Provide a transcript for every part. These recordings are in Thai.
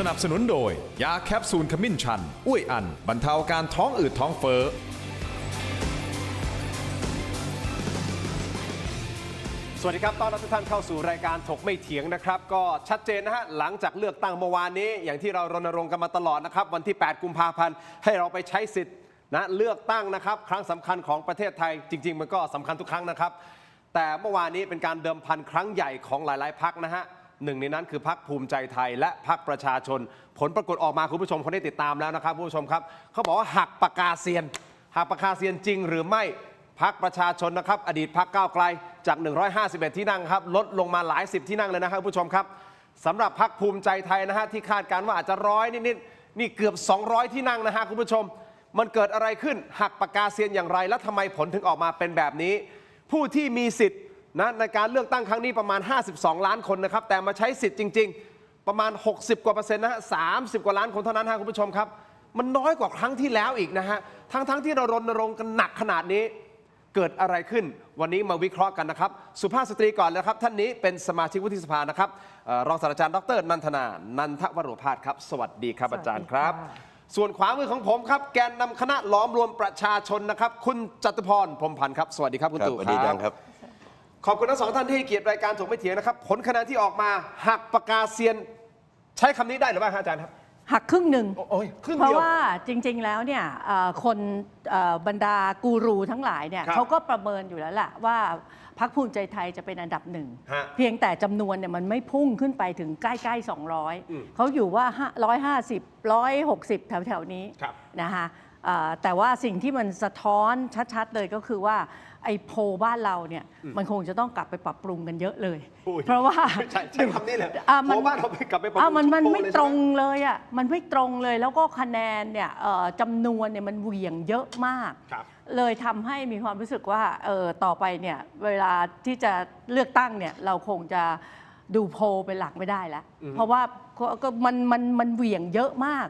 สนับสนุนโดยยาแคปซูลขมิ้นชันอุ้ยอันบรรเทาการท้องอืดท้องเฟ้อสวัสดีครับต้อนรับทุกท่านเข้าสู่รายการถกไม่เถียงนะครับก็ชัดเจนนะฮะหลังจากเลือกตั้งเมื่อวานนี้อย่างที่เรารณรงค์กันมาตลอดนะครับวันที่ 8 กุมภาพันธ์ให้เราไปใช้สิทธิ์นะเลือกตั้งนะครับครั้งสำคัญของประเทศไทยจริงๆมันก็สำคัญทุกครั้งนะครับแต่เมื่อวานนี้เป็นการเดิมพันครั้งใหญ่ของหลายๆพรรคนะฮะหนึ่งในนั้นคือพรรคภูมิใจไทยและพรรคประชาชนผลปรากฏออกมาคุณผู้ชมคงได้ติดตามแล้วนะครับคุณผู้ชมครับเขาบอกว่าหักปากกาเซียนหักปากกาเซียนจริงหรือไม่พรรคประชาชนนะครับอดีตพรรคก้าวไกลจาก151ที่นั่งครับลดลงมาหลาย10ที่นั่งเลยนะครับคุณผู้ชมครับสำหรับพรรคภูมิใจไทยนะฮะที่คาดการณ์ว่าอาจจะ100นิดๆนี่เกือบ200ที่นั่งนะฮะคุณผู้ชมมันเกิดอะไรขึ้นหักปากกาเซียนอย่างไรและทำไมผลถึงออกมาเป็นแบบนี้ผู้ที่มีสิทธิ์นะในการเลือกตั้งครั้งนี้ประมาณ52ล้านคนนะครับแต่มาใช้สิทธิ์จริงๆประมาณ60กว่าเปอร์เซ็นต์นะฮะ30กว่าล้านคนเท่านั้นฮะคุณผู้ชมครับมันน้อยกว่าครั้งที่แล้วอีกนะฮะทั้งที่เรารณรงค์กันหนักขนาดนี้เกิดอะไรขึ้นวันนี้มาวิเคราะห์กันนะครับสุภาพสตรีก่อนนะครับท่านนี้เป็นสมาชิกวุฒิสภานะครับรองศาสตราจารย์ดร.นันทนานันทวโรภาสครับสวัสดีครับอาจารย์ครับส่วนขวามือของผมครับแกนนำคณะล้อมรวมประชาชนนะครับคุณจตุพรพรหมพันธ์ครับสวัสดีครับคุณตู่ครับขอบคุณทั้งสองท่านที่ให้เกียรติรายการถกไม่เถียงนะครับผลคะแนนที่ออกมาหักปากกาเซียนใช้คำนี้ได้หรือไม่ครับอาจารย์ครับหักครึ่งหนึ่งเพราะว่าจริงๆแล้วเนี่ยคนบรรดากูรูทั้งหลายเนี่ยเขาก็ประเมินอยู่แล้วแหละว่าพรรคภูมิใจไทยจะเป็นอันดับหนึ่งเพียงแต่จำนวนเนี่ยมันไม่พุ่งขึ้นไปถึงใกล้ๆ200เขาอยู่ว่า150 160แถวๆนี้นะคะแต่ว่าสิ่งที่มันสะท้อนชัดๆเลยก็คือว่าไอ้โพบ้านเราเนี่ยมันคงจะต้องกลับไปปรับปรุงกันเยอะเลยเพราะว่าใช้คำนี้เลยโพบ้านเราไปกลับไปปรับปรุงมันไม่ตรงเลยอ่ะมันไม่ตรงเลยแล้วก็คะแนนเนี่ยจำนวนเนี่ยมันเหวี่ยงเยอะมากเลยทำให้มีความรู้สึกว่าต่อไปเนี่ยเวลาที่จะเลือกตั้งเนี่ยเราคงจะดูโพเป็นหลักไม่ได้แล้วเพราะว่ามันเหวี่ยงเยอะมาก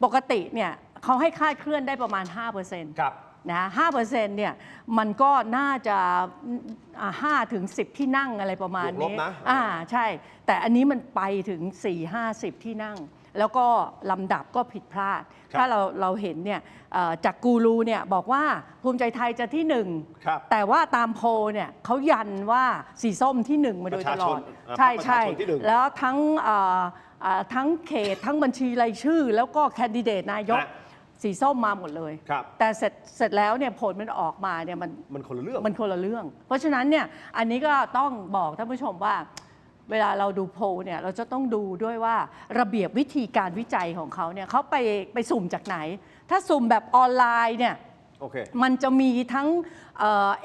ปกติเนี่ยเขาให้คาดเคลื่อนได้ประมาณ 5%ครับนะ5%เนี่ยมันก็น่าจะ5 ถึง 10ที่นั่งอะไรประมาณนี้ใช่แต่อันนี้มันไปถึง4-50ที่นั่งแล้วก็ลำดับก็ผิดพลาดถ้าเราเห็นเนี่ยจากกูรูเนี่ยบอกว่าภูมิใจไทยจะที่1แต่ว่าตามโพลเนี่ยเขายันว่าสีส้มที่1มาโดยตลอดใช่แล้วทั้งเขตทั้งบัญชีรายชื่อแล้วก็แคนดิเดตนายกสีส้มมาหมดเลยแต่เสร็จแล้วเนี่ยผลมันออกมาเนี่ยมันคนละเรื่องเพราะฉะนั้นเนี่ยอันนี้ก็ต้องบอกท่านผู้ชมว่าเวลาเราดูโพลเนี่ยเราจะต้องดูด้วยว่าระเบียบวิธีการวิจัยของเขาเนี่ยเขาไปสุ่มจากไหนถ้าสุ่มแบบออนไลน์เนี่ยมันจะมีทั้ง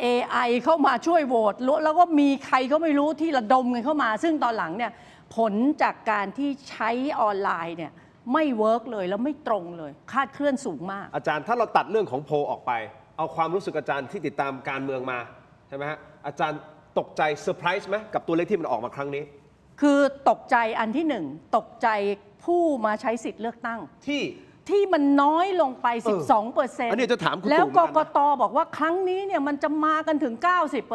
AI เข้ามาช่วยโหวตแล้วก็มีใครก็ไม่รู้ที่ระดมกันเข้ามาซึ่งตอนหลังเนี่ยผลจากการที่ใช้ออนไลน์เนี่ยไม่เวิร์กเลยแล้วไม่ตรงเลยคาดเคลื่อนสูงมากอาจารย์ถ้าเราตัดเรื่องของโพลออกไปเอาความรู้สึกอาจารย์ที่ติดตามการเมืองมาใช่ไหมฮะอาจารย์ตกใจเซอร์ไพรส์ไหมกับตัวเลขที่มันออกมาครั้งนี้คือตกใจอันที่1ตกใจผู้มาใช้สิทธิ์เลือกตั้งที่มันน้อยลงไป 12% อันนี้จะถามคุณแล้วกกตบอกว่าครั้งนี้เนี่ยมันจะมากันถึง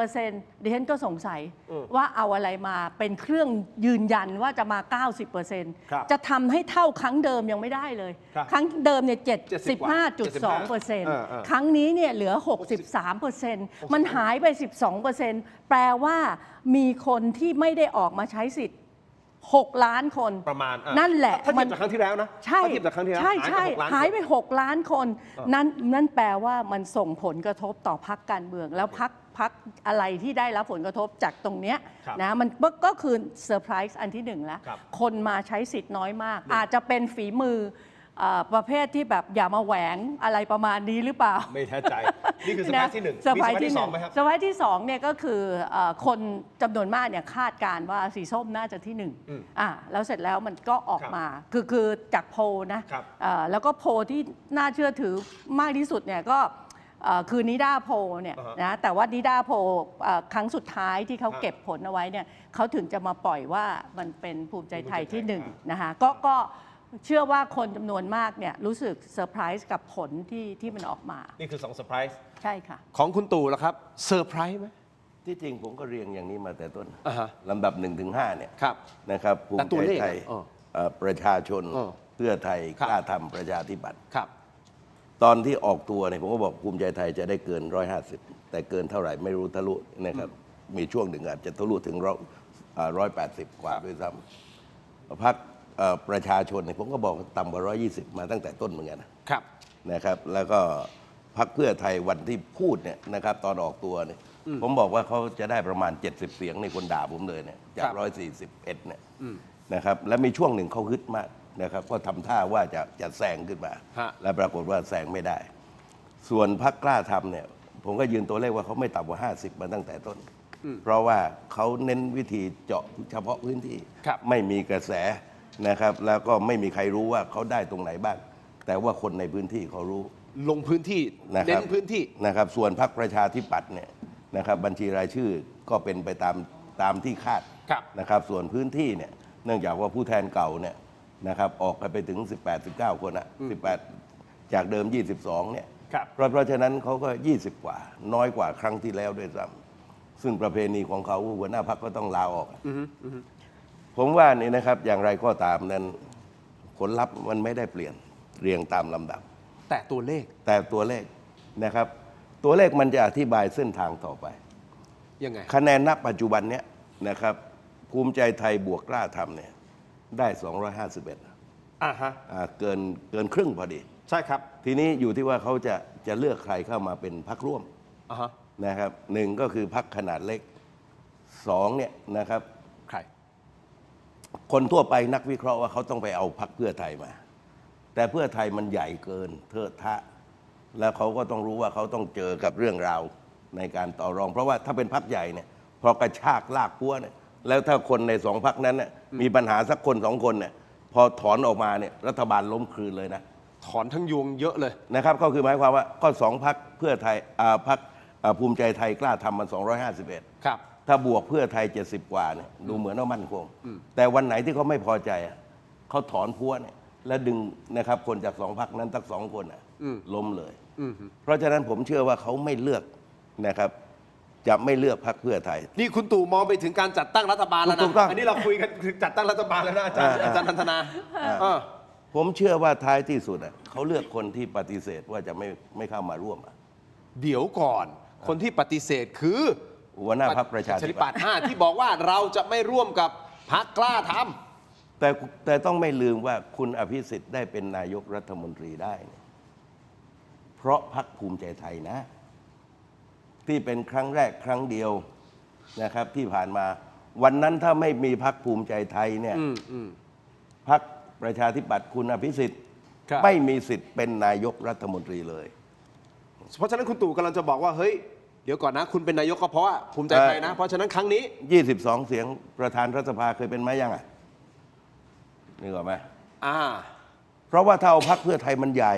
90%ดิฉันก็สงสัยว่าเอาอะไรมาเป็นเครื่องยืนยันว่าจะมา 90% จะทำให้เท่าครั้งเดิมยังไม่ได้เลยครั้งเดิมเนี่ย 75.2% ครั้งนี้เนี่ยเหลือ 63% มันหายไป 12% แปลว่ามีคนที่ไม่ได้ออกมาใช้สิทธิ์6 ล้านคนประมาณนั่นแหละถ้าเทียบจากครั้งที่แล้วนะใช่หายไป6 ล้านคนนั่นแปลว่ามันส่งผลกระทบต่อพรรคการเมืองแล้วพรรคอะไรที่ได้รับผลกระทบจากตรงเนี้ยนะมันก็คือเซอร์ไพรส์อันที่1แล้วคนมาใช้สิทธิ์น้อยมากอาจจะเป็นฝีมือประเภทที่แบบอย่ามาแหวงอะไรประมาณนี้หรือเปล่าไม่แท้ใจนี่คือเซอร์ไพรส์ที่1มีเซอร์ไพรส์ที่2ไหมครับเซอร์ไพรส์ที่2เนี่ยก็คือคนจำนวนมากเนี่ยคาดการว่าสีส้มน่าจะที่1แล้วเสร็จแล้วมันก็ออกมาคือจากโพลนะแล้วก็โพลที่น่าเชื่อถือมากที่สุดเนี่ยก็คือนิด้าโพลเนี่ยนะแต่ว่านิด้าโพลครั้งสุดท้ายที่เขาเก็บผลเอาไว้เนี่ยเขาถึงจะมาปล่อยว่ามันเป็นภูมิใจไทยที่1นะคะก็เชื่อว่าคนจำนวนมากเนี่ยรู้สึกเซอร์ไพรส์กับผลที่มันออกมานี่คือ2เซอร์ไพรส์ใช่ค่ะของคุณตู่ล่ะครับเซอร์ไพรส์ไหม ที่จริงผมก็เรียงอย่างนี้มาแต่ต้นลำดับ1 ถึง 5เนี่ยนะครับภูมิใจไทย ประชาชน อ๋อ เพื่อไทย ครับ กล้าทำประชาธิปัตย์ ครับ ตอนที่ออกตัวเนี่ยผมก็บอกภูมิใจไทยจะได้เกิน 150 แต่เกินเท่าไหร่ไม่รู้ทะลุนะครับมีช่วงหนึ่งอาจจะทะลุถึง180 กว่าด้วยซ้ำพรรคประชาชนเนี่ยผมก็บอกต่ำกว่า120 มาตั้งแต่ต้นเหมือนกันนะครับแล้วก็พรรคเพื่อไทยวันที่พูดเนี่ยนะครับตอนออกตัวเนี่ยผมบอกว่าเขาจะได้ประมาณ 70 เสียงในคนด่าผมเลยเนี่ยจาก 141เนี่ยนะครับและมีช่วงหนึ่งเขาฮึดมากนะครับก็ทำท่าว่าจะแซงขึ้นมา ฮะ และปรากฏว่าแซงไม่ได้ ส่วนพรรคกล้าทำเนี่ยผมก็ยืนตัวเลขว่าเขาไม่ต่ำกว่า 50 มาตั้งแต่ต้น เพราะว่าเขาเน้นวิธีเจาะเฉพาะพื้นที่ ครับ ไม่มีกระแสนะครับแล้วก็ไม่มีใครรู้ว่าเขาได้ตรงไหนบ้าง แต่ว่าคนในพื้นที่เขารู้ ลงพื้นที่ นะค เน้ รับ นพื้นที่ นะครับส่วนพรรคประชาธิปัตย์เนี่ยนะครับบัญชีรายชื่อก็เป็นไปตามที่คาด ครับ นะครับส่วนพื้นที่เนี่ยเนื่องจากว่าผู้แทนเก่าเนี่ยนะครับออกกันไปถึง 18-19 คนอะ18 จากเดิม 22เนี่ย ครับ เพราะฉะนั้นเขาก็ 20 กว่าน้อยกว่าครั้งที่แล้วด้วยซ้ำซึ่งประเพณีของเขาหัวหน้าพรรคก็ต้องลาออกผมว่านี่นะครับอย่างไรก็ตามนั้นผลลัพธ์มันไม่ได้เปลี่ยนเรียงตามลำดับ แต่ตัวเลข แต่ตัวเลขนะครับตัวเลขมันจะอธิบายเส้นทางต่อไป ยังไง คะแนนณปัจจุบันเนี้ยนะครับภูมิใจไทยบวกกล้าทำเนี่ยได้ 251 อ่าฮะ เกินครึ่งพอดี ใช่ครับ ทีนี้อยู่ที่ว่าเขาจะเลือกใครเข้ามาเป็นพรรคร่วม อ่าฮะ นะครับหนึ่งก็คือพรรคขนาดเล็กสองเนี่ยนะครับ ใคร คนทั่วไปนักวิเคราะห์ว่าเขาต้องไปเอาพรรคเพื่อไทยมา แต่เพื่อไทยมันใหญ่เกินเทอะทะ แล้วเขาก็ต้องรู้ว่าเขาต้องเจอกับเรื่องราวในการต่อรอง เพราะว่าถ้าเป็นพรรคใหญ่เนี่ยพอกระชากลากพัวเนี่ยแล้วถ้าคนในสองพรรคนั้นเนี่ยมีปัญหาสักคนสองคนเนี่ยพอถอนออกมาเนี่ยรัฐบาลล้มคลืนเลยนะ ถอนทั้งยวงเยอะเลย นะครับก็คือหมายความว่าก็สองพรรคเพื่อไทยพรรคภูมิใจไทยกล้าทำมัน 251 ครับ ถ้าบวกเพื่อไทย 70 กว่าเนี่ยดูเหมือนว่ามั่นคง แต่วันไหนที่เขาไม่พอใจอะเขาถอนพัวเนี่ยแล้วดึงนะครับคนจากสองพรรคนั้นทั้งสองคนอะล้มเลย เพราะฉะนั้นผมเชื่อว่าเขาไม่เลือกนะครับจะไม่เลือกพรรคเพื่อไทย นี่คุณตู่มองไปถึงการจัดตั้งรัฐบาลแล้ว ถู นะ กต้อง อันนี้เราคุยกันถึงจัดตั้งรัฐบาลแล้วนะอาจารย์อาจารย์นันทนาเออ ผมเชื่อว่าท้ายที่สุดอะเขาเลือกคนที่ปฏิเสธว่าจะไม่เข้ามาร่วมอะ เดี๋ยวก่อน คนที่ปฏิเสธคือ หัวหน้าพรรคประชาธิปัตย์ ที่บอกว่าเราจะไม่ร่วมกับพรรคกล้าทำ แต่ต้องไม่ลืมว่าคุณอภิสิทธิ์ได้เป็นนายกรัฐมนตรีได้เนี่ยเพราะพรรคภูมิใจไทยนะ ที่เป็นครั้งแรกครั้งเดียวนะครับที่ผ่านมา วันนั้นถ้าไม่มีพรรคภูมิใจไทยเนี่ยพรรคประชาธิปัตย์คุณอภิสิทธิ์ ครับ ไม่มีสิทธิ์เป็นนายกรัฐมนตรีเลย เพราะฉะนั้นคุณตู่กำลังจะบอกว่าเฮ้ยเดี๋ยวก่อนนะ คุณเป็นนายกก็เพราะว่าภูมิใจไทยนะ เพราะฉะนั้นครั้งนี้ 22 เสียงประธานรัฐสภาเคยเป็นไหมยังอ่ะนึกออกไหม อ่า เพราะว่าถ้าเอาพรรคเพื่อไทยมันใหญ่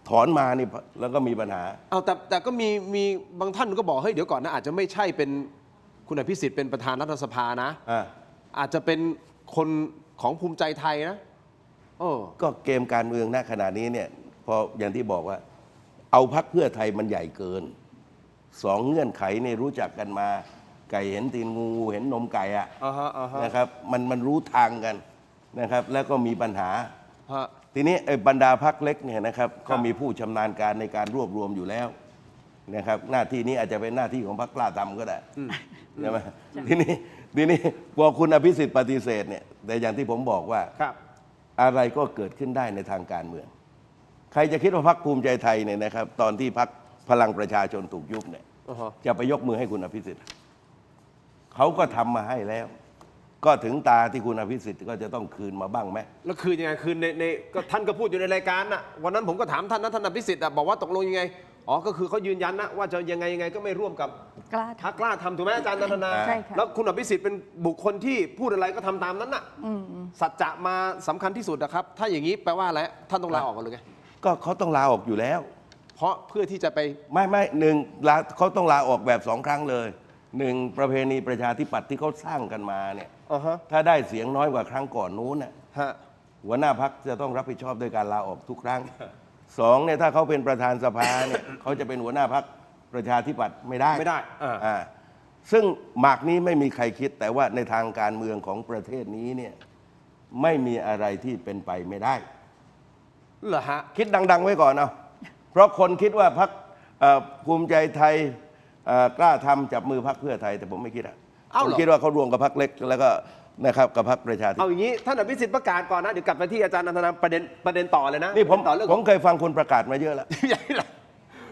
ถอนมานี่แล้วก็มีปัญหา เอาแต่ก็มีบางท่านก็บอกเฮ้ยเดี๋ยวก่อนนะอาจจะไม่ใช่เป็นคุณอภิสิทธิ์เป็นประธานรัฐสภานะ อาจจะเป็นคนของภูมิใจไทยนะโอ้ ก็เกมการเมืองณขณะนี้เนี่ยพออย่างที่บอกว่า เอาพรรคเพื่อไทยมันใหญ่เกินสองเงื่อนไขเนี่ยรู้จักกันมา ไก่เห็นตีนงูเห็นนมไก่อะ อ่าฮะอ่าฮะ นะครับมันรู้ทางกันนะครับ แล้วก็มีปัญหา ฮะ ทีนี้ไอ้บรรดาพรรคเล็กเนี่ยนะครับก็มีผู้ชำนาญการในการรวบรวมอยู่แล้วนะครับหน้าที่นี้อาจจะเป็นหน้าที่ของพรรคกล้าทำก็ได้ใช่ไหมทีนี้พอคุณอภิสิทธิ์ปฏิเสธเนี่ยแต่อย่างที่ผมบอกว่า ครับ อะไรก็เกิดขึ้นได้ในทางการเมือง ใครจะคิดว่าพรรคภูมิใจไทยเนี่ยนะครับตอนที่พรรคพลังประชาชนถูกยุบเนี่ย อ่าฮะ จะไปยกมือให้คุณอภิสิทธิ์เขาก็ทำมาให้แล้ว ก็ถึงตาที่คุณอภิสิทธิ์ก็จะต้องคืนมาบ้างไหม แล้วคืนยังไงคืนในก็ท่านก็พูดอยู่ในรายการน่ะวันนั้นผมก็ถามท่านนะท่านอภิสิทธิ์อะบอกว่าตกลงยังไงอ๋อก็คือเขายืนยันนะว่าจะยังไงก็ไม่ร่วมกับ กล้า พรรค ทำ กล้าทำถูกไหมอาจารย์นันทนา ใช่ค่ะ แล้วคุณอภิสิทธิ์เป็นบุคคลที่พูดอะไรก็ทำตามนั้นน่ะสัจจะมาสำคัญที่สุดนะครับ ถ้าอย่างนี้แปลว่าอะไรท่านต้องลาออกกันเลยไง ก็เขาต้องลาออกอยู่แล้ว เพราะเพื่อที่จะไป ไม่หนึ่งเขาต้องลาออกแบบ2 ครั้งเลยหนึ่งประเพณีประชาธิปัตย์ที่เขาสร้างกันมาเนี่ย อ่าฮะ ถ้าได้เสียงน้อยกว่าครั้งก่อนนู้นน่ะ ฮะ หัวหน้าพักจะต้องรับผิดชอบด้วยการลาออกทุกครั้ง 2เนี่ยถ้าเขาเป็นประธานสภาเนี่ย เขาจะเป็นหัวหน้าพักประชาธิปัตย์ไม่ได้ ไม่ได้อ่าซึ่งหมากนี้ไม่มีใครคิดแต่ว่าในทางการเมืองของประเทศนี้เนี่ย ไม่มีอะไรที่เป็นไปไม่ได้ เหรอฮะ คิดดัง ๆ ไว้ก่อนเอาเพราะคนคิดว่าพรรคภูมิใจไทยกล้าทำจับมือพรรคเพื่อไทยแต่ผมไม่คิดอะ เอ้า ผม เหรอ คิดว่าเขารวมกับพรรคเล็กแล้วก็นะครับกับพรรคประชาธิปั เอา ตย์ อย่างนี้ท่านอภิสิทธิ์ประกาศก่อนนะเดี๋ยวกลับไปที่อาจารย์นันทนาประเด็นต่อเลยนะ นี่ผม ต่อเรื่อง ผมเคยฟังคุณประกาศมาเยอะแล้ว ใหญ่ละ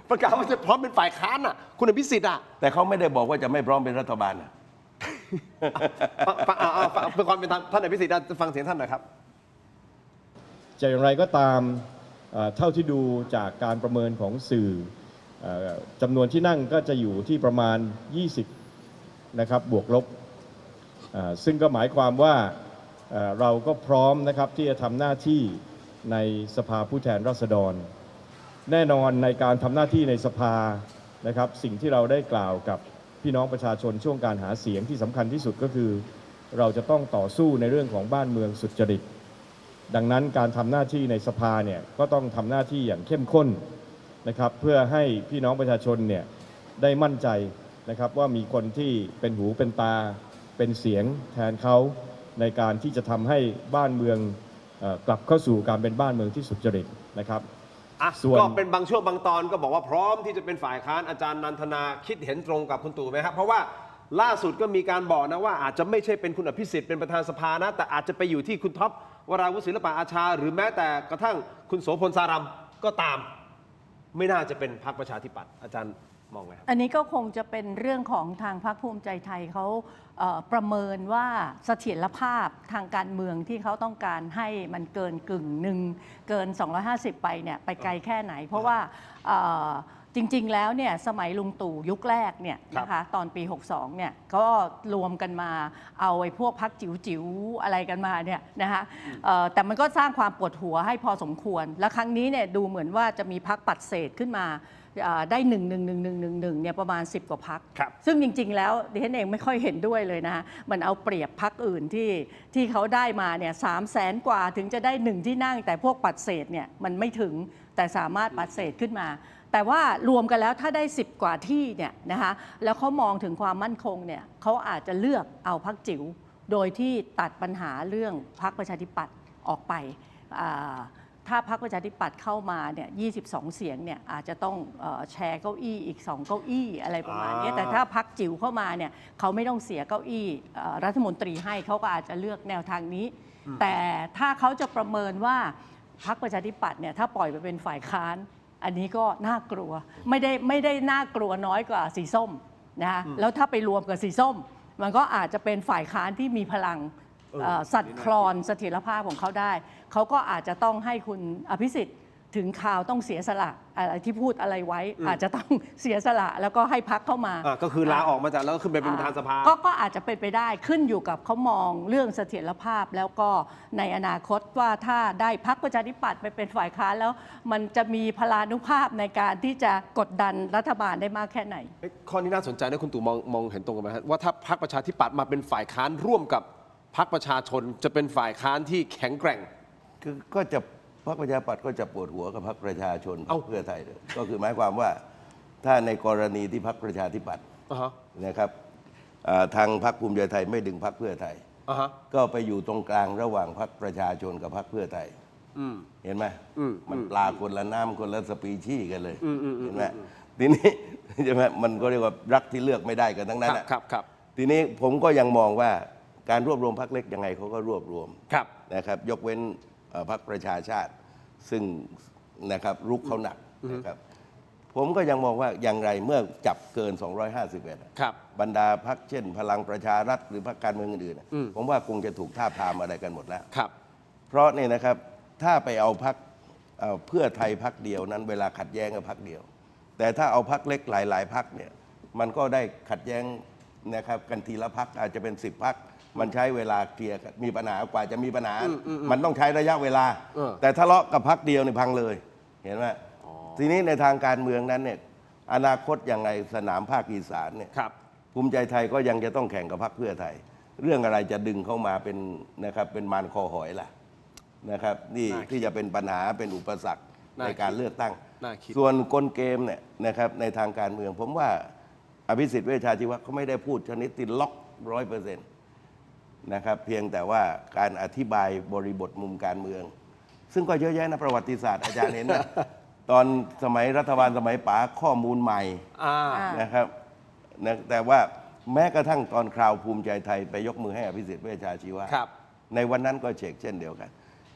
ประกาศว่าจะพร้อมเป็นฝ่ายค้านอ่ะคุณอภิสิทธิ์อ่ะ แต่เขาไม่ได้บอกว่าจะไม่พร้อมเป็นรัฐบาลนะ เพื่อความเป็นธรรมท่านอภิสิทธิ์ฟังเสียงท่านหน่อยครับ จะอย่างไรก็ตามเท่าที่ดูจากการประเมินของสื่อจำนวนที่นั่งก็จะอยู่ที่ประมาณ 20 นะครับบวกลบซึ่งก็หมายความว่าเราก็พร้อมนะครับที่จะทำหน้าที่ในสภาผู้แทนราษฎร แน่นอนในการทำหน้าที่ในสภานะครับสิ่งที่เราได้กล่าวกับพี่น้องประชาชนช่วงการหาเสียงที่สำคัญที่สุดก็คือ เราจะต้องต่อสู้ในเรื่องของบ้านเมืองสุจริต ดังนั้นการทำหน้าที่ในสภาเนี่ยก็ต้องทำหน้าที่อย่างเข้มข้นนะครับเพื่อให้พี่น้องประชาชนเนี่ยได้มั่นใจนะครับว่ามีคนที่เป็นหูเป็นตาเป็นเสียงแทนเขาในการที่จะทำให้บ้านเมืองกลับเข้าสู่การเป็นบ้านเมืองที่สุจริตนะครับ อ่ะ ส่วน ก็เป็นบางช่วงบางตอนก็บอกว่าพร้อมที่จะเป็นฝ่ายค้านอาจารย์นันทนาคิดเห็นตรงกับคุณตู่ไหมครับเพราะว่าล่าสุดก็มีการบอกนะว่าอาจจะไม่ใช่เป็นคุณอภิสิทธิ์เป็นประธานสภานะแต่อาจจะไปอยู่ที่คุณท็อปวราวุฒิศิลปะอาชาหรือแม้แต่กระทั่งคุณโสพลสารัมก็ตาม ไม่น่าจะเป็นพรรคประชาธิปัตย์อาจารย์มองไงครับ อันนี้ก็คงจะเป็นเรื่องของทางพรรคภูมิใจไทยเขาประเมินว่าเสถียรภาพทางการเมืองที่เขาต้องการให้มันเกินกึ่งหนึ่งเกิน 250 ไปเนี่ยไปไกลแค่ไหน เพราะว่าจริงๆแล้วเนี่ยสมัยลุงตู่ยุคแรกเนี่ยนะคะตอนปี 62 เนี่ยก็รวมกันมาเอาไอ้พวกพรรคจิ๋วๆอะไรกันมาเนี่ยนะคะแต่มันก็สร้างความปวดหัวให้พอสมควร และครั้งนี้เนี่ยดูเหมือนว่าจะมีพรรคปัดเศษขึ้นมาได้1 1 1 1 1 1เนี่ยประมาณ 10 กว่าพรรค ครับ ซึ่งจริงๆแล้วดิฉันเองไม่ค่อยเห็นด้วยเลยนะมันเอาเปรียบพรรคอื่นที่เขาได้มาเนี่ย300,000 กว่าถึงจะได้1ที่นั่งแต่พวกปัดเศษเนี่ยมันไม่ถึงแต่สามารถปัดเศษขึ้นมา แต่ว่ารวมกันแล้วถ้าได้10กว่าที่เนี่ยนะคะแล้วเขามองถึงความมั่นคงเนี่ยเขาอาจจะเลือกเอาพรรคจิ๋วโดยที่ตัดปัญหาเรื่องพรรคประชาธิปัตย์ออกไปถ้าพรรคประชาธิปัตย์เข้ามาเนี่ย22 เสียงเนี่ยอาจจะต้องแชร์เก้าอี้อีก2เก้าอี้อะไรประมาณนี้แต่ถ้าพรรคจิ๋วเข้ามาเนี่ยเขาไม่ต้องเสียเก้าอี้รัฐมนตรีให้เขาก็อาจจะเลือกแนวทางนี้ แต่ถ้าเขาจะประเมินว่าพรรคประชาธิปัตย์เนี่ยถ้าปล่อยไปเป็นฝ่ายค้านอันนี้ก็น่ากลัวไม่ได้น่ากลัวน้อยกว่าสีส้มนะคะแล้วถ้าไปรวมกับสีส้มมันก็อาจจะเป็นฝ่ายค้านที่มีพลังสั่นคลอนเสถียรภาพของเขาได้เขาก็อาจจะต้องให้คุณอภิสิทธิ์ถึงข่าวต้องเสียสละอะไรที่พูดอะไรไว้อาจจะต้องเสียสละแล้วก็ให้พักเข้ามา ก็คือลาออกมาจากแล้วก็ขึ้นไปเป็นประธานสภา ก็อาจจะเป็นไปได้ขึ้นอยู่กับเขามองเรื่องเสถียรภาพแล้วก็ในอนาคตว่าถ้าได้พรรคประชาธิปัตย์ไปเป็นฝ่ายค้านแล้วมันจะมีพลานุภาพในการที่จะกดดันรัฐบาลได้มากแค่ไหน ข้อนี้น่าสนใจนะคุณตู่มองเห็นตรงกันไหมครับว่าถ้าพรรคประชาธิปัตย์มาเป็นฝ่ายค้านร่วมกับพรรคประชาชนจะเป็นฝ่ายค้านที่แข็งแกร่ง คือก็จะพรรคประชาธิปัตย์ก็จะปวดหัวกับพรรคประชาชน เอ้า เพื่อไทยเลยก็คือหมายความว่าถ้าในกรณีที่พรรคประชาธิปัตย์ อ่าฮะ นะครับทางพรรคภูมิใจไทยไม่ดึงพรรคเพื่อไทย อ่าฮะ ก็ไปอยู่ตรงกลางระหว่างพรรคประชาชนกับพรรคเพื่อไทยเห็นไหมมันปลาคนละน้ำคนละสปีชีส์กันเลยเห็นไหมทีนี้ ใช่ไหมมันก็เรียกว่ารักที่เลือกไม่ได้กันทั้งนั้น ครับ ทีนี้ผมก็ยังมองว่าการรวบรวมพรรคเล็กยังไงเขาก็รวบรวม ครับ นะครับยกเว้นพรรคประชาชาติซึ่งนะครับรุกเขาหนักนะครับผมก็ยังมองว่าอย่างไรเมื่อจับเกิน 251 ครับ บรรดาพรรคเช่น พลังประชารัฐหรือพรรคการเมืองอื่นๆผมว่าคงจะถูกท้าบทามอะไรกันหมดแล้ว ครับ เพราะเนี่ยนะครับถ้าไปเอาพรรคเพื่อไทยพรรคเดียวนั้นเวลาขัดแย้งกับพรรคเดียว แต่ถ้าเอาพรรคเล็กหลายๆพรรคเนี่ยมันก็ได้ขัดแย้งนะครับกันทีละพรรคอาจจะเป็น10 พรรคมันใช้เวลาเคลียร์กันมีปัญหากว่าจะมีปัญหา มันต้องใช้ระยะเวลา แต่ทะเลาะกับพรรคเดียวเนี่ยพังเลยเห็นไหมทีนี้ในทางการเมืองนั้นเนี่ยอนาคตยังไงสนามภาคอีสานเนี่ย ครับ ภูมิใจไทยก็ยังจะต้องแข่งกับพรรคเพื่อไทย เรื่องอะไรจะดึงเข้ามาเป็นนะครับเป็นมารคอหอยล่ะนะครับนี่ น่าคิด ที่จะเป็นปัญหาเป็นอุปสรรค น่า ในการเลือกตั้ง น่าคิด ส่วนกลเกมเนี่ยนะครับในทางการเมือง ผมว่าอภิสิทธิ์เวชชาชีวะเขาไม่ได้พูดชนิดติดล็อก100%พ นะครับเพียงแต่ว่าการอธิบายบริบทมุมการเมือง ซึ่งก็เยอะแยะนะประวัติศาสตร์อาจารย์เห็นนะ ตอนสมัยรัฐบาลสมัยป๋าข้อมูลใหม่ นะครับนะแต่ว่าแม้กระทั่งตอนคราวภูมิใจไทยไปยกมือให้อภิสิทธิ์เวชชาชีวะ ครับ ในวันนั้นก็เช็คเช่นเดียวกัน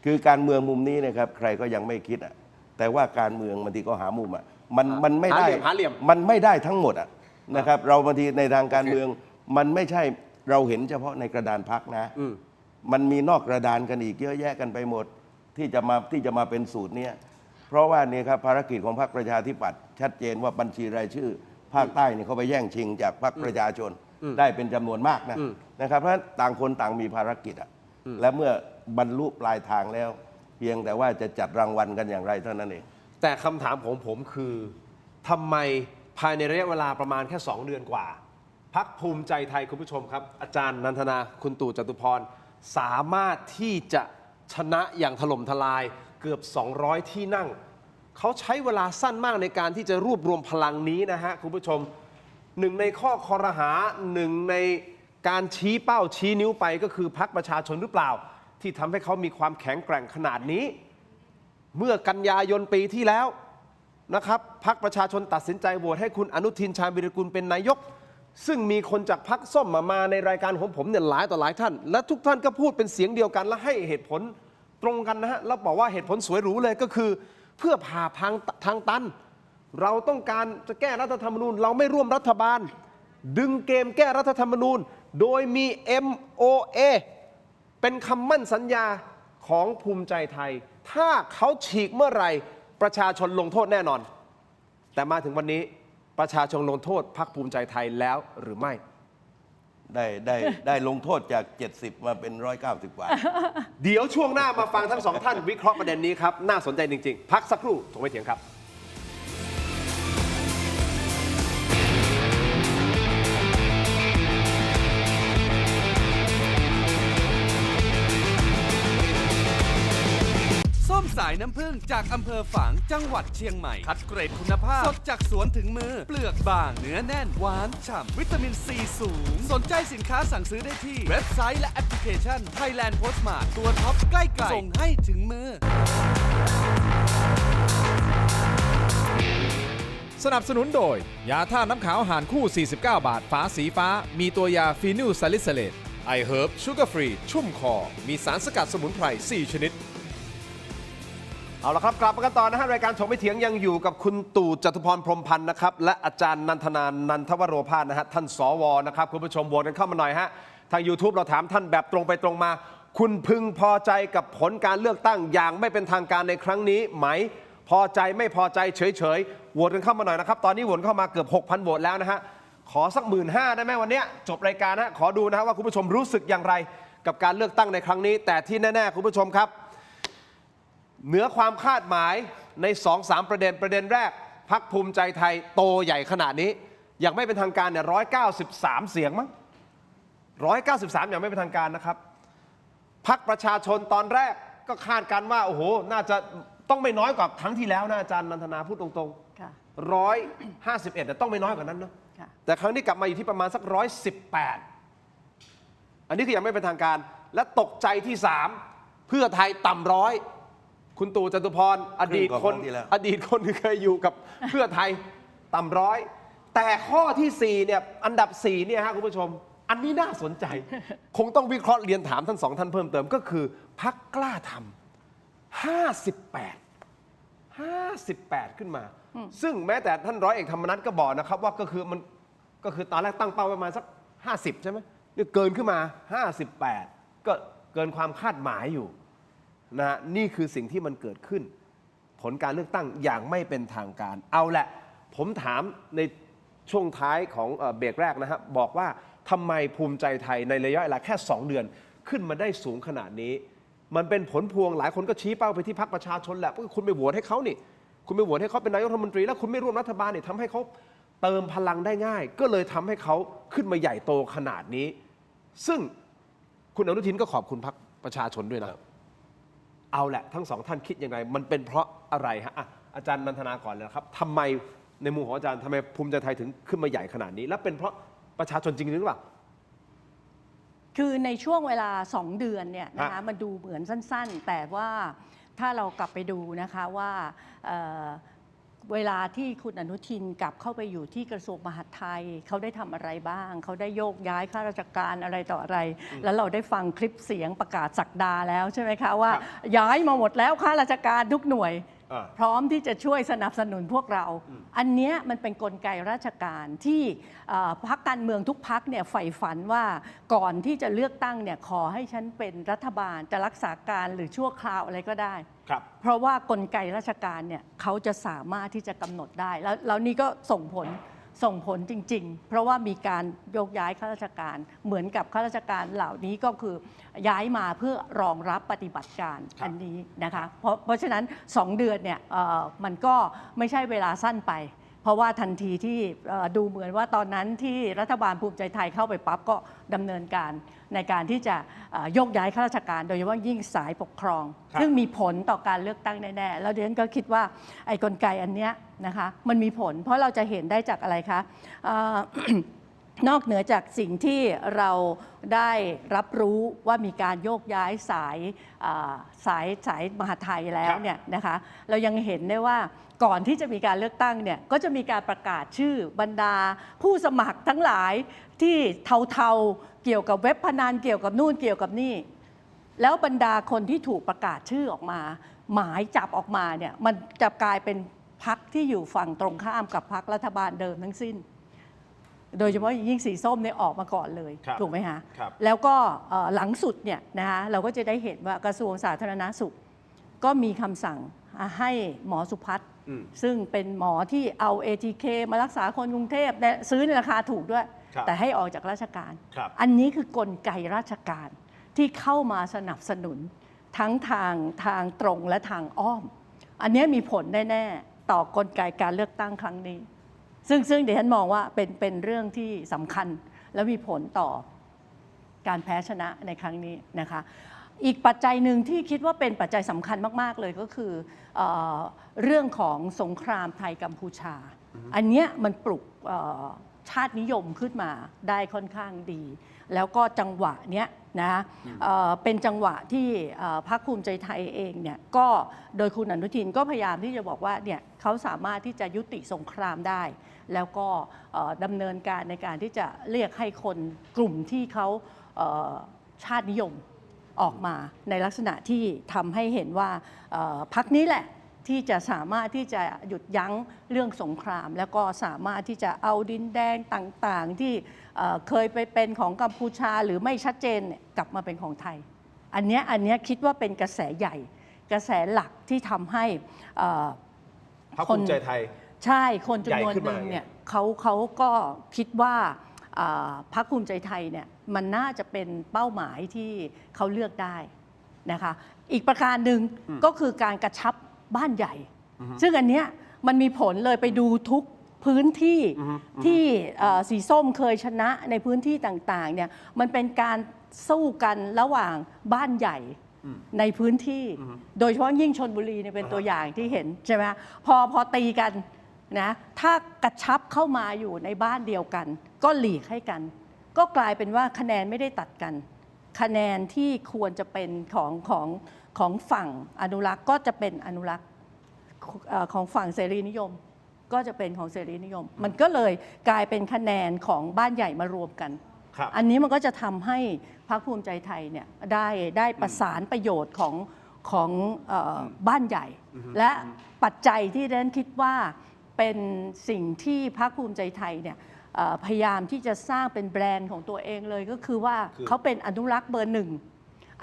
คือการเมืองมุมนี้นะครับใครก็ยังไม่คิดอ่ะแต่ว่าการเมืองบางทีก็หามุมอ่ะมันไม่ได้ หาเหลี่ยม มันไม่ได้ทั้งหมดอ่ะนะครับเราบางทีในทางการเมืองมันไม่ใช่เราเห็นเฉพาะในกระดานพักนะมันมีนอกกระดานกันอีกเยอะแยะกันไปหมดที่จะมาเป็นสูตรเนี้ยเพราะว่านี่ครับภารกิจของพรรคประชาธิปัตย์ชัดเจนว่าบัญชีรายชื่อ ภาคใต้เนี่ยเขาไปแย่งชิงจากพรรคประชาชนได้เป็นจำนวนมากนะครับเพราะฉะนั้นต่างคนต่างมีภารกิจอ่ะและเมื่อบรรลุปลายทางแล้ว เพียงแต่ว่าจะจัดรางวัลกันอย่างไรเท่านั้นเอง แต่คำถามของผมคือทำไมภายในระยะเวลาประมาณแค่ 2 เดือนกว่าพรรคภูมิใจไทยคุณผู้ชมครับ อาจารย์นันทนาคุณตู่จตุพรสามารถที่จะชนะอย่างถล่มทลายเกือบ 200 ที่นั่ง เขาใช้เวลาสั้นมากในการที่จะรวบรวมพลังนี้นะฮะคุณผู้ชมหนึ่งในข้อคอรหาหนึ่งในการชี้เป้าชี้นิ้วไปก็คือพรรคประชาชนหรือเปล่า ที่ทำให้เขามีความแข็งแกร่งขนาดนี้ เมื่อกันยายนปีที่แล้วนะครับพรรคประชาชนตัดสินใจโหวตให้คุณอนุทินชาญวิรกูลเป็นนายก ซึ่งมีคนจากพรรคส้มมาในรายการของผมเนี่ยหลายต่อหลายท่าน และทุกท่านก็พูดเป็นเสียงเดียวกันและให้เหตุผลตรงกันนะฮะแล้วบอกว่าเหตุผลสวยหรูเลยก็คือเพื่อผ่าทางตัน เราต้องการจะแก้รัฐธรรมนูญเราไม่ร่วมรัฐบาล ดึงเกมแก้รัฐธรรมนูญโดยมี MOA เป็นคำมั่นสัญญาของภูมิใจไทย ถ้าเขาฉีกเมื่อไหร่ประชาชนลงโทษแน่นอน แต่มาถึงวันนี้ประชาชนลงโทษพรรคภูมิใจไทยแล้วหรือไม่ ได้ลงโทษจาก 70 มาเป็น 190 กว่า เดี๋ยวช่วงหน้ามาฟังทั้งสองท่านวิเคราะห์ประเด็นนี้ครับ น่าสนใจจริงๆ พักสักครู่ถกไม่เถียงครับ ส้มสายน้ำผึ้งจากอำเภอฝางจังหวัดเชียงใหม่คัดเกรดคุณภาพสดจากสวนถึงมือเปลือกบางเนื้อแน่นหวานฉ่ำวิตามินซีสูงสนใจสินค้าสั่งซื้อได้ที่เว็บไซต์และแอปพลิเคชัน Thailand Postmart ตัวท็อปใกล้ๆส่งให้ถึงมือ สนับสนุนโดย ยาท่าน้ำขาวหารคู่ 49 บาท ฝาสีฟ้า มีตัวยาฟีนิลซาลิซิเลตไอเฮิร์บชูการ์ฟรี ชุ่มคอ มีสารสกัดสมุนไพร 4 ชนิด เอาละครับกลับมากันต่อนะฮะรายการถกไม่เถียงยังอยู่กับคุณตู่จตุพรพรหมพันธ์นะครับและอาจารย์นันทนานันทวโรพาสนะฮะท่านสวนะครับคุณผู้ชมโหวตกันเข้ามาหน่อยฮะทาง YouTube เราถามท่านแบบตรงไปตรงมา คุณพึงพอใจกับผลการเลือกตั้งอย่างไม่เป็นทางการในครั้งนี้ไหมพอใจไม่พอใจเฉยๆโหวตกันเข้ามาหน่อยนะครับตอนนี้โหวตเข้ามาเกือบ 6,000 โหวตแล้วนะฮะขอสัก 15,000 ได้ไหมวันนี้จบรายการนะขอดูนะฮะว่าคุณผู้ชมรู้สึกอย่างไรกับการเลือกตั้งในครั้งนี้แต่ที่แน่ๆคุณผู้ชมครับเหนือความคาดหมายใน 2-3 ประเด็นแรกพรรคภูมิใจไทยโตใหญ่ขนาดนี้อย่างไม่เป็นทางการเนี่ย193 เสียงมั้ง193อย่างไม่เป็นทางการนะครับพรรคประชาชนตอนแรกก็คาดกันว่าโอ้โหน่าจะต้องไม่น้อยกว่าครั้งที่แล้วนะอาจารย์นันทนาพูดตรงๆ151แต่ต้องไม่น้อยกว่านั้นเนาะแต่ครั้งนี้กลับมาอยู่ที่ประมาณสัก118อันนี้คือยังไม่เป็นทางการและตกใจที่3เพื่อไทยต่ำร้อยคุณตู่จตุพรอดีตคนที่เคยอยู่กับเพื่อไทยต่ำร้อยแต่ข้อที่4เนี่ยอันดับ4เนี่ยฮะคุณผู้ชมอันนี้น่าสนใจ คงต้องวิเคราะห์เรียนถามท่าน2ท่านเพิ่มเติมก็คือพรรคกล้าทำ58ขึ้นมาซึ่งแม้แต่ท่านร้อยเอกธรรมนัฐก็บอกนะครับว่าก็คือตอนแรกตั้งเป้าไว้ประมาณสัก50ใช่ไหมนี่เกินขึ้นมา58ก็เกินความคาดหมายอยู่นะนี่คือสิ่งที่มันเกิดขึ้นผลการเลือกตั้งอย่างไม่เป็นทางการเอาแหละผมถามในช่วงท้ายของเบรกแรกนะครับบอกว่าทำไมภูมิใจไทยในระยะเวลาแค่2 เดือนขึ้นมาได้สูงขนาดนี้มันเป็นผลพวงหลายคนก็ชี้เป้าไปที่พรรคประชาชนแหละเพราะคุณไปโหวตให้เขานี่คุณไปโหวตให้เขาเป็นนายกรัฐมนตรีแล้วคุณไม่ร่วมรัฐบาลเนี่ยทำให้เขาเติมพลังได้ง่ายก็เลยทำให้เขาขึ้นมาใหญ่โตขนาดนี้ซึ่งคุณอนุทินก็ขอบคุณพรรคประชาชนด้วยนะเอาแหละทั้งสองท่านคิดยังไงมันเป็นเพราะอะไรฮะอาจารย์นันทนาก่อนเลยครับทำไมในมุมของอาจารย์ทำไมภูมิใจไทยถึงขึ้นมาใหญ่ขนาดนี้และเป็นเพราะประชาชนจริงหรือเปล่า คือในช่วงเวลา 2 เดือนเนี่ยนะคะมันดูเหมือนสั้นๆ แต่ว่าถ้าเรากลับไปดูนะคะว่าเวลาที่คุณอนุทินกลับเข้าไปอยู่ที่กระทรวงมหาดไทยเขาได้ทำอะไรบ้างเขาได้โยกย้ายข้าราชการอะไรต่ออะไร แล้วเราได้ฟังคลิปเสียงประกาศศักดาแล้วใช่ไหมคะว่าย้ายมาหมดแล้วข้าราชการทุกหน่วยพร้อมที่จะช่วยสนับสนุนพวกเรา อันเนี้ยมันเป็นกลไกราชการที่พรรคการเมืองทุกพรรคเนี่ยใฝ่ฝันว่าก่อนที่จะเลือกตั้งเนี่ยขอให้ฉันเป็นรัฐบาลจะรักษาการหรือชั่วคราวอะไรก็ได้เพราะว่ากลไกราชการเนี่ยเขาจะสามารถที่จะกำหนดได้แล้วนี่ก็ส่งผลจริงๆเพราะว่ามีการโยกย้ายข้าราชการเหมือนกับข้าราชการเหล่านี้ก็คือย้ายมาเพื่อรองรับปฏิบัติการอันนี้นะคะเพราะฉะนั้น2 เดือนเนี่ยมันก็ไม่ใช่เวลาสั้นไปเพราะว่าทันทีที่ดูเหมือนว่าตอนนั้นที่รัฐบาลภูมิใจไทยเข้าไปปั๊บก็ดำเนินการในการที่จะโยกย้ายข้าราชการโดยเฉพาะยิ่งสายปกครองซึ่งมีผลต่อการเลือกตั้งแน่ๆแล้วดิฉันก็คิดว่าไอ้กลไกอันเนี้ยนะคะมันมีผลเพราะเราจะเห็นได้จากอะไรคะ นอกเหนือจากสิ่งที่เราได้รับรู้ว่ามีการโยกย้ายสายมหาดไทยแล้วเนี่ยนะคะเรายังเห็นได้ว่าก่อนที่จะมีการเลือกตั้งเนี่ยก็จะมีการประกาศชื่อบรรดาผู้สมัครทั้งหลายที่เทาๆเกี่ยวกับเว็บพนันเกี่ยวกับนู่นเกี่ยวกับนี่แล้วบรรดาคนที่ถูกประกาศชื่อออกมาหมายจับออกมาเนี่ยมันจะกลายเป็นพรรคที่อยู่ฝั่งตรงข้ามกับพรรครัฐบาลเดิมทั้งสิ้นโดยเฉพาะยิ่งสีส้มเนี่ยออกมาก่อนเลยถูกไหมคะแล้วก็หลังสุดเนี่ยนะคะเราก็จะได้เห็นว่ากระทรวงสาธารณสุขก็มีคำสั่งให้หมอสุพัฒน์ซึ่งเป็นหมอที่เอา ATK มารักษาคนกรุงเทพซื้อในราคาถูกด้วยแต่ให้ออกจากราชการอันนี้คือกลไกราชการที่เข้ามาสนับสนุนทั้งทางตรงและทางอ้อมอันนี้มีผลแน่ๆต่อกลไกการเลือกตั้งครั้งนี้ซึ่งเดี๋ยวฉันมองว่าเป็นเรื่องที่สำคัญและมีผลต่อการแพ้ชนะในครั้งนี้นะคะอีกปัจจัยหนึ่งที่คิดว่าเป็นปัจจัยสำคัญมากๆเลยก็คือเรื่องของสงครามไทยกัมพูชาอันเนี้ยมันปลุกชาตินิยมขึ้นมาได้ค่อนข้างดีแล้วก็จังหวะเนี้ยนะเป็นจังหวะที่พรรคภูมิใจไทยเองเนี่ยก็โดยคุณอนุทินก็พยายามที่จะบอกว่าเนี่ยเขาสามารถที่จะยุติสงครามได้แล้วก็ดำเนินการในการที่จะเรียกให้คนกลุ่มที่เขาชาตินิยมออกมาในลักษณะที่ทำให้เห็นว่าพรรคนี้แหละที่จะสามารถที่จะหยุดยั้งเรื่องสงครามแล้วก็สามารถที่จะเอาดินแดงต่างๆที่เคยไปเป็นของกัมพูชาหรือไม่ชัดเจนกลับมาเป็นของไทยอันเนี้ยคิดว่าเป็นกระแสใหญ่กระแสหลักที่ทำให้พรรคภูมิใจไทยใช่คนจำนวนหนึ่งเนี่ยเขาก็คิดว่าพรรคภูมิใจไทยเนี่ยมันน่าจะเป็นเป้าหมายที่เขาเลือกได้นะคะอีกประการหนึ่งก็คือการกระชับบ้านใหญ่ซึ่งอันเนี้ยมันมีผลเลยไปดูทุกพื้นที่ที่สีส้มเคยชนะในพื้นที่ต่างๆเนี่ยมันเป็นการสู้กันระหว่างบ้านใหญ่ในพื้นที่โดยเฉพาะยิ่งชลบุรีเนี่ยเป็นตัวอย่างที่เห็นใช่ไหมพอตีกันนะถ้ากระชับเข้ามาอยู่ในบ้านเดียวกันก็หลีกให้กันก็กลายเป็นว่าคะแนนไม่ได้ตัดกันคะแนนที่ควรจะเป็นของฝั่งอนุรักษ์ก็จะเป็นอนุรักษ์ของฝั่งเสรีนิยมก็จะเป็นของเสรีนิยมมันก็เลยกลายเป็นคะแนนของบ้านใหญ่มารวมกันอันนี้มันก็จะทำให้พรรคภูมิใจไทยเนี่ยได้ประสานประโยชน์ของบ้านใหญ่และปัจจัยที่เรนคิดว่าเป็นสิ่งที่พรรคภูมิใจไทยเนี่ยพยายามที่จะสร้างเป็นแบรนด์ของตัวเองเลยก็คือว่าเขาเป็นอนุรักษ์เบอร์หนึ่ง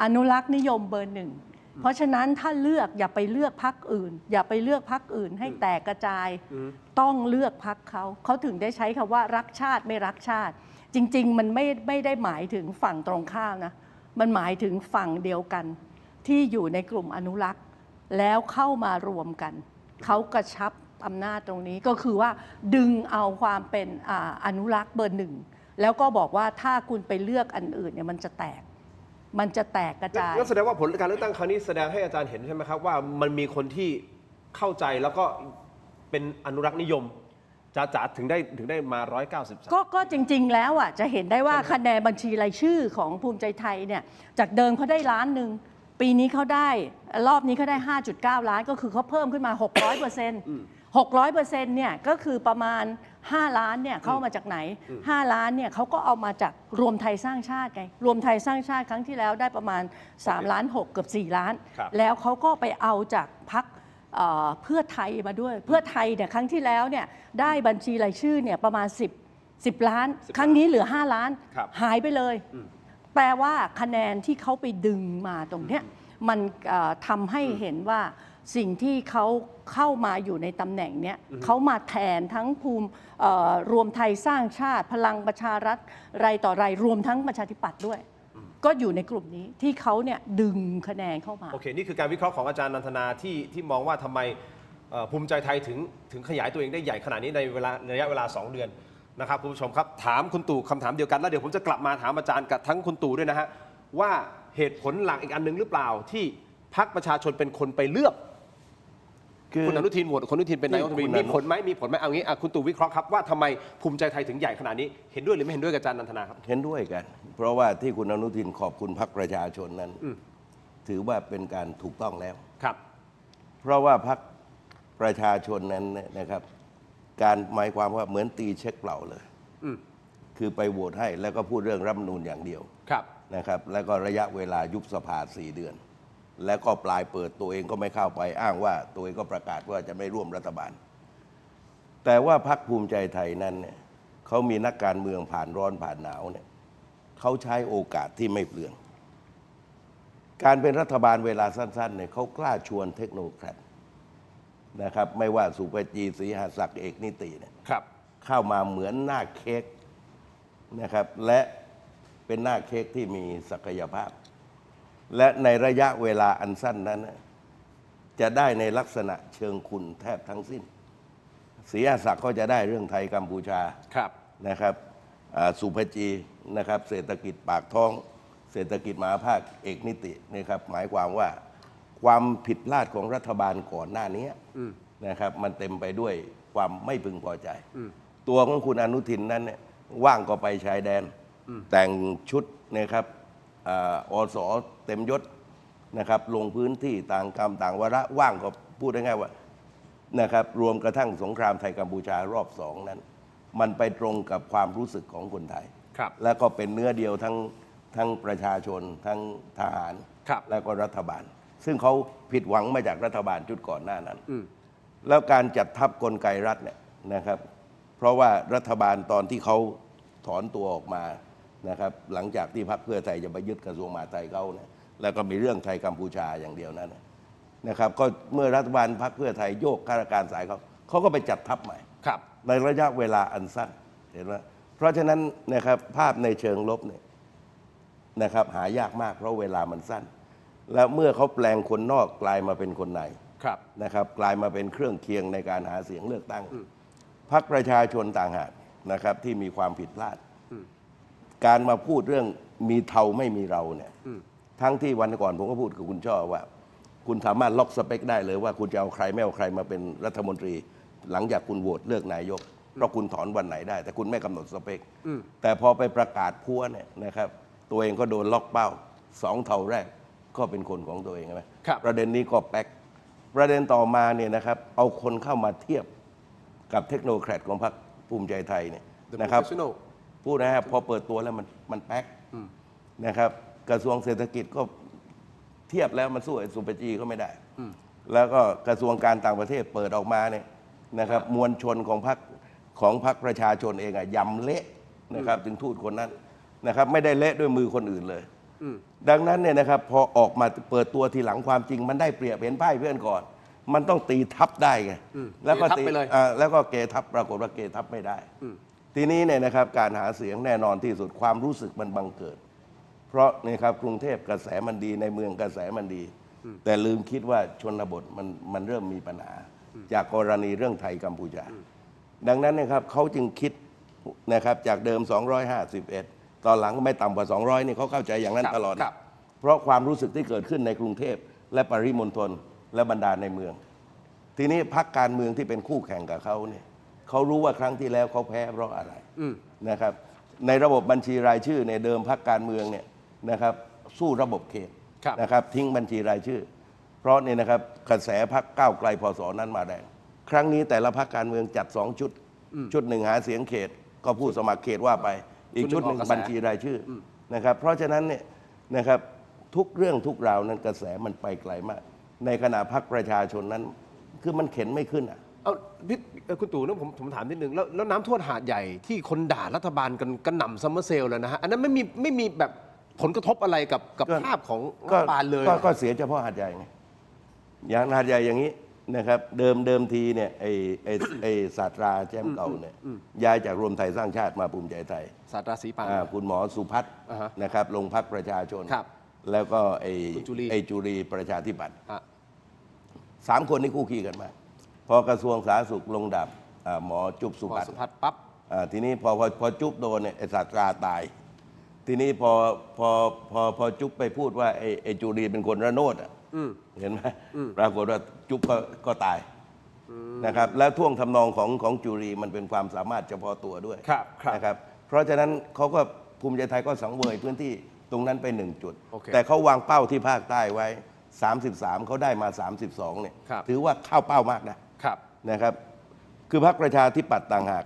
อนุรักษ์นิยมเบอร์หนึ่งเพราะฉะนั้นถ้าเลือกอย่าไปเลือกพรรคอื่นอย่าไปเลือกพรรคอื่นให้แตกกระจายต้องเลือกพรรคเขาถึงได้ใช้คำว่ารักชาติไม่รักชาติจริงๆมันไม่ได้หมายถึงฝั่งตรงข้ามนะมันหมายถึงฝั่งเดียวกันที่อยู่ในกลุ่มอนุรักษ์แล้วเข้ามารวมกันเขากระชับอำนาจตรงนี้ก็คือว่าดึงเอาความเป็นอนุรักษ์เบอร์หนึ่งแล้วก็บอกว่าถ้าคุณไปเลือกอันอื่นเนี่ยมันจะแตกกระจายนั่นแสดงว่าผลการเลือกตั้งครั้งนี้แสดงให้อาจารย์เห็นใช่ไหมครับว่ามันมีคนที่เข้าใจแล้วก็เป็นอนุรักษ์นิยม จ๋าถึงได้มา193ก็จริงๆแล้วอ่ะจะเห็นได้ว่าคะแนนบัญชีรายชื่อของภูมิใจไทยเนี่ยจากเดิมเขาได้ล้านหนึ่งปีนี้เขาได้รอบนี้เขาได้ 5.9 ล้านก็คือเขาเพิ่มขึ้นมา 600% เนี่ยก็คือประมาณ 5 ล้านเนี่ยเข้ามาจากไหน 5 ล้านเนี่ยเขาก็เอามาจากรวมไทยสร้างชาติไงรวมไทยสร้างชาติครั้งที่แล้วได้ประมาณ3ล้าน6เกือบ4ล้าน แล้วเขาก็ไปเอาจากพรรคเพื่อไทยมาด้วยเพื่อไทยเนี่ยครั้งที่แล้วเนี่ยได้บัญชีรายชื่อเนี่ยประมาณ10 ล้าน ครั้งนี้เหลือ 5 ล้านหายไปเลยแปลว่าคะแนนที่เขาไปดึงมาตรงเนี้ยมันทำให้เห็นว่าสิ่งที่เขาเข้ามาอยู่ในตำแหน่งเนี้ยเขามาแทนทั้งภูมิรวมไทยสร้างชาติพลังประชารัฐไรต่อไรรวมทั้งประชาธิปัตย์ด้วยก็อยู่ในกลุ่มนี้ที่เขาเนี่ยดึงคะแนนเข้ามา โอเคนี่คือการวิเคราะห์ของอาจารย์นันทนาที่มองว่าทำไมภูมิใจไทยถึงขยายตัวเองได้ใหญ่ขนาดนี้ในระยะเวลา 2 เดือนนะครับคุณผู้ชมครับถามคุณตู่คำถามเดียวกันแล้วเดี๋ยวผมจะกลับมาถามอาจารย์กับทั้งคุณตู่ด้วยนะฮะว่าเหตุผลหลักอีกอันหนึ่งหรือเปล่าที่พรรคประชาชนเป็นคนไปเลือกคุณอนุทินโหวตคุณอนุทินเป็นนายกรัฐมนตรีมีผลไหมเอางี้คุณตู่วิเคราะห์ครับว่าทำไมภูมิใจไทยถึงใหญ่ขนาดนี้เห็นด้วยหรือไม่เห็นด้วยกับอาจารย์นันทนาครับเห็นด้วยกัน เพราะว่าที่คุณอนุทินขอบคุณพรรคประชาชนนั้นถือว่าเป็นการถูกต้องแล้วครับเพราะว่าพรรคประชาชนนั้นนะครับการหมายความว่าเหมือนตีเช็คเปล่าเลยคือไปโหวตให้แล้วก็พูดเรื่องรัฐธรรมนูญอย่างเดียวนะครับแล้วก็ระยะเวลายุบสภา4 เดือนแล้วก็ปลายเปิดตัวเองก็ไม่เข้าไปอ้างว่าตัวเองก็ประกาศว่าจะไม่ร่วมรัฐบาลแต่ว่าพรรคภูมิใจไทยนั้นเนี่ยเขามีนักการเมืองผ่านร้อนผ่านหนาวเนี่ยเขาใช้โอกาสที่ไม่เปลืองการเป็นรัฐบาลเวลาสั้นๆเนี่ยเขากล้าชวนเทคโนแครตนะครับไม่ว่าสุภจีศรีหศักดิ์เอกนิติเนี่ยเข้ามาเหมือนหน้าเค้กนะครับและเป็นหน้าเค้กที่มีศักยภาพและในระยะเวลาอันสั้นนั้นจะได้ในลักษณะเชิงคุณแทบทั้งสิ้นศรีหศักดิ์ก็จะได้เรื่องไทยกัมพูชานะครับสุภจีนะครับเศรษฐกิจปากท้องเศรษฐกิจมหาภาคเอกนิตินะครับหมายความว่าความผิดพลาดของรัฐบาลก่อนหน้านี้นะครับมันเต็มไปด้วยความไม่พึงพอใจตัวของคุณอนุทินนั้นเนี่ยว่างก็ไปชายแดนแต่งชุดนะครับอสเต็มยศนะครับลงพื้นที่ต่างกรรมต่างวาระว่างก็พูดได้ง่ายว่านะครับรวมกระทั่งสงครามไทยกัมพูชารอบ2นั้นมันไปตรงกับความรู้สึกของคนไทยแล้วก็เป็นเนื้อเดียวทั้งประชาชนทั้งทหารแล้วก็รัฐบาลซึ่งเขาผิดหวังมาจากรัฐบาลชุดก่อนหน้านั้นแล้วการจัดทัพกลไกรัฐเนี่ยนะครับเพราะว่ารัฐบาลตอนที่เขาถอนตัวออกมานะครับหลังจากที่พรรคเพื่อไทยจะไปยึดกระทรวงมหาดไทยเขาเนี่ยแล้วก็มีเรื่องไทยกัมพูชาอย่างเดียวนั้นนะครับก็เมื่อรัฐบาลพรรคเพื่อไทยโยกข้าราชการสายเขาก็ไปจัดทัพใหม่ในระยะเวลาอันสั้นเห็นไหมเพราะฉะนั้นนะครับภาพในเชิงลบเนี่ยนะครับหายากมากเพราะเวลามันสั้นแล้วเมื่อเขาแปลงคนนอกกลายมาเป็นคนในนะครับกลายมาเป็นเครื่องเคียงในการหาเสียงเลือกตั้งพรรคประชาชนต่างหากนะครับที่มีความผิดพลาดการมาพูดเรื่องมีเทาไม่มีเราเนี่ยทั้งที่วันก่อนผมก็พูดกับคุณช่อว่าคุณสามารถล็อกสเปคได้เลยว่าคุณจะเอาใครไม่เอาใครมาเป็นรัฐมนตรีหลังจากคุณโหวตเลือกนายกเพราะคุณถอนวันไหนได้แต่คุณไม่กำหนดสเปคแต่พอไปประกาศพัวเนี่ยนะครับตัวเองก็โดนล็อกเป้า2 เทาแรกก็เป็นคนของตัวเองใช่ไหมประเด็นนี้ก็แป๊กประเด็นต่อมาเนี่ยนะครับเอาคนเข้ามาเทียบกับเทคโนแครตของพรรคภูมิใจไทยเนี่ยนะครับพูดนะครับพอเปิดตัวแล้วมันแป๊กนะครับกระทรวงเศรษฐกิจก็เทียบแล้วมันสู้ไอ้สุปจีก็ไม่ได้แล้วก็กระทรวงการต่างประเทศเปิดออกมาเนี่ยนะครับมวลชนของพรรคประชาชนเองยำเละนะครับถึงทูตคนนั้นนะครับไม่ได้เละด้วยมือคนอื่นเลยดังนั้นเนี่ยนะครับพอออกมาเปิดตัวทีหลังความจริงมันได้เปรียบเห็นป้ายเพื่อนก่อนมันต้องตีทับได้ไงแล้วก็ตีแล้วก็เกทับปรากฏว่าเกทับไม่ได้ทีนี้เนี่ยนะครับการหาเสียงแน่นอนที่สุดความรู้สึกมันบังเกิดเพราะนี่ครับกรุงเทพกระแสมันดีในเมืองกระแสมันดีแต่ลืมคิดว่าชนบทมันเริ่มมีปัญหาจากกรณีเรื่องไทยกัมพูชาดังนั้นนะครับเขาจึงคิดนะครับจากเดิม251ตอนหลังก็ไม่ต่ำกว่า200นี่เขาเข้าใจอย่างนั้นตลอดเพราะความรู้สึกที่เกิดขึ้นในกรุงเทพและปริมณฑลและบรรดาในเมืองทีนี้พรรคการเมืองที่เป็นคู่แข่งกับเขาเนี่ย เขารู้ว่าครั้งที่แล้วเขาแพ้เพราะอะไรนะครับในระบบบัญชีรายชื่อเนี่ยเดิมพรรคการเมืองเนี่ยนะครับสู้ระบบเขต ครับ นะครับทิ้งบัญชีรายชื่อ เพราะเนี่ยนะครับกระแสพรรคก้าวไกลพศนั้นมาแรงครั้งนี้แต่ละพรรคการเมืองจัด2 ชุด ชุดหนึ่งหาเสียงเขต ก็ผู้สมัครเขตว่าไป อีกชุดหนึ่งบัญชีรายชื่อนะครับเพราะฉะนั้นเนี่ยนะครับทุกเรื่องทุกราวนั้นกระแสมันไปไกลมาก ในขณะพรรคประชาชนนั้นคือมันเข็นไม่ขึ้นอ่ะ เอาพี่คุณตู่นะผมถามนิดนึงแล้วน้ำท่วมหาดใหญ่ที่คนด่ารัฐบาลกันกระหน่ำซัมเมอร์เซลเลยนะฮะอันนั้นไม่มีแบบผลกระทบอะไรกับ ก็ ภาพของรัฐบาลเลย ก็เสียเฉพาะหาดใหญ่ไงอย่างหาดใหญ่อย่างนี้นะครับเดิมทีเนี่ยไอ้ศาสตราแชมป์เก่าเนี่ยย้ายจากรวมไทยสร้างชาติมาภูมิใจไทย ศาสตราศรีปาน คุณหมอสุพัฒน์ อ่าฮะ นะครับลงพรรคประชาชน ครับ แล้วก็คุณจุลี จุรีประชาธิปัตย์ อ่ะ 3 คนนี้คู่ขี้กันมาพอกระทรวงสาธารณสุขลงดาบหมอจุบสุ หมอ พัฒน์ สุพัฒน์ปั๊บ ทีนี้พอจุบโดนเนี่ยไอ้ศาสตราตาย ทีนี้พอจุบไปพูดว่าไอ้จุรีเป็นคนระโนดอ่ะเห็นไหมปรากฏว่าจุบก็ตายนะครับแล้วท่วงทำนองของจุรีมันเป็นความสามารถเฉพาะตัวด้วย ครับ นะครับเพราะฉะนั้นเขาก็ภูมิใจไทยก็สังเวยพื้นที่ตรงนั้นไป1 จุด โอเค แต่เขาวางเป้าที่ภาคใต้ไว้ 33เขาได้มา 32เนี่ย ครับ ถือว่าเข้าเป้ามากนะครับ นะครับคือพรรคประชาธิปัตย์ต่างหาก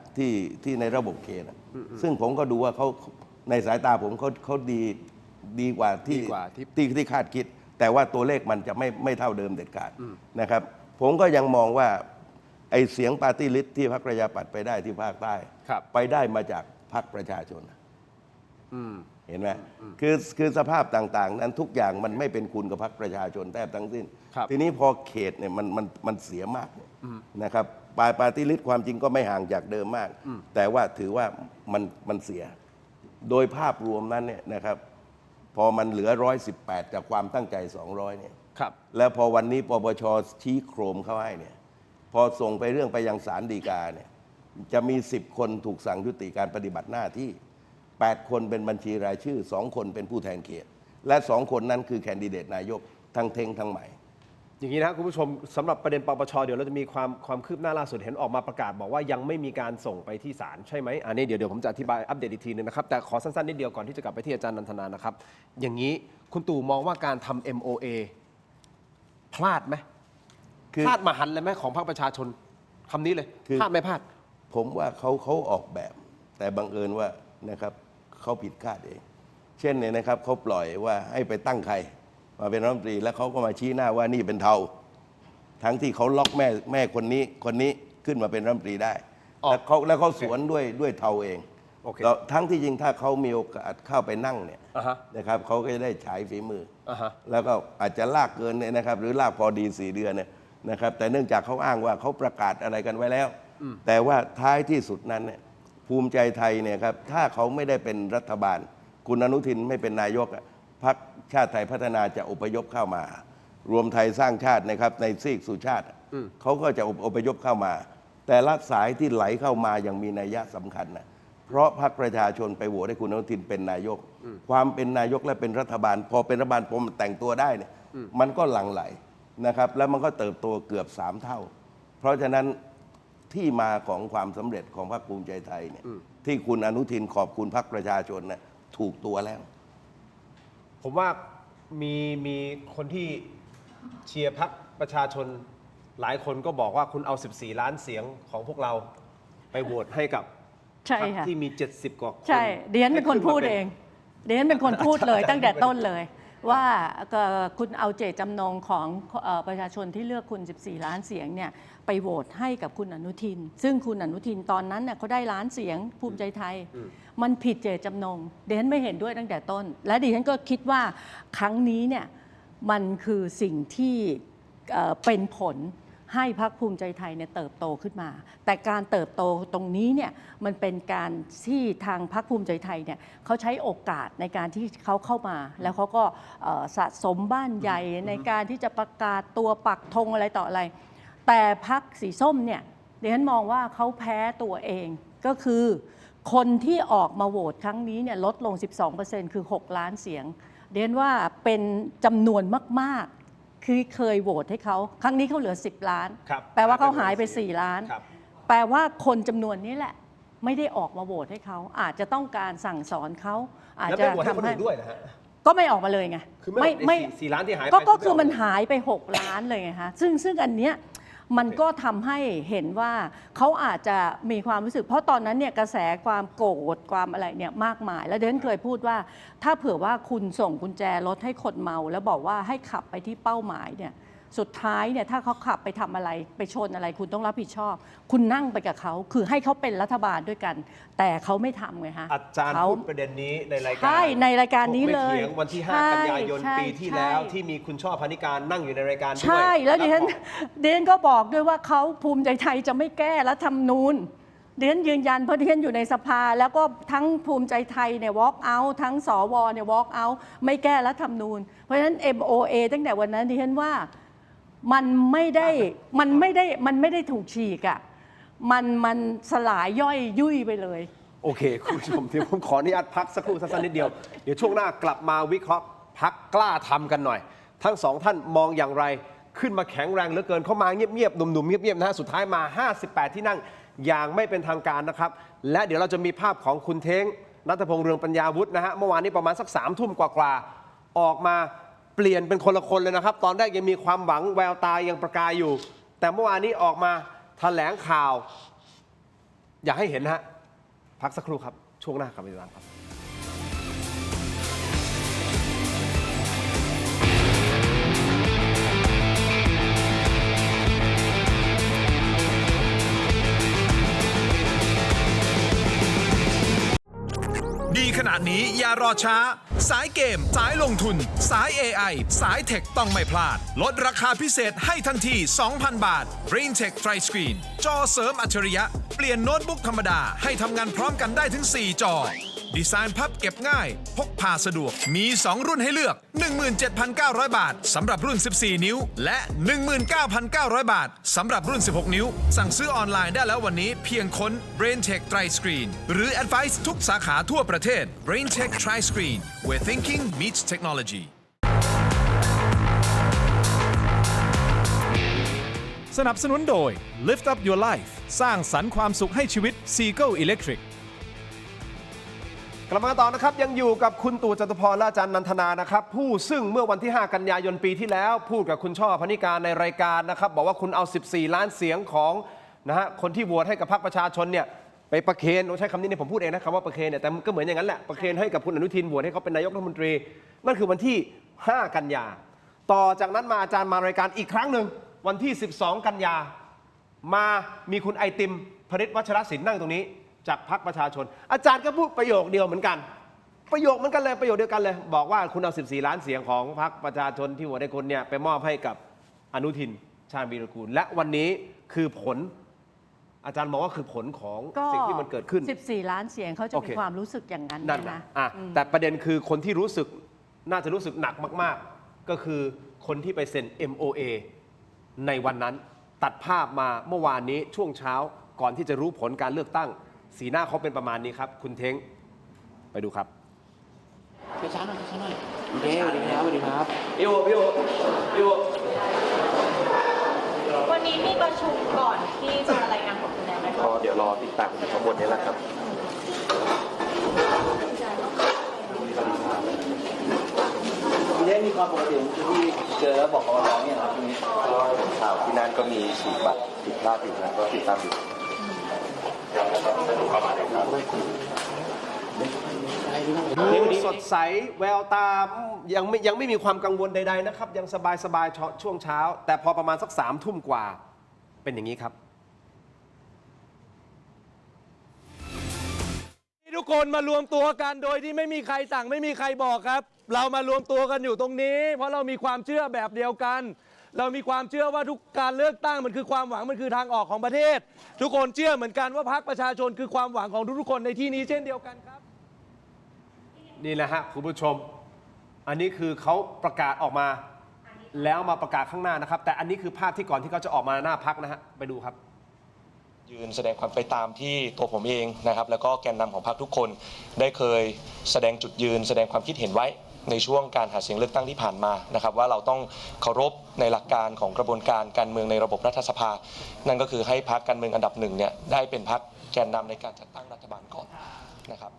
ที่ในระบบเขตอะซึ่งผมก็ดูว่าเขาในสายตาผมเขาดีกว่าที่คาดคิด แต่ว่าตัวเลขมันจะไม่เท่าเดิมเด็ดขาดนะครับผมก็ยังมองว่าไอ้เสียงปาร์ตี้ลิสต์ที่พรรคประชาธิปัตย์ไปได้ที่ภาคใต้ ครับ ไปได้มาจากพรรคประชาชนเห็นไหมคือสภาพต่างๆ นั้นทุกอย่างมันไม่เป็นคุณกับพรรคประชาชนแทบทั้งสิ้น ครับ ทีนี้พอเขตเนี่ยมันเสียมากนะครับปาร์ตี้ลิสต์ความจริงก็ไม่ห่างจากเดิมมาก แต่ว่าถือว่ามันเสีย โดยภาพรวมนั้นเนี่ยนะครับพอมันเหลือ118จากความตั้งใจ200เนี่ย ครับ แล้วพอวันนี้ปปชชี้โครมเข้าให้เนี่ยพอส่งไปเรื่องไปยังศาลฎีกาเนี่ยจะมี10 คนถูกสั่งยุติการปฏิบัติหน้าที่8 คนเป็นบัญชีรายชื่อ2 คนเป็นผู้แทนเขต และ2 คนนั้นคือแคนดิเดตนายกทั้งเทงทั้งใหม่ อย่างนี้นะคุณผู้ชมสำหรับประเด็นปปชเดี๋ยวเราจะมีความคืบหน้าล่าสุดเห็นออกมาประกาศบอกว่ายังไม่มีการส่งไปที่ศาลใช่ไหมอันนี้เดี๋ยวผมจะอธิบายอัปเดตอีกทีนึงนะครับแต่ขอสั้นๆนิดเดียวก่อนที่จะกลับไปที่อาจารย์นันทนานะครับอย่างนี้คุณตู่มองว่าการทำ MOA พลาดไหม คือ พลาดมหันต์เลยไหมของพรรคประชาชนคำนี้เลย คือ พลาดไม่พลาด ผมว่าเขาออกแบบ แต่บังเอิญว่านะครับเขาผิดคาดเอง เช่นเนี่ยนะครับเขาปล่อยว่าให้ไปตั้งใครมาเป็นรัฐมนตรีแล้วเขาก็มาชี้หน้าว่านี่เป็นเทาทั้งที่เขาล็อกแม่คนนี้ขึ้นมาเป็นรัฐมนตรีได้ อ๋อ แล้วเขาสวนด้วยเทาเอง โอเค แล้วทั้งที่จริงถ้าเขามีโอกาสเข้าไปนั่งเนี่ย อ่าฮะ นะครับเขาก็จะได้ฉายฝีมืออ อ่าฮะ แล้วก็อาจจะลากเกินเนี่ยนะครับหรือลากพอดี4 เดือนเนี่ยนะครับแต่เนื่องจากเขาอ้างว่าเขาประกาศอะไรกันไว้แล้ว แต่ว่าท้ายที่สุดนั้นเนี่ยภูมิใจไทยเนี่ยครับถ้าเขาไม่ได้เป็นรัฐบาล คุณอนุทินไม่เป็นนายกอะพรรคชาติไทยพัฒนาจะอพยพเข้ามา รวมไทยสร้างชาตินะครับในซีกสุชาติเขาก็จะอพยพเข้ามา แต่ละสายที่ไหลเข้ามาอย่างมีนัยยะสำคัญนะเพราะพรรคประชาชนไปโหวตให้คุณอนุทินเป็นนายก ความเป็นนายกและเป็นรัฐบาล พอเป็นรัฐบาลผมแต่งตัวได้เนี่ยมันก็หลั่งไหลนะครับแล้วมันก็เติบโตเกือบ3 เท่า เพราะฉะนั้นที่มาของความสำเร็จของพรรคภูมิใจไทยเนี่ยที่คุณอนุทินขอบคุณพรรคประชาชนนะถูกตัวแล้ว ผมว่ามีคนที่เชียร์พรรคประชาชนหลายคนก็บอกว่าคุณเอา 14 ล้านเสียงของพวกเราไปโหวตให้กับ ใช่ พรรค ค่ะ ที่มี 70 กว่าคน ใช่เดียนเป็นคนพูดเอง เดียนเป็นคนพูดเลยตั้งแต่ต้นเลย ว่าคุณเอาเจตจำนงของประชาชนที่เลือกคุณ 14 ล้านเสียงเนี่ยไปโหวตให้กับคุณอนุทิน ซึ่งคุณอนุทินตอนนั้นเนี่ยเขาได้ล้านเสียงภูมิใจไทย มันผิดเจตจำนงเดียนไม่เห็นด้วยตั้งแต่ต้น และดิฉันก็คิดว่าครั้งนี้เนี่ยมันคือสิ่งที่เป็นผลให้พรรคภูมิใจไทยเนี่ยเติบโตขึ้นมา แต่การเติบโตตรงนี้เนี่ยมันเป็นการที่ทางพรรคภูมิใจไทยเนี่ยเขาใช้โอกาสในการที่เขาเข้ามา แล้วเขาก็สะสมบ้านใหญ่ในการที่จะประกาศตัวปักธงอะไรต่ออะไร แต่พรรคสีส้มเนี่ยดิฉันมองว่าเขาแพ้ตัวเองก็คือคนที่ออกมาโหวตครั้งนี้เนี่ยลดลง 12% คือ 6 ล้านเสียงเรียนว่าเป็นจำนวนมากๆคือเคยโหวตให้เขาครั้งนี้เขาเหลือ10 ล้าน ครับ แปลว่าเขาหายไป4 ล้าน ครับ แปลว่าคนจำนวนนี้แหละไม่ได้ออกมาโหวตให้เขาอาจจะต้องการสั่งสอนเขาอาจ แล้ว จะ ไม่โหวตให้คน ทำให้ อื่นด้วยนะฮะ ก็ไม่ออกมาเลยไง คือไม่4 ล้านที่หายไป ก็คือมันหายไป 6 ล้านเลยไงฮะซึ่งอันเนี้ยมันก็ทำให้เห็นว่าเขาอาจจะมีความรู้สึกเพราะตอนนั้นเนี่ยกระแสความโกรธความอะไรเนี่ยมากมาย แล้วเดนเคยพูดว่าถ้าเผื่อว่าคุณส่งกุญแจรถให้คนเมาแล้วบอกว่าให้ขับไปที่เป้าหมายเนี่ยสุดท้ายเนี่ยถ้าเขาขับไปทำอะไรไปชนอะไรคุณต้องรับผิดชอบ คุณนั่งไปกับเขาคือให้เขาเป็นรัฐบาลด้วยกัน แต่เขาไม่ทำไงฮะ อาจารย์พูดประเด็นนี้ในรายการ ใช่ในรายการนี้เลย ถกไม่ถีงวันที่ 5 กันยายนปีที่แล้วที่มีคุณช่อพนิการนั่งอยู่ในรายการด้วย ใช่แล้วดิฉัน บอก เดนก็บอกด้วยว่าเขาภูมิใจไทยจะไม่แก้รัฐธรรมนูญเดนยืนยันเพราะเดนอยู่ในสภาแล้วก็ทั้งภูมิใจไทยเนี่ย walk out ทั้งสวเนี่ย walk out ไม่แก้รัฐธรรมนูญเพราะฉะนั้น MOA ตั้งแต่วันนั้นดิฉันว่ามันไม่ได้ถูกฉีกอ่ะมันสลายย่อยยุ่ยไปเลย โอเค คุณผู้ชมที่ผมขออนุญาตพักสักครู่สั้นๆนิดเดียว เดี๋ยวช่วงหน้ากลับมาวิเคราะห์พักกล้าทำกันหน่อย ทั้งสองท่านมองอย่างไรขึ้นมาแข็งแรงเหลือเกินเข้ามาเงียบๆหนุ่มๆเงียบๆนะฮะสุดท้ายมา 58 ที่นั่งอย่างไม่เป็นทางการนะครับและเดี๋ยวเราจะมีภาพของคุณเท้งณัฐพงษ์เรืองปัญญาวุฒินะฮะเมื่อวานนี้ประมาณสัก3 ทุ่มกว่าๆออกมาเปลี่ยนเป็นคนละคนเลยนะครับตอนแรกยังมีความหวังแววตายังประกายอยู่ แต่เมื่อวานนี้ออกมาแถลงข่าว อยากให้เห็นนะฮะพักสักครู่ครับ ช่วงหน้ากลับมาติดตามครับ ดีขนาดนี้อย่ารอช้า สายเกม สายลงทุน สาย AI สายเทคต้องไม่พลาด ลดราคาพิเศษให้ทันที 2,000 บาท BrainTech Tri Screen จอเสริมอัจฉริยะ เปลี่ยนโน้ตบุ๊กธรรมดาให้ทำงานพร้อมกันได้ถึง 4 จอ ดีไซน์พับเก็บง่าย พกพาสะดวก มี 2 รุ่นให้เลือก 17,900 บาทสำหรับรุ่น 14 นิ้ว และ 19,900 บาทสำหรับรุ่น 16 นิ้ว สั่งซื้อออนไลน์ได้แล้ววันนี้เพียงค้น BrainTech Tri Screen หรือ Advice ทุกสาขาทั่วประเทศ BrainTech Tri Screen where thinking meets technology สนับสนุนโดย Lift Up Your Life สร้างสรรค์ความสุขให้ชีวิต Seagull Electricกลับมาต่อนะครับยังอยู่กับคุณตู่จตุพรและอาจารย์นันทนานะครับผู้ซึ่งเมื่อวันที่ 5 กันยายนปีที่แล้วพูดกับคุณช่อพนิการในรายการนะครับบอกว่าคุณเอา 14 ล้านเสียงของนะฮะคนที่โหวตให้กับพรรคประชาชนเนี่ยไปประเคนใช้คำนี้เนี่ยผมพูดเองนะคำว่าประเคนเนี่ยแต่ก็เหมือนอย่างนั้นแหละประเคนให้กับคุณอนุทินโหวตให้เขาเป็นนายกรัฐมนตรีนั่นคือวันที่ 5 กันยาต่อจากนั้นมาอาจารย์มารายการอีกครั้งหนึ่งวันที่ 12 กันยามามีคุณไอติมพฤทธิ์วัชรศิลป์นั่งตรงนี้จากพรรคประชาชนอาจารย์ก็พูดประโยคเดียวเหมือนกันประโยคเดียวกันเลยบอกว่าคุณเอา 14 ล้านเสียงของพรรคประชาชนที่โหวตให้คุณเนี่ยไปมอบให้กับอนุทินชาญวีรกูลและวันนี้คือผลอาจารย์มองว่าคือผลของสิ่งที่มันเกิดขึ้น14 ล้านเสียงเขาจะ โอเค มีความรู้สึกอย่างนั้น นั่น นะ แต่ประเด็นคือคนที่รู้สึกน่าจะรู้สึกหนักมากๆก็คือคนที่ไปเซ็น MOA ในวันนั้นตัดภาพมาเมื่อวานนี้ช่วงเช้าก่อนที่จะรู้ผลการเลือกตั้งสีหน้าเขาเป็นประมาณนี้ครับคุณเท้งไปดูครับ ช้าหน่อยช้าหน่อยโอเคสวัสดีครับสวัสดีครับ พี่โอ วันนี้มีประชุมก่อนที่จะรายงานผลคะแนนไหมคะ เดี๋ยวรอติดตามอยู่ข้างบนนี้แหละครับมีความปกติที่เจอแล้วบอกว่าร้องเนี่ยครับช่วงนี้ข่าวที่นั่นก็มีฉีกบัตรผิดพลาดอยู่นะก็ติดตามอยู่ดูสดใสแววตายังไม่มีความกังวลใดๆนะครับยังสบายๆช่วงเช้าแต่พอประมาณสัก3 ทุ่มกว่าเป็นอย่างนี้ครับ ทุกคนมารวมตัวกันโดยที่ไม่มีใครสั่งไม่มีใครบอกครับเรามารวมตัวกันอยู่ตรงนี้เพราะเรามีความเชื่อแบบเดียวกันเรามีความเชื่อว่าทุกการเลือกตั้งมันคือความหวังมันคือทางออกของประเทศทุกคนเชื่อเหมือนกันว่าพรรคประชาชนคือความหวังของทุกๆคนในที่นี้เช่นเดียวกันครับนี่แหละฮะคุณผู้ชมอันนี้คือเขาประกาศออกมาแล้วมาประกาศข้างหน้านะครับแต่อันนี้คือภาพที่ก่อนที่เขาจะออกมาหน้าพรรคนะฮะไปดูครับ ยืนแสดงความไปตามที่ตัวผมเองนะครับแล้วก็แกนนำของพรรคทุกคนได้เคยแสดงจุดยืนแสดงความคิดเห็นไว้ ในช่วงการหาเสียงเลือกตั้งที่ผ่านมานะครับว่าเราต้องเคารพในหลักการของกระบวนการการเมืองในระบบรัฐสภานั่นก็คือให้พรรคการเมืองอันดับหนึ่งเนี่ยได้เป็นพรรคแกนนำในการจัดตั้งรัฐบาลก่อนนะครับ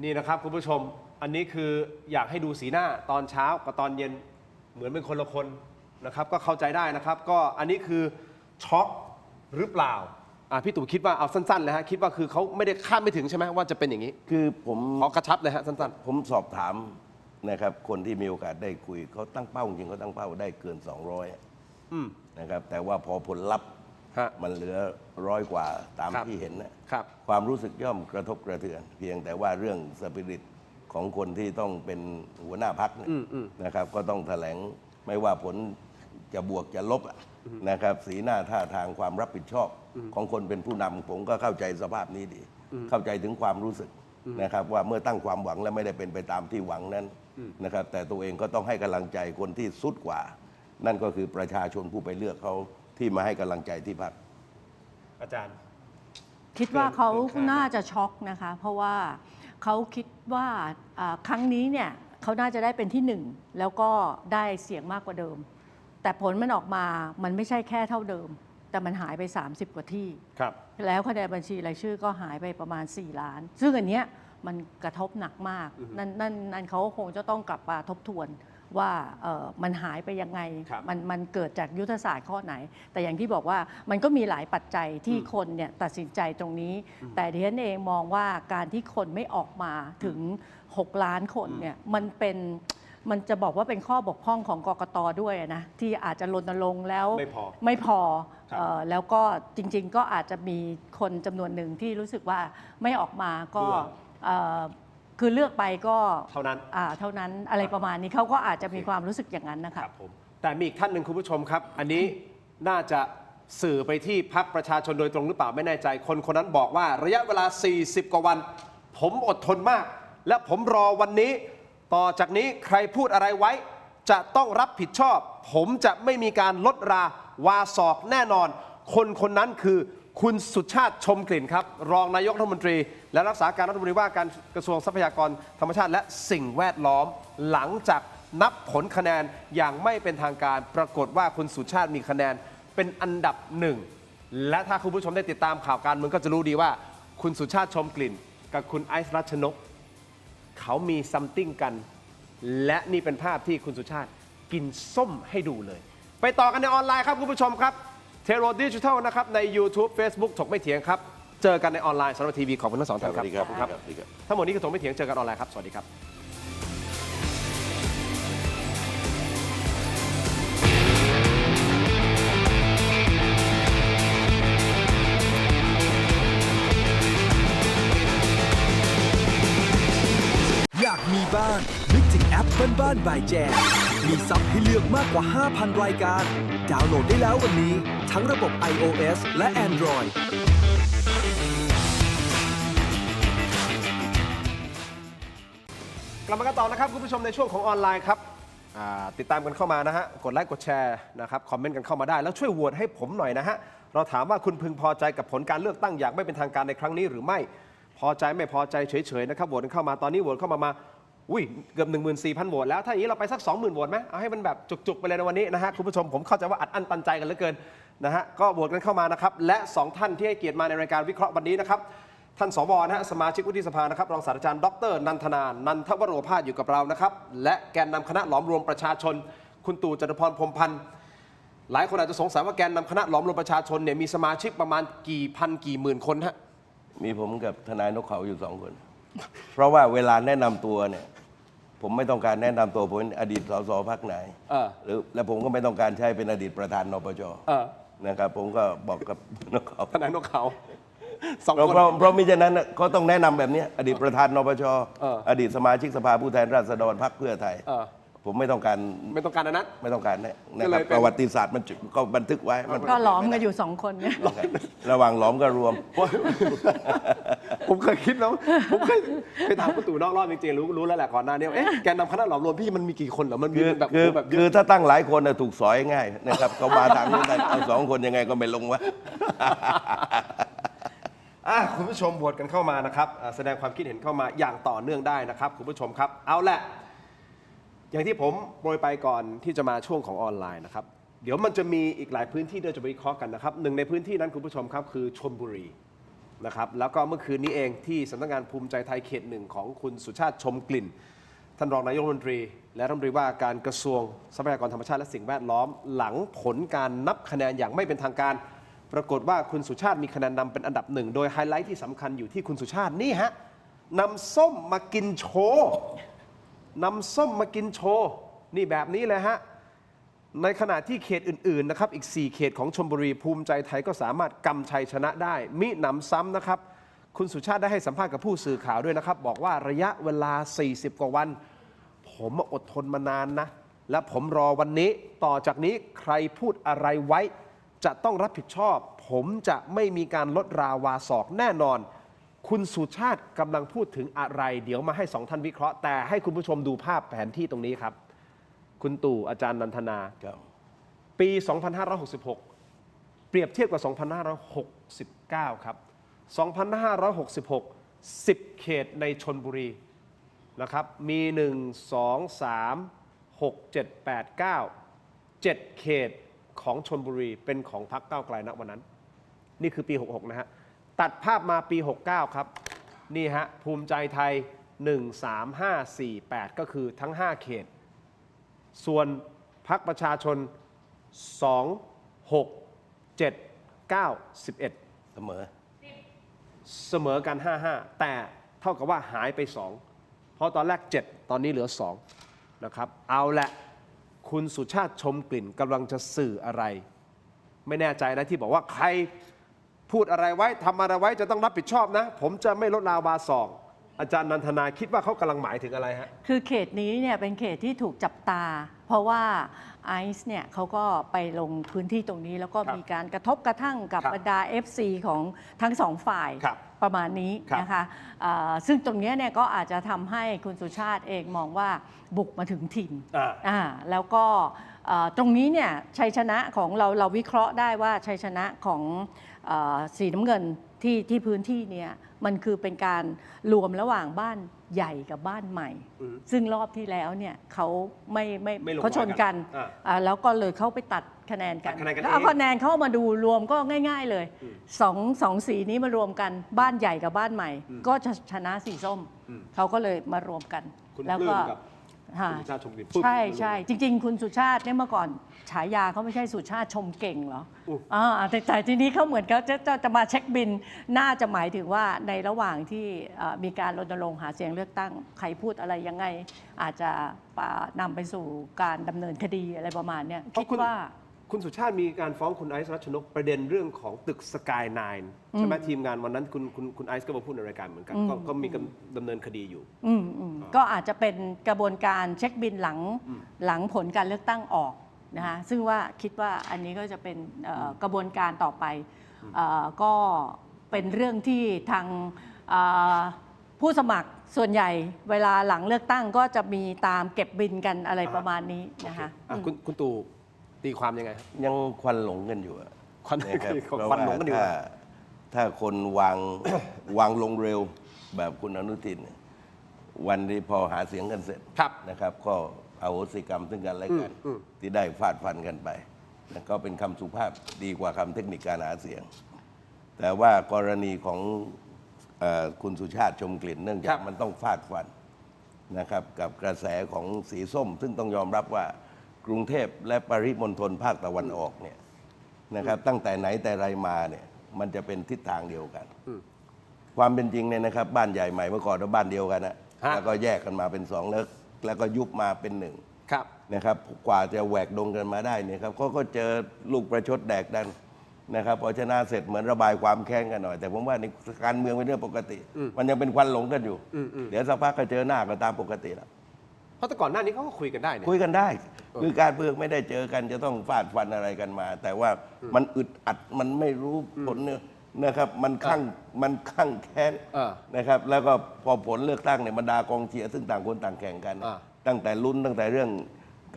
นี่นะครับคุณผู้ชมอันนี้คืออยากให้ดูสีหน้าตอนเช้ากับตอนเย็นเหมือนเป็นคนละคนนะครับก็เข้าใจได้นะครับก็อันนี้คือช็อกหรือเปล่าพี่ตู่คิดว่าเอาสั้นๆเลยฮะคิดว่าคือเขาไม่ได้คาดไม่ถึงใช่ไหมว่าจะเป็นอย่างนี้ คือผม ขอกระชับเลยฮะสั้น ผมสอบถามนะครับคนที่มีโอกาสได้คุยเขาตั้งเป้าจริงเขาตั้งเป้าได้เกิน 200นะครับแต่ว่าพอผลลัพธ์ ฮะ มันเหลือ100 กว่าตาม ครับ ที่เห็นนะครับ ความรู้สึกย่อมกระทบกระเทือน เพียงแต่ว่าเรื่องสปิริตของคนที่ต้องเป็นหัวหน้าพรรคเนี่ยนะครับก็ต้องแถลงไม่ว่าผลจะบวกจะลบนะครับสีหน้าท่าทางความรับผิดชอบของคนเป็นผู้นำผมก็เข้าใจสภาพนี้ดี เข้าใจถึงความรู้สึกนะครับว่าเมื่อตั้งความหวังแล้วไม่ได้เป็นไปตามที่หวังนั้นนะครับแต่ตัวเองก็ต้องให้กำลังใจคนที่สุดกว่า นั่นก็คือประชาชนผู้ไปเลือกเขาที่มาให้กำลังใจที่พรรค อาจารย์ คิดว่าเขา เกินคาด น่าจะช็อกนะคะ เพราะว่าเขาคิดว่าครั้งนี้เนี่ยเขาน่าจะได้เป็นที่หนึ่งแล้วก็ได้เสียงมากกว่าเดิม แต่ผลมันออกมามันไม่ใช่แค่เท่าเดิม แต่มันหายไป 30 กว่าที่ ครับ แล้วคะแนนบัญชีรายชื่อก็หายไปประมาณ 4 ล้าน ซึ่งอันเนี้ยมันกระทบหนักมาก นั่นเขาคงจะต้องกลับมาทบทวนว่ามันหายไปยังไง ครับ มันเกิดจากยุทธศาสตร์ข้อไหน แต่อย่างที่บอกว่ามันก็มีหลายปัจจัยที่คนเนี่ยตัดสินใจตรงนี้ แต่ดิฉันเองมองว่าการที่คนไม่ออกมาถึง 6 ล้านคนเนี่ยมันจะบอกว่าเป็นข้อบกพร่องของกกตด้วยนะที่อาจจะรณรงค์แล้ว ไม่พอ ครับ แล้วก็จริงๆก็อาจจะมีคนจำนวนหนึ่งที่รู้สึกว่าไม่ออกมาก็ เบื่อ คือเลือกไปก็ เท่านั้น เท่านั้นอะไรประมาณนี้เขาก็อาจจะมีความรู้สึกอย่างนั้นนะคะ ครับผมแต่มีอีกท่านหนึ่งคุณผู้ชมครับ อันนี้น่าจะสื่อไปที่พรรคประชาชนโดยตรงหรือเปล่าไม่แน่ใจคนคนนั้นบอกว่าระยะเวลา 40 กว่าวัน ผมอดทนมาก และผมรอวันนี้ ต่อจากนี้ใครพูดอะไรไว้ จะต้องรับผิดชอบ ผมจะไม่มีการลดราวาศอกแน่นอน คนคนนั้นคือคุณสุชาติชมกลิ่นครับ รองนายกรัฐมนตรี และรักษาการรัฐมนตรีว่าการกระทรวงทรัพยากรธรรมชาติและสิ่งแวดล้อม หลังจากนับผลคะแนนอย่างไม่เป็นทางการปรากฏว่าคุณสุชาติมีคะแนนเป็นอันดับหนึ่งและถ้าคุณผู้ชมได้ติดตามข่าวการเมืองก็จะรู้ดีว่า คุณสุชาติชมกลิ่น กับคุณไอซ์รัชนก เขามีซัมติงกัน และนี่เป็นภาพที่คุณสุชาติกินส้มให้ดูเลย ไปต่อกันในออนไลน์ครับคุณผู้ชมครับเทโรดิจิทัลนะครับใน YouTube Facebook ถกไม่เถียงครับเจอกันในออนไลน์สำหรับทีวีของคุณทั้งสองท่านครับ สวัสดีครับ ขอณครับ สวัสดีครับ ทั้งหมดนี้คือถกไม่เถียงเจอกันออนไลน์ครับสวัสดีครับ อยากมีบ้านนึกถึงแอปบ้านบายแจมมีซับให้เลือกมากกว่า 5,000 รายการ ดาวน์โหลดได้แล้ววันนี้ ทั้งระบบ iOS และ Android กลับมากันต่อนะครับคุณผู้ชมในช่วงของออนไลน์ครับติดตามกันเข้ามานะฮะกดไลค์กดแชร์นะครับคอมเมนต์กันเข้ามาได้แล้วช่วยโหวตให้ผมหน่อยนะฮะเราถามว่าคุณพึงพอใจกับผลการเลือกตั้งอย่างไม่เป็นทางการในครั้งนี้หรือไม่พอใจไม่พอใจเฉยๆนะครับโหวตกันเข้ามาตอนนี้โหวตเข้ามาเกือบ 14,000 โหวตแล้วถ้าอย่างนี้เราไปสัก 20,000 โหวตไหมเอาให้มันแบบจุกๆไปเลยในวันนี้นะฮะคุณผู้ชมผมเข้าใจว่าอัดอั้นตันใจกันเหลือเกินนะฮะก็โหวตกันเข้ามานะครับและ2ท่านที่ให้เกียรติมาในรายการวิเคราะห์วันนี้นะครับท่านสวนะฮะสมาชิกวุฒิสภานะครับรองศาสตราจารย์ดรนันทนานันทวโรภาสอยู่กับเรานะครับและแกนนำคณะหลอมรวมประชาชนคุณตู่จตุพรพรหมพันธ์หลายคนอาจจะสงสัยว่าแกนนำคณะหลอมรวมประชาชนเนี่ยมีสมาชิกประมาณกี่พันกี่หมื่นคนฮะ มีผมกับทนายนกเขาอยู่2 คน เพราะว่าเวลาแนะนำตัวเนี่ยผมไม่ต้องการแนะนำตัวผมเป็นอดีตสสพรรคไหนและผมก็ไม่ต้องการใช้เป็นอดีตประธานนปชนะครับผมก็บอกกับนกเขา ทนายนกเขาสอง เพราะ คน เพราะมิฉะนั้นเขาต้องแนะนำแบบนี้อดีตประธานนปชอดีตสมาชิกสภาผู้แทนราษฎรพรรคเพื่อไทยผมไม่ต้องการ อันนั้น ไม่ต้องการนะ ก็เลย ครับ เป็น ประวัติศาสตร์มันก็บันทึกไว้มัน ก็หลอมกันอยู่ 2 คนเนี่ย ระหว่างหลอมก็รวม ผมเคยคิดแล้วผมเคยไปถามคุณตู่นอกรอบจริงๆรู้แล้วแหละก่อนหน้านี้เอ๊ะแกนนำคณะหลอมรวมพี่มันมีกี่คนเหรอมันมีแบบ คือ แบบเย คือ อะ ถ้าตั้งหลายคนน่ะถูกสอยง่ายนะครับ เขามาทางนู้นกันเอา2 คนยังไงก็ไม่ลงวะ คุณผู้ชมโหวตกันเข้ามานะครับแสดงความคิดเห็นเข้ามาอย่างต่อเนื่องได้นะครับคุณผู้ชมครับเอาแหละ อย่างที่ผมโปรยไปก่อนที่จะมาช่วงของออนไลน์นะครับเดี๋ยวมันจะมีอีกหลายพื้นที่ที่เราจะไปวิเคราะห์กันนะครับหนึ่งในพื้นที่นั้นคุณผู้ชมครับคือชลบุรีนะครับแล้วก็เมื่อคืนนี้เองที่สำนักงานภูมิใจไทยเขตหนึ่งของคุณสุชาติชมกลิ่นท่านรองนายกรัฐมนตรีและรัฐมนตรีว่าการกระทรวงทรัพยากรธรรมชาติและสิ่งแวดล้อมหลังผลการนับคะแนนอย่างไม่เป็นทางการปรากฏว่าคุณสุชาติมีคะแนนนำเป็นอันดับหนึ่งโดยไฮไลท์ที่สำคัญอยู่ที่คุณสุชาตินี่ฮะนำส้มมากินโชว์นำส้มมากินโชว์นี่แบบนี้เลยฮะในขณะที่เขตอื่นๆนะครับอีก4เขตของชลบุรีภูมิใจไทยก็สามารถกำชัยชนะได้มิหนำซ้ำนะครับคุณสุชาติได้ให้สัมภาษณ์กับผู้สื่อข่าวด้วยนะครับบอกว่าระยะเวลา40กว่าวันผมอดทนมานานนะและผมรอวันนี้ต่อจากนี้ใครพูดอะไรไว้จะต้องรับผิดชอบผมจะไม่มีการลดราวาศอกแน่นอนคุณสุชาติกำลังพูดถึงอะไรเดี๋ยวมาให้2ท่านวิเคราะห์แต่ให้คุณผู้ชมดูภาพแผนที่ตรงนี้ครับคุณตู่อาจารย์นันทนาปี 2566 เปรียบเทียบกับ 2569 ครับ 2566 10 เขตในชลบุรีนะครับมี 1 2 3 6 7 8 9 7 เขตของชลบุรีเป็นของพรรคก้าวไกลณวันนั้นนี่คือปี 66 นะฮะตัดภาพมาปี 69 ครับนี่ฮะภูมิใจไทย 1 3 5 4 8 ก็คือทั้ง 5 เขตส่วนพรรคประชาชน 2 6 7 9 11เสมอกัน 5-5 แต่เท่ากับว่าหายไป 2 เพราะตอนแรก 7 ตอนนี้เหลือ 2 นะครับเอาละคุณสุชาติชมกลิ่นกำลังจะสื่ออะไรไม่แน่ใจนะที่บอกว่าใครพูดอะไรไว้ทำอะไรไว้จะต้องรับผิดชอบนะผมจะไม่ลดราวาศอกอาจารย์นันทนาคิดว่าเขากำลังหมายถึงอะไรฮะคือเขตนี้เนี่ยเป็นเขตที่ถูกจับตาเพราะว่าไอซ์เนี่ยเขาก็ไปลงพื้นที่ตรงนี้แล้วก็มีการกระทบกระทั่งกับบรรดา FC ของทั้งสองฝ่ายประมาณนี้นะคะซึ่งตรงนี้เนี่ยก็อาจจะทำให้คุณสุชาติเองมองว่าบุกมาถึงถิ่นแล้วก็ตรงนี้เนี่ยชัยชนะของเราวิเคราะห์ได้ว่าชัยชนะของสีน้ำเงินที่พื้นที่เนี่ยมันคือเป็นการรวมระหว่างบ้านใหญ่กับบ้านใหม่ซึ่งรอบที่แล้วเนี่ยเขาไม่เขาชนกันแล้วก็เลยเขาไปตัดคะแนนกันแล้วเอาคะแนนเข้ามาดูรวมก็ง่ายๆเลยสองสีนี้มารวมกันบ้านใหญ่กับบ้านใหม่ก็จะชนะสีส้มเขาก็เลยมารวมกันแล้วก็ใช่ใช่จริงๆคุณสุชาติเนี่ยเมื่อก่อนฉายาเขาไม่ใช่สุชาติชมเก่งเหรอแต่ทีนี้เขาเหมือนเขาจะมาเช็คบินน่าจะหมายถึงว่าในระหว่างที่มีการรณรงค์หาเสียงเลือกตั้งใครพูดอะไรยังไงอาจจะนำไปสู่การดำเนินคดีอะไรประมาณนี้คิดว่าคุณสุชาติมีการฟ้องคุณไอซ์รัชนกประเด็นเรื่องของตึกสกายไนน์ใช่ไหมทีมงานวันนั้นคุณไอซ์ก็มาพูดในรายการเหมือนกันก็มีการดำเนินคดีอยู่ก็อาจจะเป็นกระบวนการเช็คบินหลังผลการเลือกตั้งออกนะคะซึ่งว่าคิดว่าอันนี้ก็จะเป็นกระบวนการต่อไปก็เป็นเรื่องที่ทางผู้สมัครส่วนใหญ่เวลาหลังเลือกตั้งก็จะมีตามเก็บบินกันอะไรประมาณนี้นะคะคุณตู่ตีความยังไงยังควันหลงกันอยู่ควันหลงกันอยู่ถ้าคนวางลงเร็วแบบคุณอนุทินวันที่พอหาเสียงกันเสร็จนะครับก็เอาโหสิกรรมซึ่งกันและกันที่ได้ฟาดฟันกันไปนะก็เป็นคำสุภาพดีกว่าคำเทคนิคการหาเสียงแต่ว่ากรณีของคุณสุชาติชมกลิ่นเนื่องจากมันต้องฟาดฟันนะครับกับกระแสของสีส้มซึ่งต้องยอมรับว่ากรุงเทพและปริมณฑลภาคตะวันออกเนี่ยนะครับตั้งแต่ไหนแต่ไรมาเนี่ยมันจะเป็นทิศทางเดียวกันความเป็นจริงเนี่ยนะครับบ้านใหญ่ใหม่เมื่อก่อนเราบ้านเดียวกันนะแล้วก็แยกกันมาเป็น2แล้วก็ยุบมาเป็น1นะครับกว่าจะแหวกดงกันมาได้เนี่ยครับก็เจอลูกประชดแดกดันนะครับพอชนะเสร็จเหมือนระบายความแค้นกันหน่อยแต่ผมว่าในการเมืองเป็นเรื่องปกติมันยังเป็นควันหลงกันอยู่เดี๋ยวสักพักก็เจอหน้ากันตามปกติแล้วเพราะแต่ก่อนหน้านี้เขาก็คุยกันได้คุยกันได้คือการเมืองไม่ได้เจอกันจะต้องฟาดฟันอะไรกันมาแต่ว่ามันอึดอัดมันไม่รู้ผลเนี่ยนะครับมันข้างแค้นนะครับแล้วก็พอผลเลือกตั้งเนี่ยบรรดากองเชียร์ซึ่งต่างคนต่างแข่งกันตั้งแต่ลุ้นตั้งแต่เรื่อง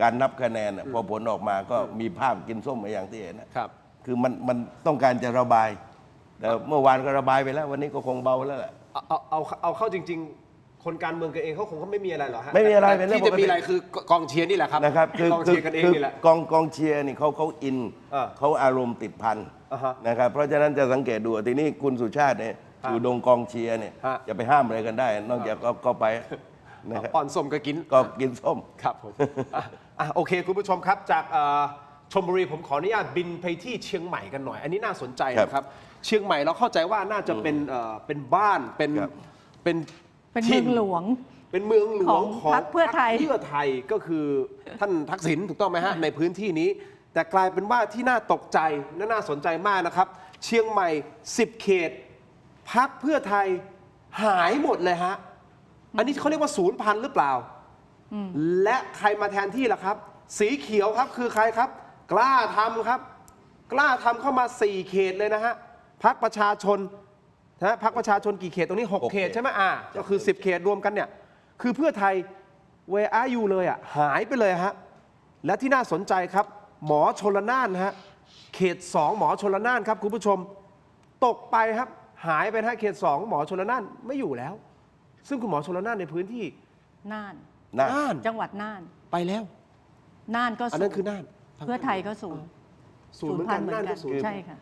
การนับคะแนนพอผลออกมาก็มีภาพกินส้มมาอย่างที่เห็นนะครับคือมันต้องการจะระบายแต่เมื่อวานก็ระบายไปแล้ววันนี้ก็คงเบาแล้วแหละเอาเข้าจริงๆ คนการเมืองกันเองเขาคงก็ไม่มีอะไรหรอกฮะ ไม่มีอะไร แต่ เป็นเรื่อง ที่จะมี ปกติ อะไรคือกองเชียร์นี่แหละครับ นะครับคือก องเชียร์กันเองนี่แหละ กองเชียร์นี่เขาอิน เขาอารมณ์ติดพัน อ่าฮะ นะครับเพราะฉะนั้นจะสังเกตดูทีนี้คุณสุชาติเนี่ยอยู่ดงกองเชียร์เนี่ย ฮะ จะไปห้ามอะไรกันได้ นอกจากก็ไปนะครับ อ่อนส้มก็กิน ก็กินส้ม ครับผมโอเคคุณผู้ชมครับจากชลบุรีผมขออนุญาตบินไปที่เชียงใหม่กันหน่อย อันนี้น่าสนใจนะครับ เชียงใหม่เราเข้าใจว่าน่าจะเป็นบ้านเป็น ครับ เป็นเมืองหลวง เป็นเมืองหลวง ข ข อ อง ง พรรคเพื่อไทย พรรคเพื่อไทยก็คือท่านทักษิณถูกต้องไหมฮะในพื้นที่นี้ แต่กลายเป็นว่าที่น่าตกใจและน่าสนใจมากนะครับ เชียงใหม่ 10 เขตพรรคเพื่อไทยหายหมดเลยฮะอันนี้เขาเรียกว่าศูนย์พันหรือเปล่า และใครมาแทนที่ล่ะครับ สีเขียวครับคือใครครับ กล้าทำครับ กล้าทำเข้ามา 4 เขตเลยนะฮะพรรคประชาชนนะพรรคประชาชนกี่เขตตรงนี้ 6 เขตใช่ไหมก็คือ 10 เขตรวมกันเนี่ยคือเพื่อไทย where are you เลยหายไปเลยฮะและที่น่าสนใจครับ หมอชลน่านฮะเขต 2 หมอชลน่านครับคุณผู้ชมตกไปครับหายไปฮะเขต 2 หมอชลน่านไม่อยู่แล้ว ซึ่งคุณหมอชลน่านในพื้นที่ น่าน น่าน จังหวัดน่าน ไปแล้ว น่านก็ อัน ศู นั้น น คือ ย์ น่าน เพื่อไทยก็ศูนย์ ศูนย์เหมือนกัน เหมื น่าน กั ก็ศูนย์ ใช่ค่ะ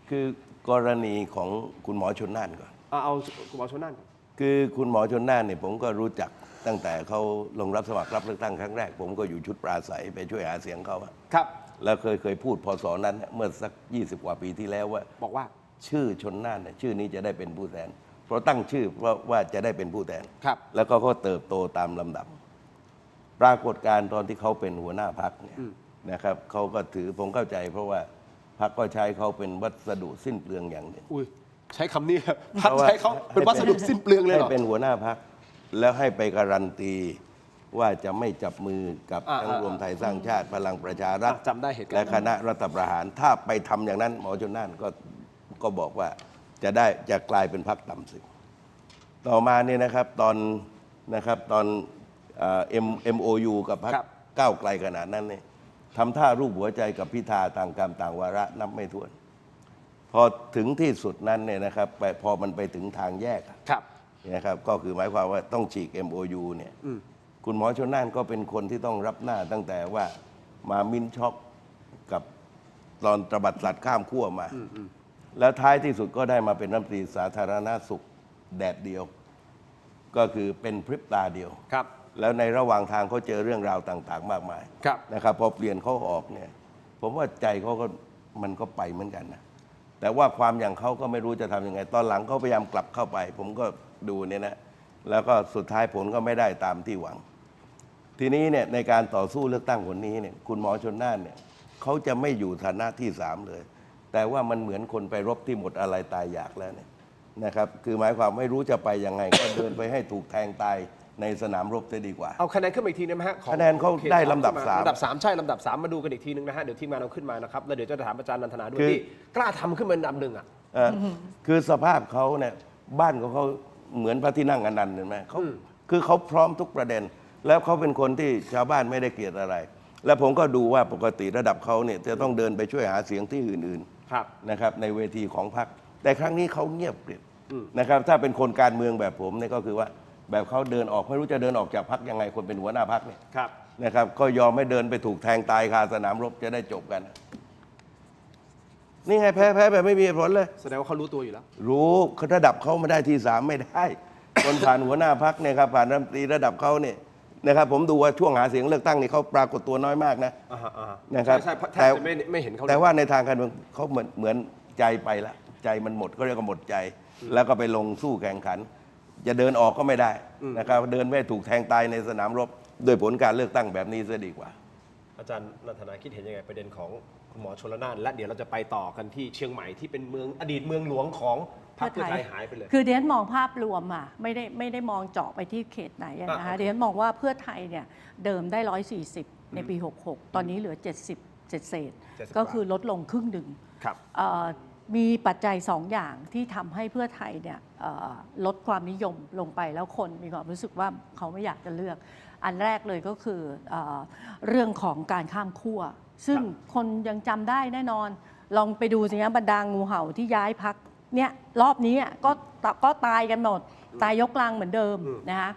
คือกรณีของคุณหมอชนน่านก่อน เอาคุณหมอชลน่านก่อน คือคุณหมอชนน่านเนี่ยผมก็รู้จักตั้งแต่เขาลงรับสมัครรับเลือกตั้งครั้งแรก ผมก็อยู่ชุดปราศัยไปช่วยหาเสียงเขาอะ ครับ แล้วเคยพูดพศนั้นเมื่อสัก 20 กว่าปีที่แล้วว่า บอกว่า ชื่อชนน่านเนี่ยชื่อนี้จะได้เป็นผู้แทน เพราะตั้งชื่อเพราะว่าจะได้เป็นผู้แทน ครับ แล้วก็เขาเติบโตตามลำดับ ปรากฏการณ์ตอนที่เขาเป็นหัวหน้าพักเนี่ยนะครับเขาก็ถือผมเข้าใจ เพราะว่าพักก็ใช้เขาเป็นวัสดุสิ้นเปลืองอย่างหนึ่ง อุ้ยใช้คำนี้พักใช้เขาเป็นวัสดุสิ้นเปลืองเลยเหรอ ให้เป็นหัวหน้าพักแล้วให้ไปการันตีว่าจะไม่จับมือกับ อ่า ทั้งรวมไทยสร้างชาติพลังประชารัฐ จำได้เหตุการณ์ และคณะรัฐประหารถ้าไปทำอย่างนั้นหมอชนน่านก็บอกว่าจะกลายเป็นพรรคต่ำสุดต่อมาเนี่ยนะครับตอนMOU กับพรรค ครับ ก้าวไกลขนาดนั้นเนี่ยทำท่ารูปหัวใจกับพิธาต่างกรรมต่างวาระนับไม่ถ้วน พอถึงที่สุดนั้นเนี่ยนะครับพอมันไปถึงทางแยก ครับ นะครับก็คือหมายความว่าต้องฉีก MOU เนี่ยคุณหมอชนน่านก็เป็นคนที่ต้องรับหน้าตั้งแต่ว่ามามินช็อกกับตอนตระบัดสัตว์ข้ามขั้วมา แล้วท้ายที่สุดก็ได้มาเป็นรัฐมนตรีสาธารณสุขแดดเดียว ก็คือเป็นพริบตาเดียว ครับ แล้วในระหว่างทางเขาเจอเรื่องราวต่างๆ มากมาย ครับ นะครับพอเปลี่ยนเขาออกเนี่ยผมว่าใจเขาก็มันก็ไปเหมือนกันนะแต่ว่าความอย่างเขาก็ไม่รู้จะทำยังไง ตอนหลังเขาพยายามกลับเข้าไป ผมก็ดูเนี่ยนะแล้วก็สุดท้ายผลก็ไม่ได้ตามที่หวัง ทีนี้เนี่ยในการต่อสู้เลือกตั้งคนนี้เนี่ยคุณหมอชนน่านเนี่ยเขาจะไม่อยู่ฐานะที่สามเลย แต่ว่ามันเหมือนคนไปรบที่หมดอะไรตายอยากแล้วเนี่ยนะครับคือหมายความไม่รู้จะไปยังไง ก็เดินไปให้ถูกแทงตายในสนามรบจะดีกว่า เอาคะแนนขึ้นมาอีกทีนึงไหมฮะของ คะแนนเขาได้ลำดับ เขต 3 ลำดับ 3 ใช่ลำดับ 3 มาดูกันอีกทีนึงนะฮะเดี๋ยวทีมงานเอาขึ้นมานะครับแล้วเดี๋ยวจะถามอาจารย์นันทนาด้วย คือ ที่กล้าทำขึ้นมาอันดับหนึ่งอ่ะ คือสภาพเขาเนี่ยบ้านของเขาเหมือนพระที่นั่งอนันต์เห็นไหมเขาคือเขาพร้อมทุกประเด็น แล้วเขาเป็นคนที่ชาวบ้านไม่ได้เกลียดอะไร แล้วผมก็ดูว่าปกติระดับเขาเนี่ยจะต้องเดินไปช่วยหาเสียงที่อื่น ครับ ๆนะครับในเวทีของพรรคแต่ครั้งนี้เขาเงียบกริบนะครับถ้าเป็นคนการเมืองแบบผมเนี่ยก็คือว่าแบบเขาเดินออกไม่รู้จะเดินออกจากพรรคยังไงคนเป็นหัวหน้าพรรคเนี่ย ครับ นะครับก็ยอมไม่เดินไปถูกแทงตายคาสนามรบจะได้จบกัน นี่ไงแพ้แบบไม่มีเหตุผลเลย แสดงว่าเขารู้ตัวอยู่แล้ว รู้ระดับเขาไม่ได้ที่ 3 ไม่ได้ คนผ่านหัวหน้าพักเนี่ยครับผ่านรัฐมนตรีระดับเขาเนี่ยนะครับผมดูว่าช่วงหาเสียงเลือกตั้งนี่เขาปรากฏตัวน้อยมากนะ นะครับ ใช่แทบจะไม่เห็นเขาเลย แต่ว่าในทางการเมืองเขาเหมือนใจไปละใจมันหมดเขาเรียกว่าหมดใจ แล้วก็ไปลงสู้แข่งขัน จะเดินออกก็ไม่ได้นะครับเดินไม่ถูกแทงตายในสนามรบโดยผลการเลือกตั้งแบบนี้ซะดีกว่า อาจารย์นันทนาคิดเห็นยังไงประเด็นของคุณหมอชลน่านและเดี๋ยวเราจะไปต่อกันที่เชียงใหม่ที่เป็นเมืองอดีตเมืองหลวงของพรรคเพื่อไทยหายไปเลย คือเดียนมองภาพรวมอ่ะไม่ได้มองเจาะไปที่เขตไหนอะนะคะ อ่า เดียนมองว่าเพื่อไทยเนี่ยเดิมได้ 140 ในปี 66 ตอนนี้เหลือ 70 เศษ 70 ก็คือลดลงครึ่งหนึ่ง ครับ มีปัจจัย 2 อย่างที่ทำให้เพื่อไทยเนี่ยลดความนิยมลงไปแล้วคนมีความรู้สึกว่าเขาไม่อยากจะเลือก อันแรกเลยก็คือเรื่องของการข้ามขั้วซึ่งคนยังจำได้แน่นอน ลองไปดูสิฮะบรรดางูเห่าที่ย้ายพัก เนี่ยรอบนี้ก็ตายกันหมดตายยกลังเหมือนเดิมนะคะ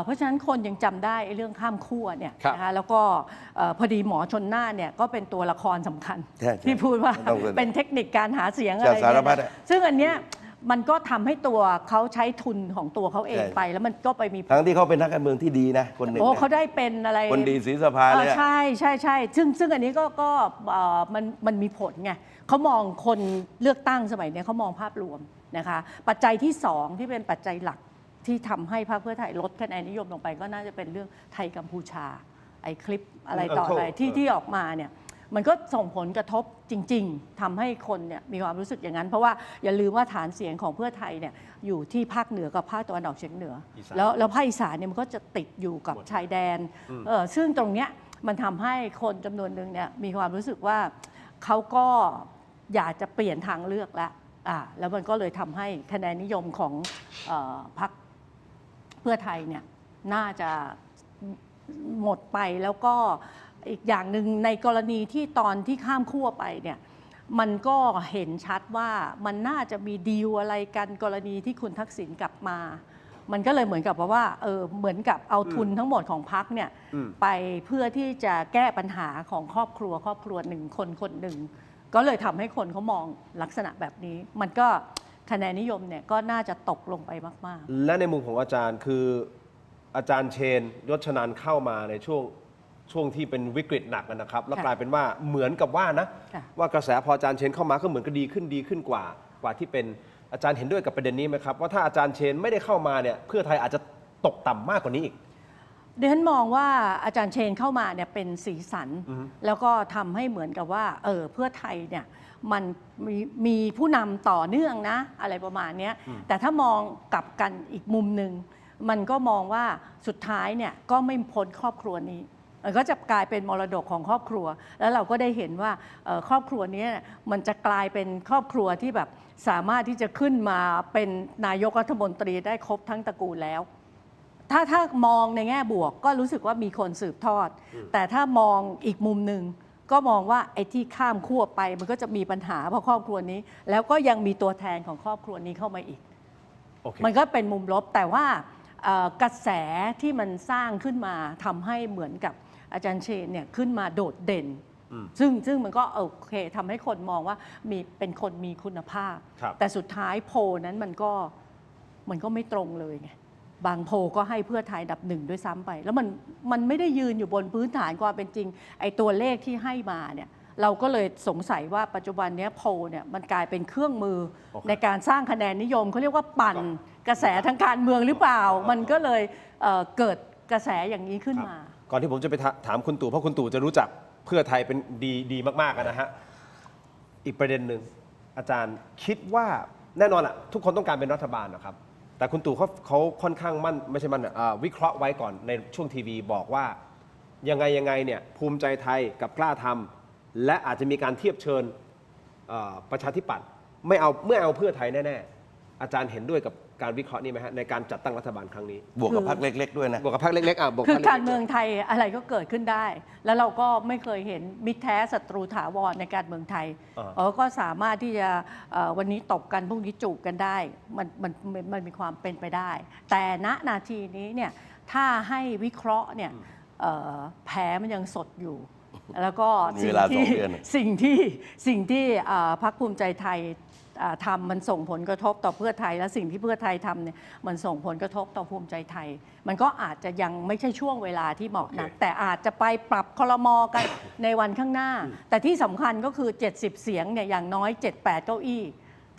เพราะฉะนั้นคนยังจำได้เรื่องข้ามขั้วเนี่ยนะคะแล้วก็พอดีหมอชนน่านเนี่ยก็เป็นตัวละครสำคัญที่พูดว่าเป็นเทคนิคการหาเสียงอะไรเนี่ยซึ่งอันเนี้ยมันก็ทำให้ตัวเขาใช้ทุนของตัวเขาเองไปแล้วมันก็ไปมีทั้งที่เขาเป็นนักการเมืองที่ดีนะคนหนึ่งเขาได้เป็นอะไรคนดีศรีสภาเลยใช่ใช่ใช่ซึ่งอันนี้ก็มันมีผลไงเขามองคนเลือกตั้งสมัยนี้เขามองภาพรวมนะคะปัจจัยที่2ที่เป็นปัจจัยหลักที่ทำให้พรรคเพื่อไทยลดคะแนนนิยมลงไปก็น่าจะเป็นเรื่องไทยกัมพูชาไอ้คลิปอะไรต่ออะไรที่ออกมาเนี่ยมันก็ส่งผลกระทบจริงๆทำให้คนเนี่ยมีความรู้สึกอย่างนั้นเพราะว่าอย่าลืมว่าฐานเสียงของเพื่อไทยเนี่ยอยู่ที่ภาคเหนือกับภาคตะวันออกเฉียงเหนือแล้วภาคอีสานเนี่ยมันก็จะติดอยู่กับชายแดนซึ่งตรงเนี้ยมันทำให้คนจำนวนหนึ่งเนี่ยมีความรู้สึกว่าเขาก็อยากจะเปลี่ยนทางเลือกแล้วมันก็เลยทำให้คะแนนนิยมของพรรคเพื่อไทยเนี่ยน่าจะหมดไปแล้วก็อีกอย่างหนึ่งในกรณีที่ตอนที่ข้ามขั้วไปเนี่ยมันก็เห็นชัดว่ามันน่าจะมีดีลอะไรกันกรณีที่คุณทักษิณกลับมามันก็เลยเหมือนกับว่าเหมือนกับเอาทุนทั้งหมดของพรรคเนี่ยไปเพื่อที่จะแก้ปัญหาของครอบครัวหนึ่งคนหนึ่งก็เลยทำให้คนเขามองลักษณะแบบนี้มันก็คะแนนนิยมเนี่ยก็น่าจะตกลงไปมากๆและในมุมของอาจารย์คืออาจารย์เชนยศชนันท์เข้ามาในช่วงที่เป็นวิกฤตหนักนะครับแล้วกลายเป็นว่าเหมือนกับว่านะว่ากระแสพออาจารย์เชนเข้ามาก็เหมือนกับดีขึ้นกว่าที่เป็นอาจารย์เห็นด้วยกับประเด็นนี้ไหมครับว่าถ้าอาจารย์เชนไม่ได้เข้ามาเนี่ยเพื่อไทยอาจจะตกต่ำมากกว่านี้อีกดิฉันมองว่าอาจารย์เชนเข้ามาเนี่ยเป็นสีสันแล้วก็ทำให้เหมือนกับว่าเพื่อไทยเนี่ยมันมีผู้นำต่อเนื่องนะอะไรประมาณนี้แต่ถ้ามองกลับกันอีกมุมหนึ่งมันก็มองว่าสุดท้ายเนี่ยก็ไม่พ้นครอบครัวนี้ก็จะกลายเป็นมรดกของครอบครัวแล้วเราก็ได้เห็นว่าครอบครัวนี้มันจะกลายเป็นครอบครัวที่แบบสามารถที่จะขึ้นมาเป็นนายกรัฐมนตรีได้ครบทั้งตระกูลแล้วถ้ามองในแง่บวกก็รู้สึกว่ามีคนสืบทอดแต่ถ้ามองอีกมุมหนึ่งก็มองว่าไอ้ที่ข้ามขั้วไปมันก็จะมีปัญหาเพราะครอบครัวนี้แล้วก็ยังมีตัวแทนของครอบครัวนี้เข้ามาอีก มันก็เป็นมุมลบแต่ว่ากระแสที่มันสร้างขึ้นมาทำให้เหมือนกับอาจารย์เชนเนี่ยขึ้นมาโดดเด่นซึ่งมันก็โอเคทำให้คนมองว่าเป็นคนมีคุณภาพแต่สุดท้ายโพลนั้นมันก็ไม่ตรงเลยไงบางโพลก็ให้เพื่อไทยอันดับ1ด้วยซ้ำไปแล้วมันไม่ได้ยืนอยู่บนพื้นฐานความเป็นจริงไอ้ตัวเลขที่ให้มาเนี่ยเราก็เลยสงสัยว่าปัจจุบันนี้โพลเนี่ยมันกลายเป็นเครื่องมือในการสร้างคะแนนนิยมเขาเรียกว่าปั่นกระแสทางการเมืองหรือเปล่ามันก็เลยเกิดกระแสอย่างนี้ขึ้นมาก่อนที่ผมจะไปถามคุณตู่เพราะคุณตู่จะรู้จักเพื่อไทยเป็นดีมากๆนะฮะอีกประเด็นหนึ่งอาจารย์คิดว่าแน่นอนอ่ะทุกคนต้องการเป็นรัฐบาลนะครับแต่คุณตู่เขาค่อนข้างไม่ใช่วิเคราะห์ไว้ก่อนในช่วงทีวีบอกว่ายังไงเนี่ยภูมิใจไทยกับกล้าทำและอาจจะมีการเทียบเชิญประชาธิปัตย์ไม่เอาเพื่อไทยแน่ๆอาจารย์เห็นด้วยกับการวิเคราะห์นี้ไหมฮะในการจัดตั้งรัฐบาลครั้งนี้บวกกับพรรคเล็กๆด้วยนะบวกกับพรรคเล็กๆคือการเมืองไทยอะไรก็เกิดขึ้นได้แล้วเราก็ไม่เคยเห็นมิตรแท้ศัตรูถาวรในการเมืองไทยก็สามารถที่จะวันนี้ตบกันพรุ่งนี้จูบกันได้มันมีความเป็นไปได้ แต่ณนาทีนี้เนี่ยถ้าให้วิเคราะห์เนี่ยแผลมันยังสดอยู่แล้วก็สิ่งที่พรรคภูมิใจไทยทำมันส่งผลกระทบต่อเพื่อไทยและสิ่งที่เพื่อไทยทำเนี่ยมันส่งผลกระทบต่อภูมิใจไทยมันก็อาจจะยังไม่ใช่ช่วงเวลาที่เหมาะนักแต่อาจจะไปปรับครม.กันในวันข้างหน้าแต่ที่สำคัญก็คือ70เสียงเนี่ยอย่างน้อย 7-8 เก้าอี้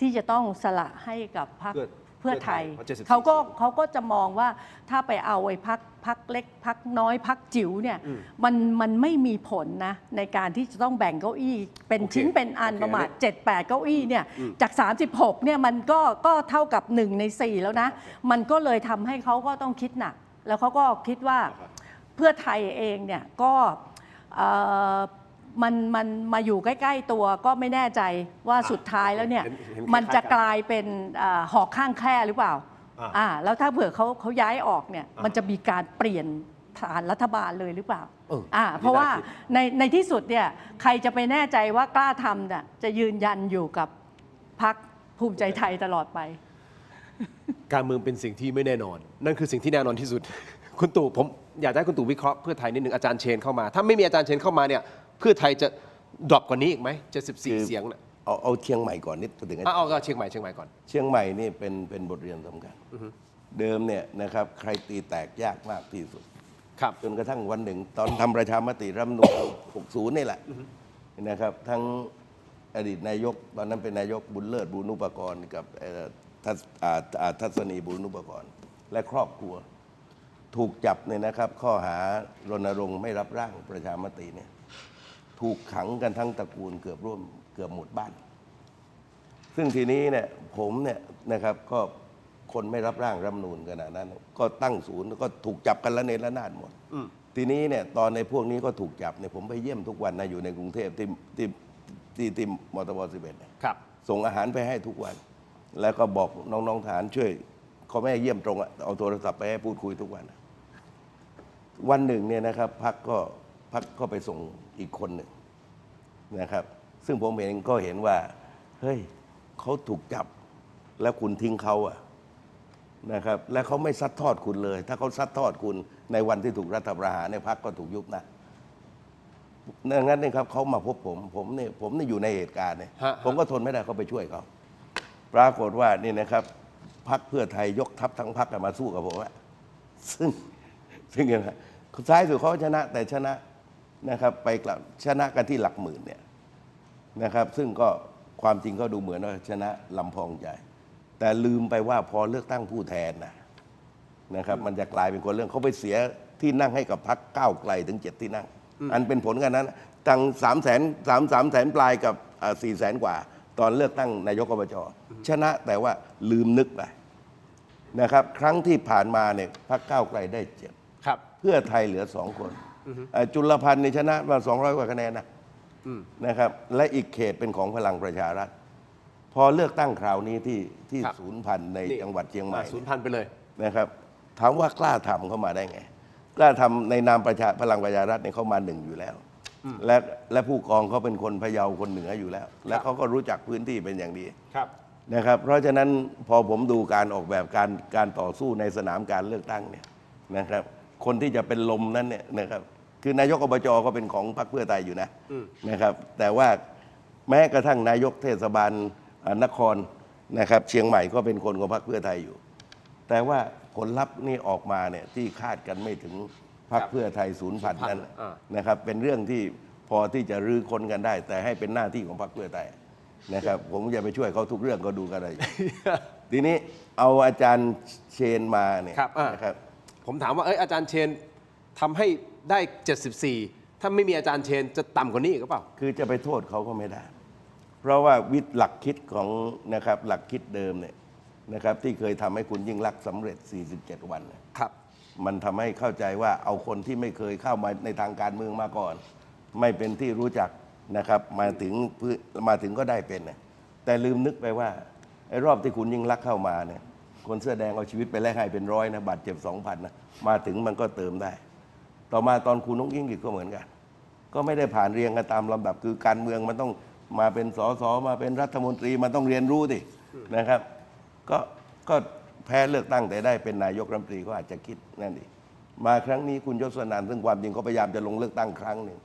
ที่จะต้องสละให้กับพรรคเพื่อไทยเขาก็จะมองว่าถ้าไปเอาไอ้พรรคเล็กพรรคน้อยพรรคจิ๋วเนี่ยมันไม่มีผลนะในการที่จะต้องแบ่งเก้าอี้เป็นชิ้นเป็นอันประมาณ 7-8 เก้าอี้เนี่ยจาก36เนี่ยมันก็เท่ากับ1 ใน 4แล้วนะมันก็เลยทำให้เขาก็ต้องคิดหนักแล้วเขาก็คิดว่าเพื่อไทยเองเนี่ยก็มันมาอยู่ใกล้ๆตัวก็ไม่แน่ใจว่าสุดท้ายแล้วเนี่ยมันจะกลายเป็นหอกข้างแคร่หรือเปล่าแล้วถ้าเผื่อเขาย้ายออกเนี่ยมันจะมีการเปลี่ยนฐานรัฐบาลเลยหรือเปล่าเพราะว่าในที่สุดเนี่ยใครจะไปแน่ใจว่ากล้าทำเนี่ยจะยืนยันอยู่กับพรรค ภูมิใจไทยตลอดไป การเมืองเป็นสิ่งที่ไม่แน่นอน นั่นคือสิ่งที่แน่นอนที่สุด คุณตู่ผมอยากให้คุณตู่วิเคราะห์เพื่อไทยนิดหนึ่งอาจารย์เชนเข้ามา ถ้าไม่มีอาจารย์เชนเข้ามาเนี่ยเพื่อไทยจะดรอปกว่านี้อีกไหม74 เสียงน่ะ เอาเชียงใหม่ก่อนนิดถึง เอาเชียงใหม่ก่อน เชียงใหม่นี่เป็นบทเรียนสำคัญเดิมเนี่ยนะครับใครตีแตกยากมากที่สุด ครับ จนกระทั่งวันหนึ่ง ตอนทำประชามติรัฐธรรมนูญ60 นี่แหละนะครับทั้งอดีตนายกตอนนั้นเป็นนายกบุญเลิศบุญนุปกรณ์กับทัศนีบุญนุปกรณ์และครอบครัวถูกจับเนี่ยนะครับข้อหารณรงค์ไม่รับร่างประชามติเนี่ยถูกขังกันทั้งตระกูลเกือบหมดบ้าน ซึ่งทีนี้เนี่ยผมเนี่ยนะครับก็คนไม่รับร่างรัฐธรรมนูญขณะนั้น ก็ตั้งศูนย์ก็ถูกจับกันละเนระนาดหมดทีนี้เนี่ยตอนในพวกนี้ก็ถูกจับเนี่ยผมไปเยี่ยมทุกวันนะอยู่ในกรุงเทพที่มทบ11เนี่ย ครับ ส่งอาหารไปให้ทุกวัน แล้วก็บอกน้องๆทหารช่วยเขาไม่ให้เยี่ยมตรงอะเอาโทรศัพท์ไปให้พูดคุยทุกวันวันหนึ่งเนี่ยนะครับพักก็ไปส่งอีกคนหนึ่งนะครับซึ่งผมเองก็เห็นว่าเฮ้ยเขาถูกจับแล้วคุณทิ้งเขาอะนะครับและเขาไม่ซัดทอดคุณเลย ถ้าเขาซัดทอดคุณในวันที่ถูกรัฐประหารในพรรคก็ถูกยุบนะดังนั้นเนี่ยครับเขามาพบผมเนี่ยอยู่ในเหตุการณ์เนี่ยผมก็ทนไม่ได้เขาไปช่วยเขาปรากฏว่านี่นะครับพรรคเพื่อไทยยกทัพทั้งพรรคมาสู้กับผมอะซึ่งยังไงท้ายสุดเขาชนะแต่ชนะนะครับไปกลับชนะกันที่หลักหมื่นเนี่ยนะครับซึ่งก็ความจริงก็ดูเหมือนว่าชนะลำพองใจแต่ลืมไปว่าพอเลือกตั้งผู้แทนนะครับมันจะกลายเป็นคนเรื่องเขาไปเสียที่นั่งให้กับพรรคก้าวไกลถึง7 ที่นั่งอันเป็นผลกันนั้นตั้ง300,000 ปลายกับ400,000 กว่าตอนเลือกตั้งนายกอบจชนะแต่ว่าลืมนึกไปนะครับครั้งที่ผ่านมาเนี่ยพรรคก้าวไกลได้7ครับเพื่อไทยเหลือ2 คนจุลพันธ์ในชนะมา200 กว่าคะแนนนะครับและอีกเขตเป็นของพลังประชารัฐพอเลือกตั้งคราวนี้ที่ศูนย์พันในจังหวัดเชียงใหม่ศูนย์พันไปเลยนะครับถามว่ากล้าทำเข้ามาได้ไงกล้าทำในนามพลังประชารัฐเนี่ยเขามา1อยู่แล้วและผู้กองเขาเป็นคนพะเยาคนเหนืออยู่แล้ว และเขาก็รู้จักพื้นที่เป็นอย่างดีนะครับเพราะฉะนั้นพอผมดูการออกแบบการต่อสู้ในสนามการเลือกตั้งเนี่ยนะครับคนที่จะเป็นลมนั้นเนี่ยนะครับคือนายกอบจก็เป็นของพรรคเพื่อไทยอยู่นะครับแต่ว่าแม้กระทั่งนายกเทศบาลนครนะครับเชียงใหม่ก็เป็นคนของพรรคเพื่อไทยอยู่แต่ว่าผลลัพธ์นี่ออกมาเนี่ยที่คาดกันไม่ถึงพรรคเพื่อไทย0,000นั้นนะครับเป็นเรื่องที่พอที่จะรื้อคนกันได้ แต่ให้เป็นหน้าที่ของพรรคเพื่อไทยนะครับผมจะไปช่วยเขาทุกเรื่องก็ดูกันเลย ทีนี้เอาอาจารย์เชนมาเนี่ยนะครับผมถามว่าอาจารย์เชนทำให้ได้74ถ้าไม่มีอาจารย์เชนจะต่ำกว่านี้หรือเปล่าคือจะไปโทษเขาก็ไม่ได้เพราะว่าหลักคิดของนะครับหลักคิดเดิมเนี่ยนะครับที่เคยทำให้คุณยิ่งลักษณ์สำเร็จ47 วันครับมันทำให้เข้าใจว่าเอาคนที่ไม่เคยเข้ามาในทางการเมืองมาก่อนไม่เป็นที่รู้จักนะครับมาถึงก็ได้เป็นแต่ลืมนึกไปว่าไอ้รอบที่คุณยิ่งลักษณ์เข้ามาเนี่ยคนเสื้อแดงเอาชีวิตไปแลกให้เป็น100นะบาดเจ็บ 2,000นะมาถึงมันก็เติมได้ต่อมาตอนคุณนุ๊กยิ่งกิจก็เหมือนกันก็ไม่ได้ผ่านเรียงกันตามลำดับคือการเมืองมันต้องมาเป็นสสมาเป็นรัฐมนตรีมันต้องเรียนรู้ดินะครับก็แพ้เลือกตั้งแต่ได้เป็นนายกรัฐมนตรีก็อาจจะคิดนั่นเองมาครั้งนี้คุณยศนันท์ซึ่งความจริงเขาพยายามจะลงเลือกตั้งครั้งหนึ่ง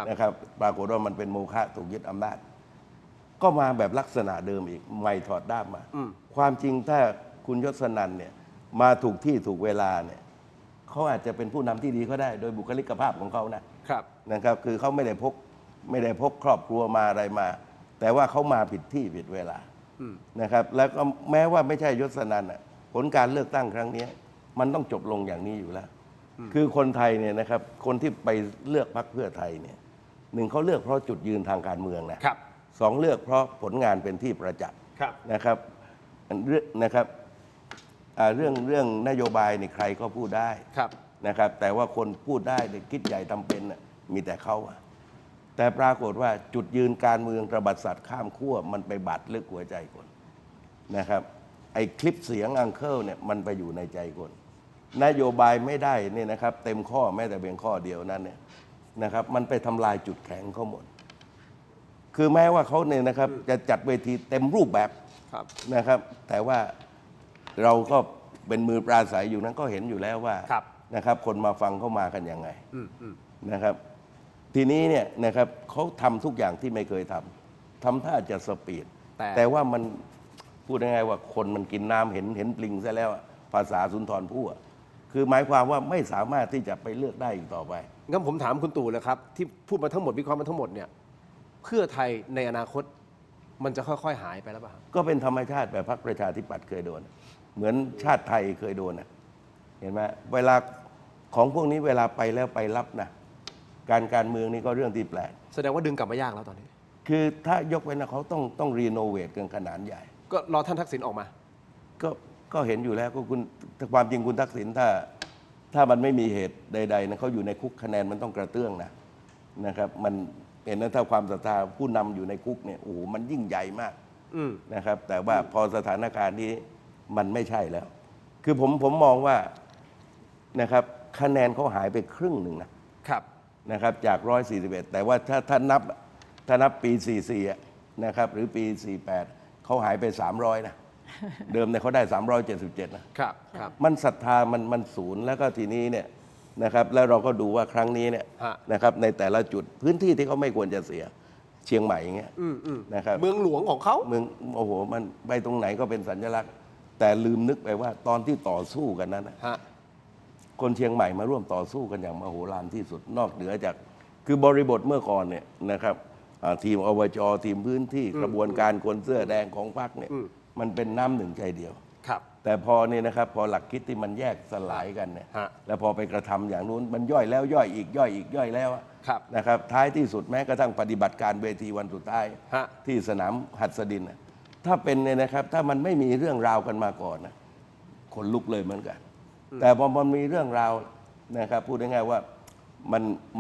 นะครับปรากฏว่ามันเป็นโมฆะถูกยึดอำนาจก็มาแบบลักษณะเดิมอีกไม่ถอดด้ามมาความจริงถ้าคุณยศนันท์เนี่ยมาถูกที่ถูกเวลาเนี่ยเขาอาจจะเป็นผู้นำที่ดีก็ได้โดยบุคลิกภาพของเขานะครับคือเขาไม่ได้พกครอบครัวมาอะไรมาแต่ว่าเขามาผิดที่ผิดเวลานะครับแล้วก็แม้ว่าไม่ใช่ยศนันท์ผลการเลือกตั้งครั้งนี้มันต้องจบลงอย่างนี้อยู่แล้วคือคนไทยเนี่ยนะครับคนที่ไปเลือกพรรคเพื่อไทยเนี่ย1เขาเลือกเพราะจุดยืนทางการเมืองนะ2เลือกเพราะผลงานเป็นที่ประจักษ์นะครับเรื่องนโยบายในใครก็พูดได้นะครับแต่ว่าคนพูดได้คิดใหญ่ทำเป็นมีแต่เขาแต่ปรากฏว่าจุดยืนการเมืองระบาดสัตว์ข้ามขั้วมันไปบาดลึกหัวใจคนนะครับไอ้คลิปเสียงอังเคิลเนี่ยมันไปอยู่ในใจคนนโยบายไม่ได้เนี่ยนะครับเต็มข้อแม้แต่เพียงข้อเดียวนั้นเนี่ยนะครับมันไปทำลายจุดแข็งเขาหมดคือแม้ว่าเขาเนี่ยนะครับจะจัดเวทีเต็มรูปแบบ นะครับ แต่ว่าเราก็เป็นมือปราศัยอยู่นั้นก็เห็นอยู่แล้วว่านะครับคนมาฟังเขามากันยังไงนะครับทีนี้เนี่ยนะครับเขาทำทุกอย่างที่ไม่เคยทำท่าจะสปีดแต่ว่ามันพูดยังไงว่าคนมันกินน้ำเห็นปลิงซะแล้วภาษาสุนทรภู่คือหมายความว่าไม่สามารถที่จะไปเลือกได้อีกต่อไป งั้นผมถามคุณตู่เลยครับที่พูดมาทั้งหมดวิเคราะห์มาทั้งหมดเนี่ยเพื่อไทยในอนาคตมันจะค่อยๆหายไปแล้วป่ะ ก็เป็นธรรมชาติแบบพรรคประชาธิปัตย์เคยโดน เหมือนชาติไทยเคยโดนเห็นไหมเวลาของพวกนี้เวลาไปแล้วไปรับนะการเมืองนี่ก็เรื่องที่แปลก แสดงว่าดึงกลับมายากแล้วตอนนี้ คือถ้ายกเว้นนะเขาต้องรีโนเวทกันขนาดใหญ่ ก็รอท่านทักษิณออกมา ก็เห็นอยู่แล้วก็คุณความจริงคุณทักษิณถ้ามันไม่มีเหตุใดๆนะเขาอยู่ในคุกคะแนนมันต้องกระเตื้องนะครับมันเห็นนะถ้าความศรัทธาผู้นำอยู่ในคุกเนี่ยโอ้โหมันยิ่งใหญ่มากนะครับแต่ว่าพอสถานการณ์นี้มันไม่ใช่แล้ว คือผมมองว่านะครับคะแนนเขาหายไปครึ่งหนึ่งนะครับจาก141แต่ว่าถ้านับปี 44นะครับหรือปี 48เขาหายไป300นะเดิมเนี่ยเขาได้377นะครับมันศรัทธามันศูนย์แล้วก็ทีนี้เนี่ยนะครับแล้วเราก็ดูว่าครั้งนี้เนี่ยนะครับในแต่ละจุดพื้นที่ที่เขาไม่ควรจะเสียเชียงใหม่อย่างเงี้ยนะครับเมืองหลวงของเขาเมืองโอ้โหมันไปตรงไหนก็เป็นสัญลักษณ์แต่ลืมนึกไปว่าตอนที่ต่อสู้กันนั้นคนเชียงใหม่มาร่วมต่อสู้กันอย่างมโหฬารที่สุดนอกเหนือจากคือบริบทเมื่อก่อนเนี่ยนะครับทีมอบจทีมพื้นที่กระบวนการคนเสื้อแดงของพรรคเนี่ยมันเป็นน้ำหนึ่งใจเดียวแต่พอเนี่ยนะครับพอหลักคิดที่มันแยกสลายกันเนี่ยแล้วพอไปกระทำอย่างนู้นมันย่อยแล้วย่อยอีกย่อยอีกย่อยแล้วนะครับท้ายที่สุดแม้กระทั่งปฏิบัติการเวทีวันสุดท้ายที่สนามหัดสดินถ้าเป็นเนี่ยนะครับถ้ามันไม่มีเรื่องราวกันมาก่อนนะคนลุกเลยเหมือนกันแต่พอมันมีเรื่องราวนะครับพูดง่ายๆว่า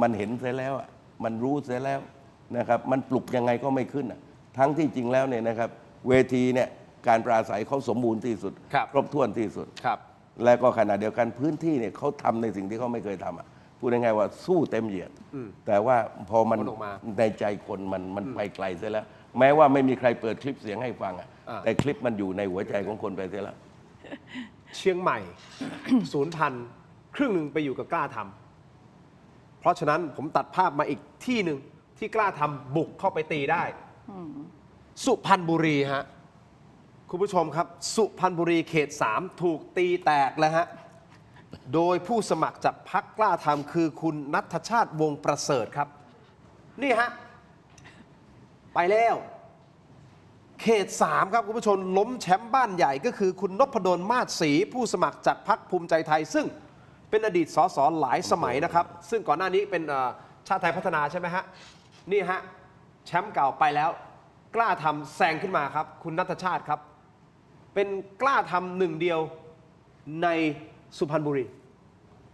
มันเห็นเสียแล้วมันรู้เสียแล้วนะครับมันปลุกยังไงก็ไม่ขึ้นทั้งที่จริงแล้วเนี่ยนะครับเวทีเนี่ยการปราศัยเขาสมบูรณ์ที่สุดครบถ้วนที่สุดและก็ขณะเดียวกันพื้นที่เนี่ยเขาทำในสิ่งที่เขาไม่เคยทำพูดง่ายๆว่าสู้เต็มเหยียดแต่ว่าพอมันในใจคนมันไปไกลเสียแล้วแม้ว่าไม่มีใครเปิดคลิปเสียงให้ฟังแต่คลิปมันอยู่ในหัวใจของคนไปเสียแล้วเชียงใหม่ 0,000 ครึ่งหนึ่งไปอยู่กับกล้าทำเพราะฉะนั้นผมตัดภาพมาอีกที่หนึ่งที่กล้าทำบุกเข้าไปตีได้สุพรรณบุรีฮะคุณผู้ชมครับสุพรรณบุรีเขต 3 ถูกตีแตกแล้วฮะโดยผู้สมัครจากพรรคกล้าทำคือคุณณัฐชาติวงศ์ประเสริฐครับนี่ฮะไปแล้วเขต 3 ครับคุณผู้ชมล้มแชมป์บ้านใหญ่ก็คือคุณนพดลมาศศรีผู้สมัครจากพรรคภูมิใจไทยซึ่งเป็นอดีตสสหลายสมัยนะครับซึ่งก่อนหน้านี้เป็นชาติไทยพัฒนาใช่ไหมฮะนี่ฮะแชมป์เก่าไปแล้วกล้าทำแซงขึ้นมาครับคุณณัฐชาติครับเป็นกล้าทำหนึ่งเดียวในสุพรรณบุรี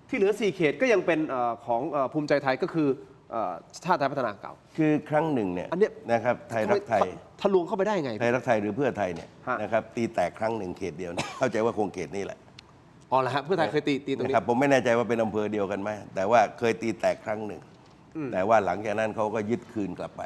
ที่เหลือ4เขตก็ยังเป็นของภูมิใจไทยก็คือชาติไทยพัฒนาเก่าคือครั้งหนึ่งเนี่ยนะครับไทยรักไทยทะลวงเข้าไปได้ไงไทยรักไทยหรือเพื่อไทยเนี่ยนะครับตีแตกครั้งหนึ่งเขตเดียวเข้าใจว่าคงเขตนี้แหละอ๋อเหรอฮะเพื่อไทยเคยตีตรงนี้ครับผมไม่แน่ใจว่าเป็นอำเภอเดียวกันไหมแต่ว่าเคยตีแตกครั้งหนึ่งแต่ว่าหลังจากนั้นเขาก็ยึดคืนกลับไป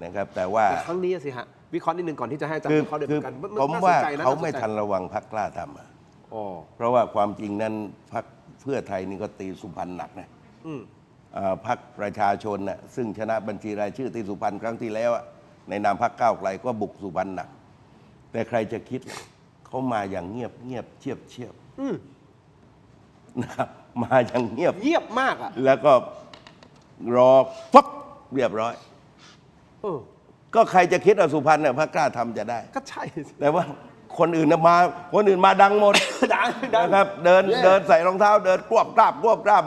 นะครับแต่ว่าครั้งนี้สิฮะวิเคราะห์นิดนึงก่อนที่จะให้อาจารย์วิเคราะห์ด้วยกันผมว่าเขาไม่ทันระวังพรรคกล้าทำเพราะว่าความจริงนั้นพรรคเพื่อไทยนี่ก็ตีสุพรรณหนักนะพรรคประชาชนน่ะซึ่งชนะบัญชีรายชื่อที่สุพรรณครั้งที่แล้วในนามพรรคก้าวไกลก็บุกสุพรรณหนักแต่ใครจะคิดเขามาอย่างเงียบเงียบเชียบนะครับมาอย่างเงียบมากแล้วก็รอฟับเรียบร้อยก็ใครจะคิดว่าสุพรรณเนี่ยพรรคกล้าทำจะได้ก็ใช่แต่ว่าคนอื่นมาดังหมดนะครับเดินใส่รองเท้าเดินกวบกราบ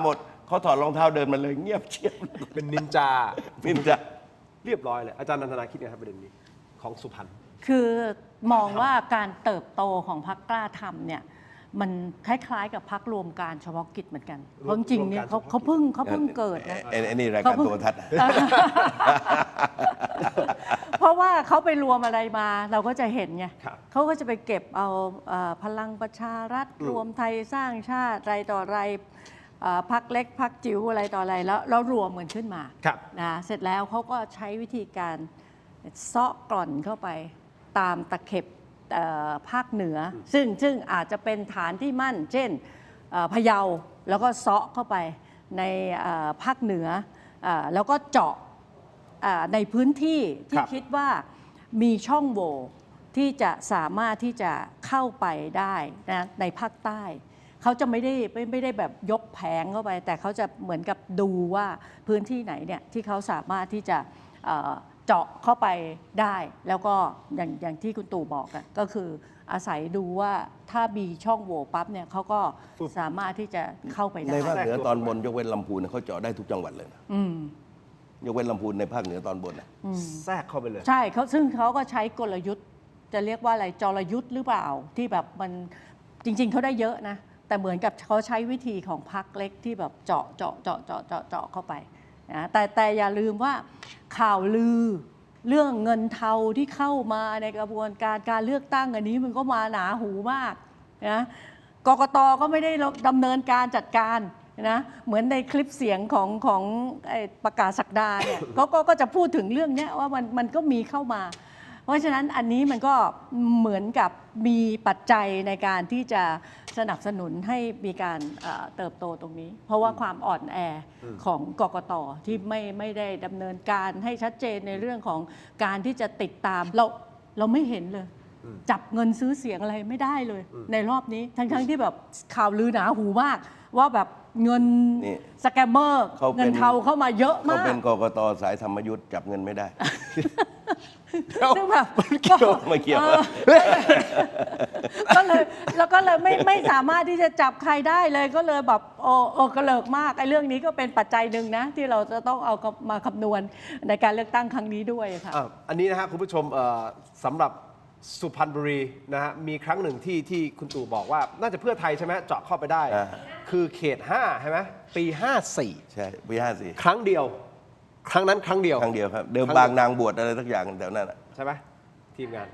หมดเขาถอดรองเท้าเดินมาเลยเงียบเชียบเป็นนินจาเรียบร้อยเลยอาจารย์นันทนาคิดไงครับประเด็นนี้ของสุพรรณคือมองว่าการเติบโตของพรรคกล้าทำเนี่ยมันคล้ายๆกับพรรครวมการเฉพาะกิจเหมือนกันเพราะจริงๆเนี่ยเขาเพิ่งเกิดนะอันนี้รายการโทรทัศน์เพราะว่าเขาไปรวมอะไรมาเราก็จะเห็นไงเขาก็จะไปเก็บเอาพลังประชารัฐรวมไทยสร้างชาติไรต่อไรพรรคเล็กพรรคจิ๋วอะไรต่ออะไรแล้วรวมกันขึ้นมานะเสร็จแล้วเขาก็ใช้วิธีการเซาะกร่อนเข้าไปตามตะเข็บ ภาคเหนือซึ่งอาจจะเป็นฐานที่มั่น เช่นพะเยาแล้วก็เซาะเข้าไปในภาคเหนือแล้วก็เจาะในพื้นที่ที่คิดว่ามีช่องโหว่ที่จะสามารถที่จะเข้าไปได้นะในภาคใต้เขาจะไม่ได้แบบยกแผงเข้าไป แต่เขาจะเหมือนกับดูว่าพื้นที่ไหนเนี่ยที่เขาสามารถที่จะเจาะเข้าไปได้ แล้วก็อย่างที่คุณตู่บอกอะก็คืออาศัยดูว่าถ้ามีช่องโหว่ปั๊บเนี่ยเขาก็สามารถที่จะเข้าไปได้ ในภาคเหนือตอนบนยกเว้นลำพูนเขาเจาะได้ทุกจังหวัดเลยนะยกเว้นลำพูนในภาคเหนือตอนบนนะแทรกเข้าไปเลยใช่ซึ่งเขาก็ใช้กลยุทธ์จะเรียกว่าอะไรจรยุทธ์หรือเปล่าที่แบบมันจริงๆเขาได้เยอะนะแต่เหมือนกับเขาใช้วิธีของพรรคเล็กที่แบบเจาะเข้าไปนะแต่อย่าลืมว่าข่าวลือเรื่องเงินเทาที่เข้ามาในกระบวนการเลือกตั้งอันนี้มันก็มาหนาหูมากนะกกต.ก็ไม่ได้ดำเนินการจัดการนะเหมือนในคลิปเสียงของประกาศศักดาเนี่ยก็จะพูดถึงเรื่องนี้ว่ามันก็มีเข้ามาเพราะฉะนั้นอันนี้มันก็เหมือนกับมีปัจจัยในการที่จะสนับสนุนให้มีการเติบโตตรงนี้เพราะว่าความอ่อนแอของกกต.ที่ไม่ได้ดำเนินการให้ชัดเจนในเรื่องของการที่จะติดตามเราไม่เห็นเลยจับเงินซื้อเสียงอะไรไม่ได้เลยในรอบนี้ทั้งที่แบบข่าวลือหนาหูมากว่าแบบเงินสแกมเมอร์เงินเทาเข้ามาเยอะมากเขาเป็นกกต.สายธรรมยุทธ์จับเงินไม่ได้ซึ่งแบบไม่เกี่ยวก็เลยไม่สามารถที่จะจับใครได้เลยก็เลยแบบกระเลิกมากไอ้เรื่องนี้ก็เป็นปัจจัยหนึ่งนะที่เราจะต้องเอามาคำนวณในการเลือกตั้งครั้งนี้ด้วยค่ะอันนี้นะฮะคุณผู้ชมสำหรับสุพรรณบุรีนะฮะมีครั้งหนึ่งที่คุณตู่บอกว่าน่าจะเพื่อไทยใช่ไหมเจาะเข้าไปได้คือเขต5ใช่ไหมปี54ใช่ปี54ครั้งเดียวครั้งนั้นครั้งเดียวครับเดิมบางนางบวชอะไรสักอย่างแถวนั้นใช่ไหมทีมงาน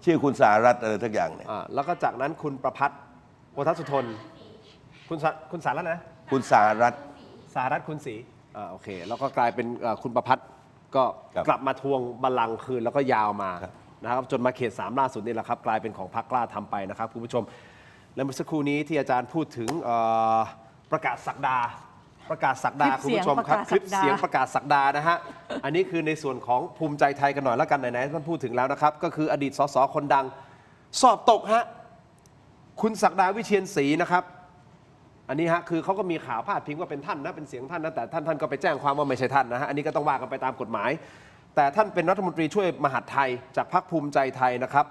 ชื่อคุณสารัตน์อะไรสักอย่างเนี่ยแล้วก็จากนั้นคุณประพัฒน์โพธสุทนคุณสารัตน์นะคุณสารัตน์คุณศรีโอเคแล้วก็กลายเป็นคุณประพัฒน์ก็กลับมาทวงบัลลังก์คืนแล้วก็ยาวมานะครับจนมาเขต3ล่าสุดนี่แหละครับกลายเป็นของพรรคกล้าทำไปนะครับคุณผู้ชมและเมื่อสักครู่นี้ที่อาจารย์พูดถึงประกาศศักดาคุณผู้ชมครับคลิปเสียงประกาศศักดานะฮะอันนี้คือในส่วนของภูมิใจไทยกันหน่อยแล้วกันไหนๆท่านพูดถึงแล้วนะครับก็คืออดีตสสคนดังสอบตกฮะคุณศักดาวิเชียรศรีนะครับอันนี้ฮะคือเขาก็มีข่าวพาดพิงว่าเป็นท่านนะเป็นเสียงท่านนะแต่ท่านก็ไปแจ้งความว่าไม่ใช่ท่านนะฮะอันนี้ก็ต้องว่ากันไปตามกฎหมายแต่ท่านเป็นรัฐมนตรีช่วยมหาดไทยจากพรรคภูมิใจไทยนะครับ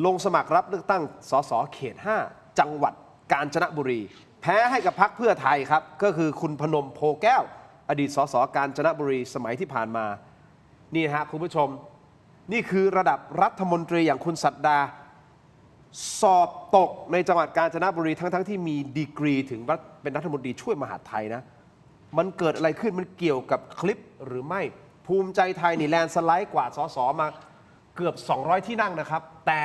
ลงสมัครรับเลือกตั้งสสเขต5จังหวัดกาญจนบุรีแพ้ให้กับพรรคเพื่อไทยครับก็คือคุณพนมโพแก้วอดีตสสกาญจนบุรีสมัยที่ผ่านมานี่ฮะคุณผู้ชมนี่คือระดับรัฐมนตรีอย่างคุณศักดาสอบตกในจังหวัดกาญจนบุรีทั้งที่มีดีกรีถึงเป็นรัฐมนตรีช่วยมหาดไทยนะมันเกิดอะไรขึ้นมันเกี่ยวกับคลิปหรือไม่ภูมิใจไทยนี่แลนสไลด์กว่าสสมาเกือบ200ที่นั่งนะครับแต่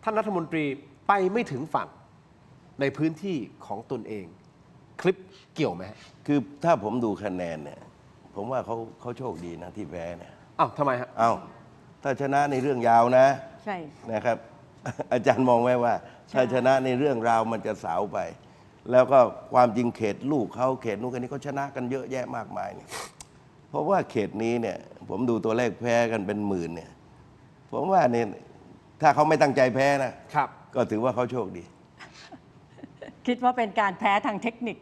ท่านรัฐมนตรีไปไม่ถึงฝั่งในพื้นที่ของตนเองคลิปเกี่ยวไหมคือถ้าผมดูคะแนนเนี่ยผมว่าเขาโชคดีนะที่แพ้เนี่ยทำไมฮะถ้าชนะในเรื่องยาวนะใช่นะครับอาจารย์มองไหมว่าถ้าชนะในเรื่องราวมันจะสาวไปแล้วก็ความจริงเขตลูกเขาเขตนู้นกันนี้เขาชนะกันเยอะแยะมากมายเนี่ยเพราะว่าเขตนี้เนี่ยผมดูตัวเลขแพ้กันเป็นหมื่นเนี่ยผมว่าเนี่ยถ้าเขาไม่ตั้งใจแพ้นะครับก็ถือว่าเขาโชคดีคิดว่าเป็นการแพ้ทางเทคนิค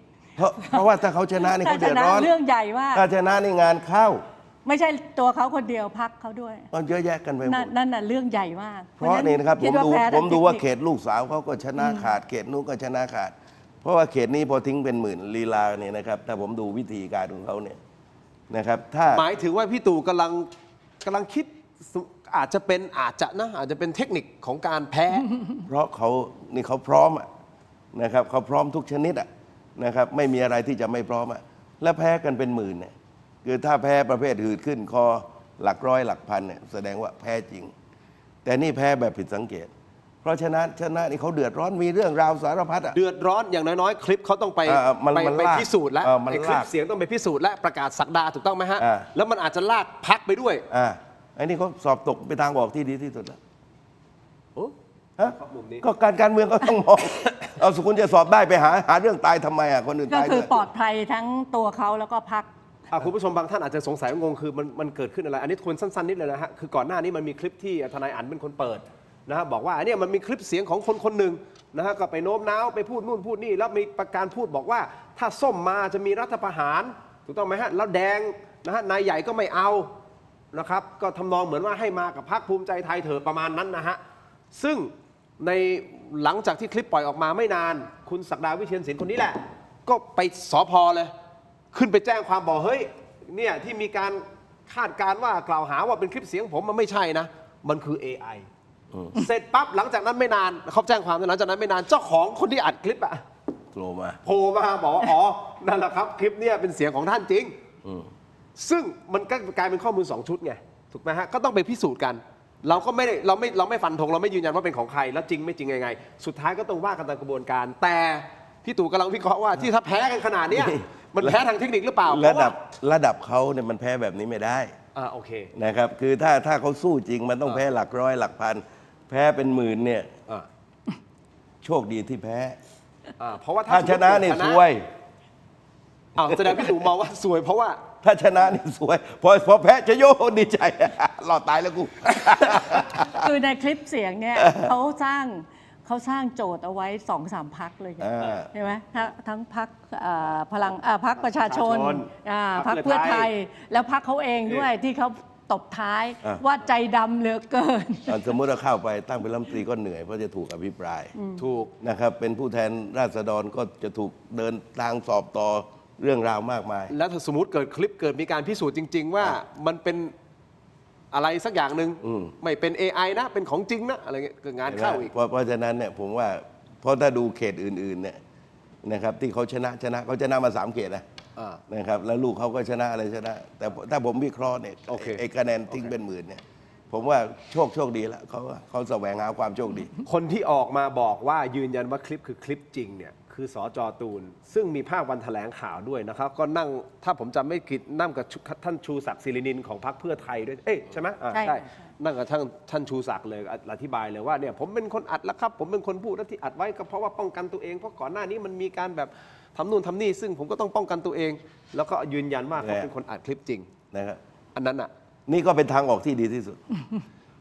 เพราะว่าถ้าเขาชนะนี่เขาเดือดร้อนเรื่องใหญ่มากถ้าชนะนี่งานเข้าไม่ใช่ตัวเขาคนเดียวพรรคเขาด้วยมันเยอะแยะกันไปหมดนั่นน่ะเรื่องใหญ่มากเพราะนี่นะครับผมดูว่าเขตลูกสาวเขาก็ชนะขาดเขตนู้นก็ชนะขาดเพราะว่าเขตนี้พอทิ้งเป็นหมื่นลีลาเนี่ยนะครับถ้าผมดูวิธีการของเขาเนี่ยนะครับถ้าหมายถึงว่าพี่ตู่กำลังคิดอาจจะเป็นเทคนิคของการแพ้ เพราะเขาพร้อมนะครับเขาพร้อมทุกชนิดนะครับไม่มีอะไรที่จะไม่พร้อมและแพ้กันเป็นหมื่นเนี่ยคือถ้าแพ้ประเภทหืดขึ้นคอหลักร้อยหลักพันเนี่ยแสดงว่าแพ้จริงแต่นี่แพ้แบบผิดสังเกตเพราะชนะนี่เขาเดือดร้อนมีเรื่องราวสารพัดเดือดร้อนอย่างน้อยๆคลิปเขาต้องไปพิสูจน์แล้วไอ้คลิปเสียงต้องไปพิสูจน์และประกาศศักดาถูกต้องไหมฮะแล้วมันอาจจะลากพักไปด้วยไอ้นี่เขาสอบตกไปทางออกที่ดีที่สุดแล้ว ฮะก็การเมืองก็ต้องมอง เอาสกุลจะสอบได้ไปหาเรื่องตายทำไมอ่ะคนอื่น ก็ ตาย คือ ด้วย ปลอดภัยทั้งตัวเขาแล้วก็พรรค คุณผู้ชมบางท่านอาจจะสงสัยงงคือมันเกิดขึ้นอะไร อันนี้ทวนสั้นๆนิดเลยนะฮะคือก่อนหน้านี้มันมีคลิปที่ทนายอั๋นเป็นคนเปิดนะฮะบอกว่าเนี่ยมันมีคลิปเสียงของคนหนึ่งนะฮะก็ไปโน้มน้าวไปพูดนู่นพูดนี่แล้วมีประการพูดบอกว่าถ้าส้มมาจะมีรัฐประหารถูกต้องไหมฮะแล้วแดงนะฮะนายใหญ่ก็ไม่เอานะครับก็ทำนองเหมือนว่าให้มากับพรรคภูมิใจไทยเถอะประมาณนั้นนะฮะซึ่งในหลังจากที่คลิปปล่อยออกมาไม่นานคุณศักดาวิเชียรศิลป์คนนี้แหละก็ไปสภ.เลยขึ้นไปแจ้งความบอกเฮ้ยเนี่ยที่มีการคาดการณ์ว่ากล่าวหาว่าเป็นคลิปเสียงผมมันไม่ใช่นะมันคือ AI เสร็จปั๊บหลังจากนั้นไม่นานเขาแจ้งความหลังจากนั้นไม่นานเจ้าของคนที่อัดคลิปอะโผล่มาบอกว่าอ๋อนั่นแหละครับคลิปเนี่ยเป็นเสียงของท่านจริงซึ่งมันก็กลายเป็นข้อมูล2ชุดไงถูกไหมฮะก็ต้องไปพิสูจน์กันเราไม่ฟันธงเราไม่ยืนยันว่าเป็นของใครแล้วจริงไม่จริงยังไงสุดท้ายก็ต้องว่ากันตามกระบวนการแต่พี่ตู่กำลังวิเคราะห์ว่าที่ถ้าแพ้กันขนาดนี้มันแพ้ทางเทคนิคหรือเปล่าระดับเขาเนี่ยมันแพ้แบบนี้ไม่ได้โอเคนะครับคือถ้าเขาสู้จริงมันต้องแพ้หลักร้อยหลักพันแพ้เป็นหมื่นเนี่ยโชคดีที่แพ้เพราะว่าถ้าชนะเนี่ยซวยแสดงพี่ตู่มองว่าซวยเพราะว่าถ้าชนะนี่สวยพอแพ้จะโยดีใจหลอดตายแล้วกู คือในคลิปเสียงเนี่ยเขาสร้างโจทย์เอาไว้ 2-3 พรรคเลยใช่ไหมทั้งพรรคพลังพรรคประชาชนพรรคเพื่อไทยแล้วพรรคเขาเองด้วยที่เขาตบท้ายว่าใจดำเหลือเกินสมมติเราเข้าไปตั้งเป็นรัฐมนตรีก็เหนื่อยเพราะจะถูกอภิปรายถูกนะครับเป็นผู้แทนราษฎรก็จะถูกเดินทางสอบต่อเรื่องราวมากมายแล้วถ้าสมมติเกิดคลิปเกิดมีการพิสูจน์จริงๆว่ามันเป็นอะไรสักอย่างหนึ่งไม่เป็น AI นะเป็นของจริงนะอะไรเงี้ยเกิดงานเข้าอีกเพราะฉะนั้นเนี่ยผมว่าเพราะถ้าดูเขตอื่นๆเนี่ยนะครับที่เขาชนะเขาชนะมา3เขตนะครับแล้วลูกเขาก็ชนะอะไรชนะแต่ถ้าผมวิเคราะห์เนี่ยไอ้คะแนนทิ้งเป็นหมื่นเนี่ยผมว่าโชคดีแล้วเขาแสวงหาความโชคดีคนที่ออกมาบอกว่ายืนยันว่าคลิปคือคลิปจริงเนี่ยคือสจ.ตูนซึ่งมีภาพวันแถลงข่าวด้วยนะครับก็นั่งถ้าผมจำไม่ผิดนั่งกับท่านชูศักดิ์ศิรินินของพรรคเพื่อไทยด้วยใช่ไหมใช่นั่งกับท่านชูศักดิ์เลยอธิบายเลยว่าเนี่ยผมเป็นคนอัดแล้วครับผมเป็นคนพูดและที่อัดไว้ก็เพราะว่าป้องกันตัวเองเพราะก่อนหน้านี้มันมีการแบบทำนู่นทำนี่ซึ่งผมก็ต้องป้องกันตัวเอง แล้วก็ยืนยันว่าเขาเป็นคนอัดคลิปจริงนะครับอันนั้นนี่ก็เป็นทางออกที่ดีที่สุด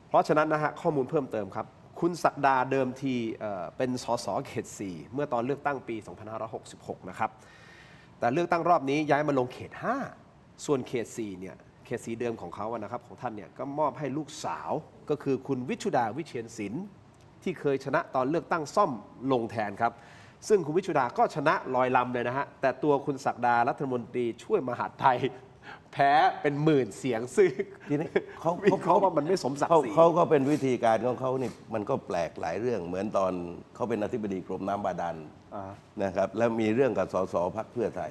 เพราะฉะนั้นนะฮะข้อมูลเพิ่มเติมครับคุณศักดาเดิมทีเป็นสสเขต 4 เมื่อตอนเลือกตั้งปี 2566 นะครับแต่เลือกตั้งรอบนี้ย้ายมาลงเขต 5 ส่วนเขต 4 เนี่ยเขต 4 เดิมของเขานะครับของท่านเนี่ยก็มอบให้ลูกสาวก็คือคุณวิชุดาวิเชียรศิลป์ที่เคยชนะตอนเลือกตั้งซ่อมลงแทนครับซึ่งคุณวิชุดาก็ชนะลอยลำเลยนะฮะแต่ตัวคุณศักดารัฐมนตรีช่วยมหาดไทยแพ้เป็นหมื่นเสียงซึ่งทีนี้เขาว่ามันไม่สมศักดิ์ศรีเขาก็เป็นวิธีการของเขานี่มันก็แปลกหลายเรื่องเหมือนตอนเขาเป็นอธิบดีกรมน้ำบาดาลนะครับแล้วมีเรื่องกับสสพรรคเพื่อไทย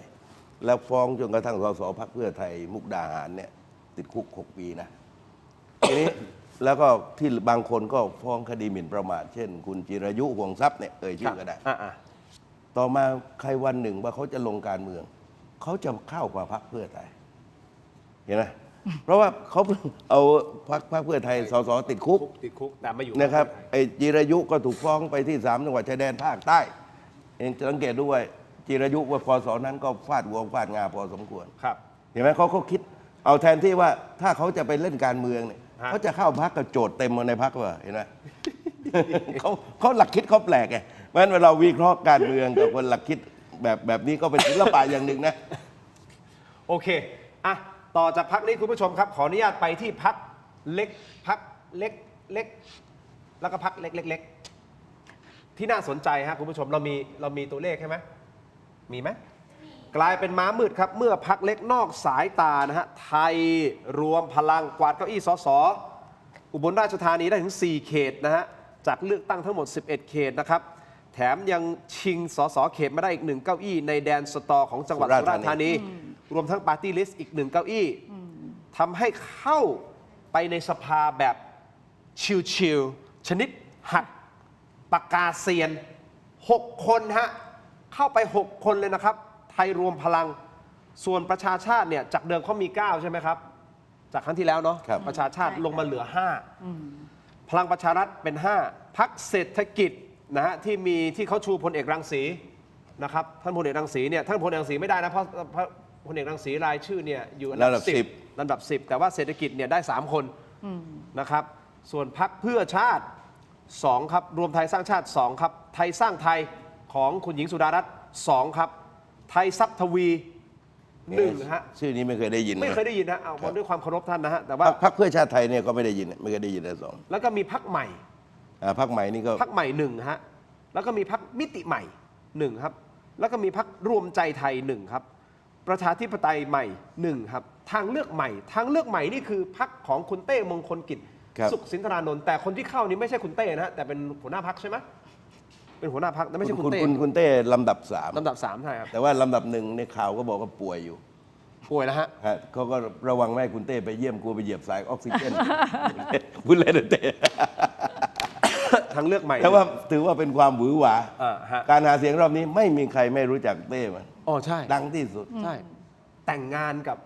แล้วฟ้องจนกระทั่งสสพรรคเพื่อไทยมุกดาหารเนี่ยติดคุก6 ปีนะทีนี้แล้วก็ที่บางคนก็ฟ้องคดีหมิ่นประมาทเช่นคุณจิรายุห่วงทรัพย์เนี่ยชื่อก็ได้ต่อมาใครวันหนึ่งว่าเขาจะลงการเมืองเขาจะเข้ากับพรรคเพื่อไทยเห็นไหมเพราะว่าเขาเอาพรรคเพื่อไทยสสติดคุกแต่มาอยู่นะครับไอ้จิรายุก็ถูกฟ้องไปที่3 จังหวัดชายแดนภาคใต้เองสังเกตด้วยจิรายุว่าพศนั้นก็ฟาดหัวฟาดงาพอสมควรครับเห็นไหมเขาคิดเอาแทนที่ว่าถ้าเขาจะไปเล่นการเมืองเนี่ยเขาจะเข้าพรรคกับโจทย์เต็มมาในพรรคว่าเห็นไหม เขาหลักคิดเขาแปลกไงเพราะฉะนั้นเวลาวิเคราะห์การเมืองกับคนหลักคิดแบบนี้ก็เป็นศิลปะอย่างหนึ่งนะโอเคต่อจากพรรคนี้คุณผู้ชมครับขออนุญาตไปที่พรรคเล็กแล้วก็พรรคเล็กที่น่าสนใจครับคุณผู้ชมเรามีตัวเลขใช่ไหมมีไหมกลายเป็นม้ามืดครับเมื่อพรรคเล็กนอกสายตานะฮะไทยรวมพลังกวาดเก้าอี้สสอุบลราชธานีได้ถึง4 เขตนะฮะจากเลือกตั้งทั้งหมด11 เขตนะครับแถมยังชิงสสเขตมาได้อีก1 เก้าอี้ในแดนสตอของจังหวัดสุราษฎร์ธานีรวมทั้งปาร์ตี้ลิสต์อีก1 เก้าอี้ทำให้เข้าไปในสภาแบบชิลๆชนิดหักปากกาเซียน6 คนฮะเข้าไป6 คนเลยนะครับไทยรวมพลังส่วนประชาชาติเนี่ยจากเดิมเขามี9ใช่ไหมครับจากครั้งที่แล้วเนาะประชาชาติลงมาเหลือ5 พลังประชารัฐเป็น 5 พรรคเศรษฐกิจนะฮะที่เขาชูพลเอกรังสีนะครับท่านพลเอกรังสีเนี่ยท่านพลเอกรังสีไม่ได้นะเพราะพลเอกรังสีรายชื่อเนี่ยอยู่อันดับ 10ลำดับ 10 แต่ว่าเศรษฐกิจเนี่ยได้ 3 คนนะครับส่วนพรรคเพื่อชาติ 2 ครับรวมไทยสร้างชาติ 2 ครับไทยสร้างไทยของคุณหญิงสุดารัตน์ 2 ครับไทยทรัพย์ทวี 1 ฮะ ชื่อนี้ไม่เคยได้ยิน ไม่เคยได้ยินนะเอาด้วยความเคารพท่านนะฮะแต่ว่า พรรคเพื่อชาติไทยเนี่ยก็ไม่ได้ยินไม่เคยได้ยินนะสอง แล้วก็มีพรรคใหม่ พรรคใหม่นี่ก็ พรรคใหม่1ฮะแล้วก็มีพรรคมิติใหม่1ครับแล้วก็มีพรรครวมใจไทย1ครับประชาธิปไตยใหม่1ครับทางเลือกใหม่ทางเลือกใหม่นี่คือพรรคของคุณเต้มงคลกิจ สุขสินธารานนท์แต่คนที่เข้านี่ไม่ใช่คุณเต้นะฮะแต่เป็นหัวหน้าพรรคใช่ไหมเป็นหัวหน้าพรรคแต่ไม่ใช่คุณเต้ คุณเต้ลำดับ 3 ลำดับ3ใช่ครับ แต่ว่าลำดับ 1ในข่าวก็บอกว่าป่วยอยู่ ป่วยแล้วฮะ เขาก็ระวังไม่ให้คุณเต้ไปเยี่ยมกลัวไปเหยียบสายออกซิเจน พูดเล่นเต้ ทางเลือกใหม่ แต่ว่าถือว่าเป็นความหวือหวา ฮะ การหาเสียงรอบนี้ไม่มีใครไม่รู้จักเต้มัน อ๋อใช่ ดังที่สุด ใช่แต่งงานกับ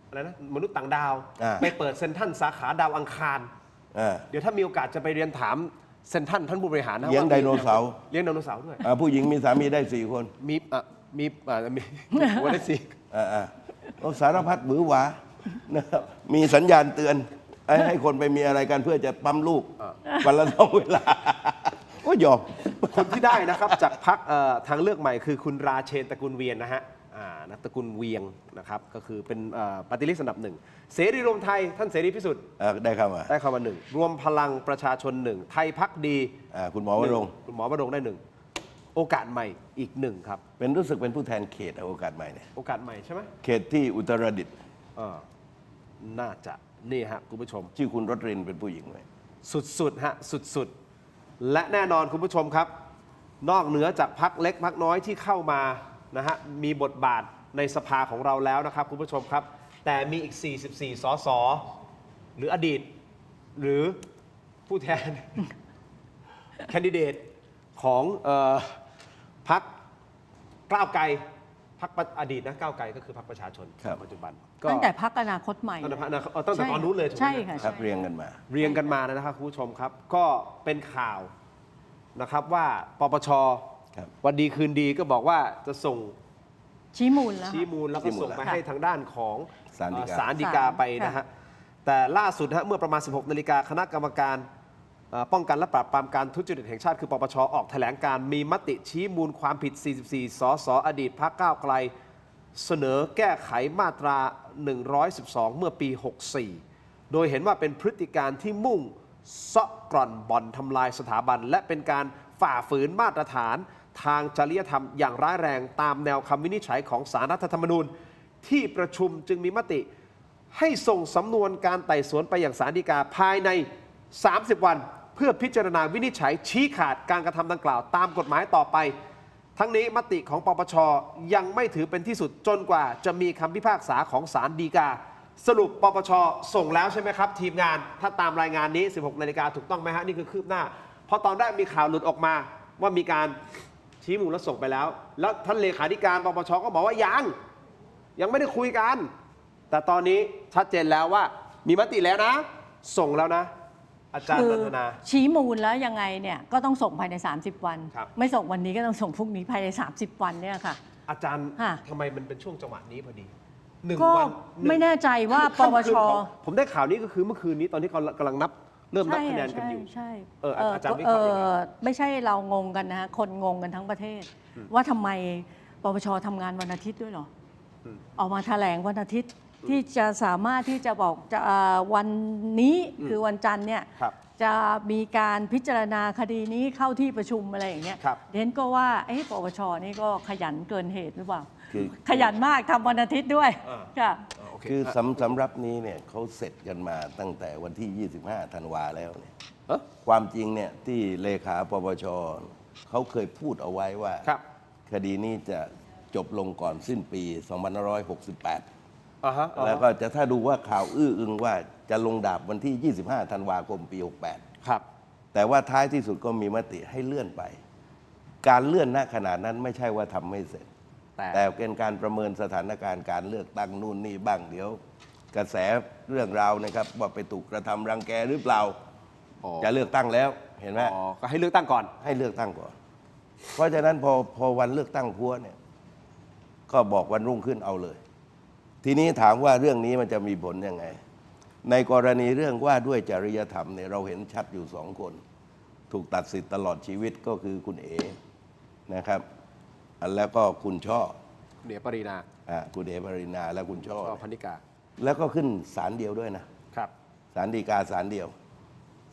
อะไรนะมนุษย์ต่างดาว อ่า ไปเปิดเซ็นทรัลสาขาดาวอังคาร เดี๋ยวถ้ามีโอกาสจะไปเรียนถามเซ็นทรัลท่านผู้บริหารนะ เลี้ยงไดโนเสาร์ เลี้ยงไดโนเสาร์ด้วย ผู้หญิงมีสามีได้ 4 คน มีวันได้สิ สารพัดหวือหวานะครับมีสัญญาณเตือนให้คนไปมีอะไรกันเพื่อจะปั๊มลูกวันละ2 เวลาก็ยอม คนที่ได้นะครับจากพรรคทางเลือกใหม่คือคุณราเชนตระกูลเวียนนะฮะตระกูลเวียงนะครับก็คือเป็นปฏิริษีอันดับ 1เสรีรวมไทยท่านเสรีพิสุทธิ์ ได้เข้ามา 1รวมพลังประชาชน 1ไทยพักดี คุณหมอวรงค์ คุณหมอวรงค์ได้ 1โอกาสใหม่อีก 1ครับ เป็นรู้สึกเป็นผู้แทนเขตโอกาสใหม่เนี่ย โอกาสใหม่ใช่ไหม เขตที่อุตรดิตถ์ น่าจะนี่ฮะคุณผู้ชม ชื่อคุณรจรินเป็นผู้หญิงไหม สุดๆฮะสุดๆและแน่นอนคุณผู้ชมครับ นอกเหนือจากพรรคเล็กพรรคน้อยที่เข้ามานะฮะมีบทบาทในสภาของเราแล้วนะครับคุณผู้ชมครับ แต่มีอีก 44 สส หรืออดีต หรือผู้แทน แคนดิเดตของพรรคก้าวไกลพรรคอดีตนะก้าวไกลก็คือพรรคประชาชนปัจจุบัน ตั้งแต่พรรคอนาคตใหม่ ตั้งแต่ตอนนู้นเลยถูกไหม ใช่ค่ะ ครับเรียงกันมา เรียงกันมานะครับคุณผู้ชมครับ ก็เป็นข่าวนะครับว่าปปช ครับ วันดีคืนดีก็บอกว่าจะส่ง ชี้มูลแล้ว ชี้มูลแล้วก็ส่งไปให้ทางด้านของ ศาลฎีกา ศาลฎีกาไปนะฮะแต่ล่าสุดฮะเมื่อประมาณ 16 นาฬิกาคณะกรรมการป้องกันและปราบปรามการทุจริตแห่งชาติคือปปชออกแถลงการมีมติชี้มูลความผิด 44 สส อดีตพรรคก้าวไกล เสนอแก้ไขมาตรา 112 เมื่อปี 64 โดยเห็นว่าเป็นพฤติการที่มุ่งเซาะกร่อนบ่อนทำลายสถาบัน และเป็นการฝ่าฝืนมาตรฐานทางจริยธรรมอย่างร้ายแรงตามแนวคำวินิจฉัยของศาลรัฐธรรมนูญที่ประชุมจึงมีมติให้ส่งสำนวนการไต่สวนไปยังศาลฎีกาภายใน 30 วัน เพื่อพิจารณาวินิจฉัยชี้ขาดการกระทำดังกล่าวตามกฎหมายต่อไป ทั้งนี้มติของปปชยังไม่ถือเป็นที่สุดจนกว่าจะมีคำพิพากษาของศาลฎีกา สรุปปปชส่งแล้วใช่ไหมครับ ทีมงานถ้าตามรายงานนี้ 16 นาฬิกาถูกต้องไหมฮะนี่คือคืบหน้าเพราะตอนแรกมีข่าวหลุดออกมาว่ามีการชี้มูลแล้วส่งไปแล้ว แล้วท่านเลขาธิการปปชก็บอกว่ายังไม่ได้คุยกัน แต่ตอนนี้ชัดเจนแล้วว่ามีมติแล้วนะ ส่งแล้วนะ อาจารย์ คือ นันทนา ชี้มูลแล้วยังไงเนี่ยก็ต้องส่งภายใน 30 วัน ครับ ไม่ส่งวันนี้ก็ต้องส่งพรุ่งนี้ภายใน 30 วันเนี่ยค่ะ อาจารย์ ค่ะ ทำไมมันเป็นช่วงจังหวะนี้พอดีหนึ่ง ก็ วัน ไม่แน่ใจว่าปปช ผมได้ข่าวนี้ก็คือเมื่อคืนนี้ตอนที่เขากำลังเริ่มนับคะแนนกันอยู่ ใช่ อาจารย์วิเคราะห์ยังไง ไม่ใช่เรางงกันนะคนงงกันทั้งประเทศ ว่าทำไมปปชทำงานวันอาทิตย์ด้วยเหรอออกมาแถลงวันอาทิตย์ที่จะสามารถที่จะบอกจะวันนี้คือวันจันทร์เนี่ย ครับ จะมีการพิจารณาคดีนี้เข้าที่ประชุมอะไรอย่างเงี้ย ครับ เดนก็ว่าปปชนี่ก็ขยันเกินเหตุหรือเปล่า คือ ขยันมากทำวันอาทิตย์ด้วยค่ะ โอเค คือสำหรับนี้เนี่ยเขาเสร็จกันมาตั้งแต่วันที่ 25 ธันวาแล้วเนี่ย เอ้อ ความจริงเนี่ยที่เลขาปปชเขาเคยพูดเอาไว้ว่า ครับ คดีนี้จะจบลงก่อนสิ้นปี 2568 อ่าฮะ แล้วก็จะถ้าดูว่าข่าวอื้ออึงว่าจะลงดาบวันที่ 25 ธันวาคมปี 68 ครับ แต่ว่าท้ายที่สุดก็มีมติให้เลื่อนไป การเลื่อนณขนาดนั้นไม่ใช่ว่าทำไม่เสร็จ แต่เป็นการประเมินสถานการณ์การเลือกตั้งนู่นนี่บ้างเดี๋ยว กระแสเรื่องราวนะครับว่าไปถูกกระทำรังแกหรือเปล่า อ๋อ จะเลือกตั้งแล้วเห็นไหม อ๋อก็ให้เลือกตั้งก่อน ให้เลือกตั้งก่อน เพราะฉะนั้นพอวันเลือกตั้งพัวเนี่ยก็บอกวันรุ่งขึ้นเอาเลย ทีนี้ถามว่าเรื่องนี้มันจะมีผลยังไง ในกรณีเรื่องว่าด้วยจริยธรรมเนี่ยเราเห็นชัดอยู่สองคน ถูกตัดสิทธิ์ตลอดชีวิตก็คือคุณเอนะครับแล้วก็คุณช่อ เดี๋ยวปรีนา คุณเอปรินาและคุณช่อ ก็พันธิกา แล้วก็ขึ้นศาลเดียวด้วยนะครับศาลฎีกาศาลเดียว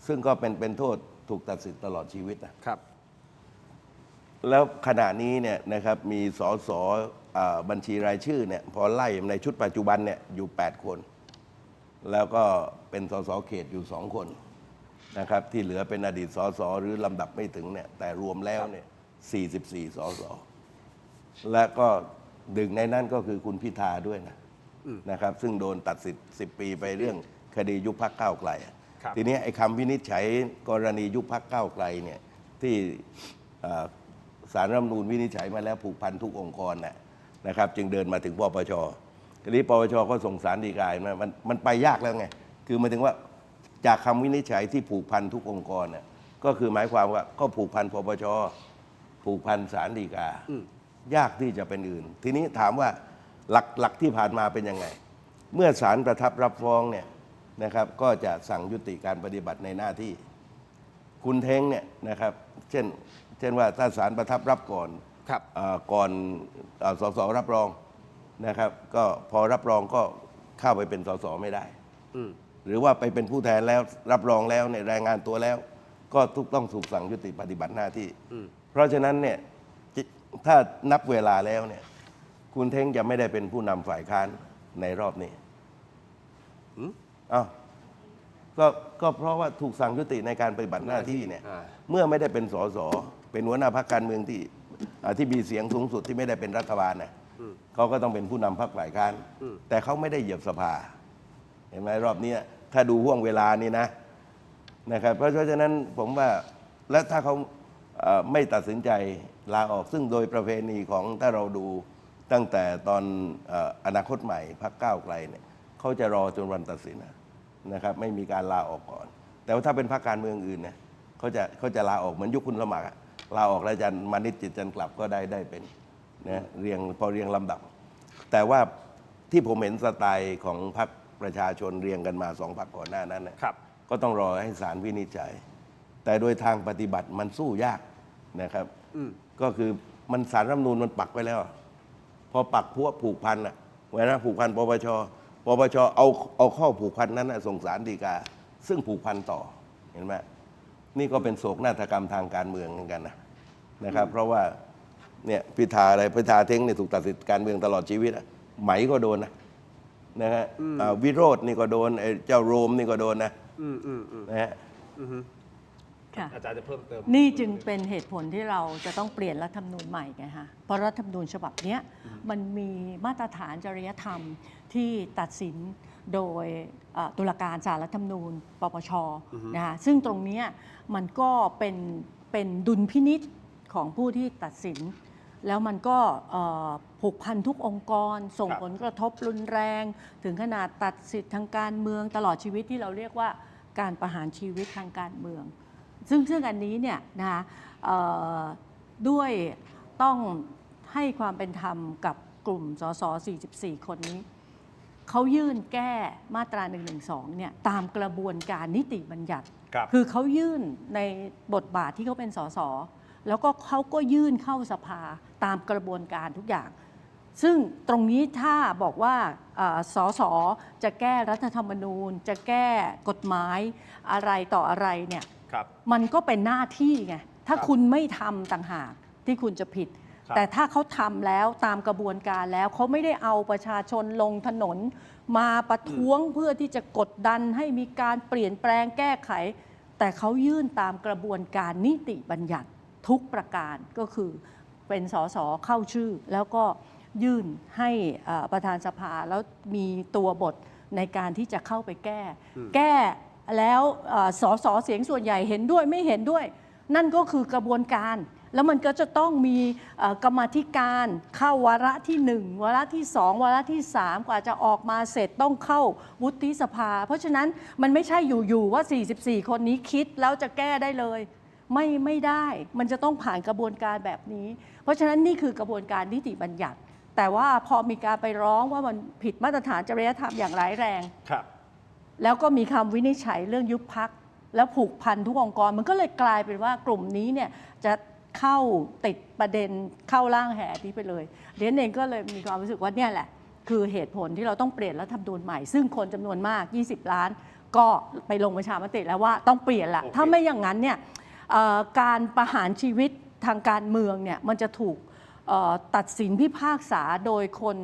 ซึ่งก็เป็นโทษถูกตัดสิทธิ์ตลอดชีวิตนะครับ แล้วขณะนี้เนี่ยนะครับมีสสบัญชีรายชื่อเนี่ยพอไล่ในชุดปัจจุบันเนี่ยอยู่ 8 คน แล้วก็เป็นสสเขตอยู่ 2 คนนะครับที่เหลือเป็นอดีตสสหรือลำดับไม่ถึงเนี่ยแต่รวมแล้วเนี่ย44 สส และก็ดึงในนั้นก็คือคุณพิธาด้วยนะครับซึ่งโดนตัดสิทธิ์10 ปีไปเรื่องคดียุบพรรคก้าวไกล ทีนี้ไอ้คำวินิจฉัยกรณียุบพรรคก้าวไกลเนี่ยที่ศาลรัฐธรรมนูญวินิจฉัยมาแล้วผูกพันทุกองค์กรนะครับจึงเดินมาถึงปปชทีนี้ปปชก็ส่งศาลฎีกามันไปยากแล้วไงคือหมายถึงว่าจากคำวินิจฉัยที่ผูกพันทุกองค์กรเนี่ยก็คือหมายความว่าก็ผูกพันปปชผูกพันศาลฎีกายากที่จะเป็นอื่น ทีนี้ถามว่าหลักที่ผ่านมาเป็นยังไง เมื่อศาลประทับรับฟ้องเนี่ยนะครับก็จะสั่งยุติการปฏิบัติในหน้าที่คุณเท้งเนี่ยนะครับเช่นว่าถ้าศาลประทับรับก่อนก่อนสสรับรองนะครับก็พอรับรองก็เข้าไปเป็นสสไม่ได้หรือว่าไปเป็นผู้แทนแล้วรับรองแล้วเนี่ยรายงานตัวแล้ว ก็ต้องถูกสั่งยุติปฏิบัติหน้าที่เพราะฉะนั้นเนี่ยถ้านับเวลาแล้วเนี่ยคุณเท้งจะไม่ได้เป็นผู้นำฝ่ายค้านในรอบนี้อ้าวก็เพราะว่าถูกสั่งยุติในการปฏิบัติหน้าที่เนี่ยเมื่อไม่ได้เป็นสสเป็นหัวหน้าพรรคการเมืองที่มีเสียงสูงสุดที่ไม่ได้เป็นรัฐบาลนะเขาก็ต้องเป็นผู้นำพรรคฝ่ายค้านแต่เขาไม่ได้เหยียบสภาเห็นไหมรอบนี้ถ้าดูห่วงเวลานี้นะครับเพราะฉะนั้นผมว่าและถ้าเขาไม่ตัดสินใจลาออกซึ่งโดยประเพณีของถ้าเราดูตั้งแต่ตอนอนาคตใหม่พรรคก้าวไกลเนี่ยเขาจะรอจนวันตัดสินนะครับไม่มีการลาออกก่อนแต่ว่าถ้าเป็นพรรคการเมืองอื่นเนี่ยเขาจะลาออกเหมือนยุคคุณสมัครลาออกแล้วจะมานิจจิตจันกลับก็ได้เป็นนะพอเรียงลำดับแต่ว่าที่ผมเห็นสไตล์ของพรรคประชาชนเรียงกันมา2 พรรคก่อนหน้านั้นนะครับก็ต้องรอให้ศาลวินิจฉัยแต่โดยทางปฏิบัติมันสู้ยากนะครับก็คือมันศาลรัฐธรรมนูญมันปักไว้แล้วพอปักพวกผูกพันเวลาผูกพันปปชเอาข้อผูกพันนั้นส่งศาลฎีกาซึ่งผูกพันต่อเห็นไหมนี่ก็เป็นโศกนาฏกรรมทางการเมืองเหมือนกันนะครับเพราะว่าเนี่ยพิธาเท้งเนี่ยถูกตัดสิทธิ์การเมืองตลอดชีวิตไหมก็โดนนะฮะวิโรจน์นี่ก็โดนเจ้าโรมนี่ก็โดนนะฮะอาจารย์จะเพิ่มเติมนี่จึงเป็นเหตุผลที่เราจะต้องเปลี่ยนรัฐธรรมนูญใหม่ไงฮะเพราะรัฐธรรมนูญฉบับนี้มันมีมาตรฐานจริยธรรมที่ตัดสินโดยตุลาการศาลรัฐธรรมนูญปปชนะคะซึ่งตรงนี้มันก็เป็นดุลพินิจของผู้ที่ตัดสินแล้วมันก็ผูกพันทุกองค์กรส่งผลกระทบรุนแรงถึงขนาดตัดสิทธิ์ทางการเมืองตลอดชีวิตที่เราเรียกว่าการประหารชีวิตทางการเมืองซึ่งอันนี้เนี่ยนะคะด้วยต้องให้ความเป็นธรรมกับกลุ่มสส44 คนนี้เขายื่นแก้มาตรา112เนี่ยตามกระบวนการนิติบัญญัติคือเขายื่นในบทบาทที่เขาเป็นสสแล้วก็เขาก็ยื่นเข้าสภาตามกระบวนการทุกอย่างซึ่งตรงนี้ถ้าบอกว่าสสจะแก้รัฐธรรมนูญจะแก้กฎหมายอะไรต่ออะไรเนี่ยมันก็เป็นหน้าที่ไงถ้าคุณไม่ทำต่างหากที่คุณจะผิดแต่ถ้าเขาทำแล้วตามกระบวนการแล้วเขาไม่ได้เอาประชาชนลงถนนมาประท้วงเพื่อที่จะกดดันให้มีการเปลี่ยนแปลงแก้ไขแต่เขายื่นตามกระบวนการนิติบัญญัติทุกประการก็คือเป็นสสเข้าชื่อแล้วก็ยื่นให้ประธานสภาแล้วมีตัวบทในการที่จะเข้าไปแก้แล้วสสเสียงส่วนใหญ่เห็นด้วยไม่เห็นด้วยนั่นก็คือกระบวนการ แล้วมันก็จะต้องมีกรรมาธิการเข้าวาระที่ 1 วาระที่ 2 วาระที่ 3 กว่าจะออกมาเสร็จต้องเข้าวุฒิสภา เพราะฉะนั้นมันไม่ใช่อยู่ๆว่า 44 คนนี้คิดแล้วจะแก้ได้เลยไม่ได้มันจะต้องผ่านกระบวนการแบบนี้ เพราะฉะนั้นนี่คือกระบวนการนิติบัญญัติ แต่ว่าพอมีการไปร้องว่ามันผิดมาตรฐานจริยธรรมอย่างร้ายแรงแล้วก็มีคำวินิจฉัยเรื่องยุบพรรคแล้วผูกพันทุกองค์กรมันก็เลยกลายเป็นว่ากลุ่มนี้เนี่ยจะเข้าติดประเด็นเข้าร่างแห่นี้ไปเลยเรียนเองก็เลยมีความรู้สึกว่าเนี่ยแหละคือเหตุผลที่เราต้องเปลี่ยนรัฐธรรมนูญใหม่ซึ่งคนจำนวนมาก20 ล้านก็ไปลงประชามติแล้วว่าต้องเปลี่ยนละถ้าไม่อย่างนั้นเนี่ยการประหารชีวิตทางการเมืองเนี่ยมันจะถูกตัดสินพิพากษาโดยคน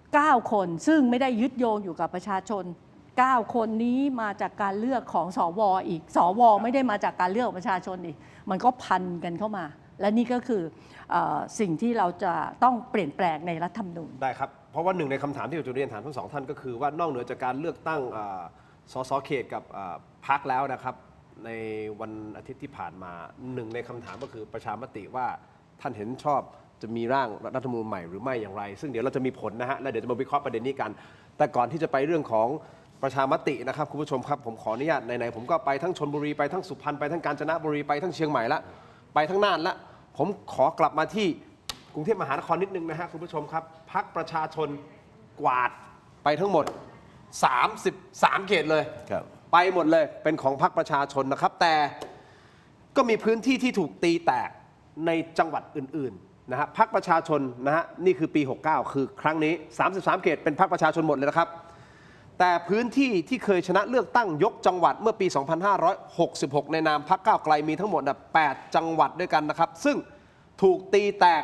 9 คนซึ่งไม่ได้ยึดโยงอยู่กับประชาชน9 คนนี้มาจากการเลือกของสวอีกสวไม่ได้มาจากการเลือกของประชาชนอีกมันก็พันกันเข้ามาและนี่ก็คือสิ่งที่เราจะต้องเปลี่ยนแปลงในรัฐธรรมนูญได้ครับเพราะว่าหนึ่งในคำถามที่เราจะเรียนถามทั้งสองท่านก็คือว่านอกเหนือจากการเลือกตั้งสสเขตกับพรรคแล้วนะครับในวันอาทิตย์ที่ผ่านมาหนึ่งในคำถามก็คือประชามติว่าท่านเห็นชอบจะมีร่างรัฐธรรมนูญใหม่หรือไม่อย่างไรซึ่งเดี๋ยวเราจะมีผลนะฮะและเดี๋ยวจะมาวิเคราะห์ประเด็นนี้กันแต่ก่อนที่จะไปเรื่องของประชามตินะครับคุณผู้ชมครับผมขออนุญาตไหนๆผมก็ไปทั้งชลบุรีไปทั้งสุพรรณไปทั้งกาญจนบุรีไปทั้งเชียงใหม่ละไปทั้งน่านละผมขอกลับมาที่กรุงเทพมหานครนิดนึงนะฮะคุณผู้ชมครับพรรคประชาชนกวาดไปทั้งหมด33เขตเลยไปหมดเลยเป็นของพรรคประชาชนนะครับแต่ก็มีพื้นที่ที่ถูกตีแตกในจังหวัดอื่นๆนะฮะพรรคประชาชนนะฮะนี่คือปี69คือครั้งนี้33เขตเป็นพรรคประชาชนหมดเลยนะครับแต่พื้นที่ที่เคยชนะเลือกตั้งยกจังหวัดเมื่อปี 2566 ในนามพรรคก้าวไกลมีทั้งหมด8จังหวัดด้วยกันนะครับซึ่งถูกตีแตก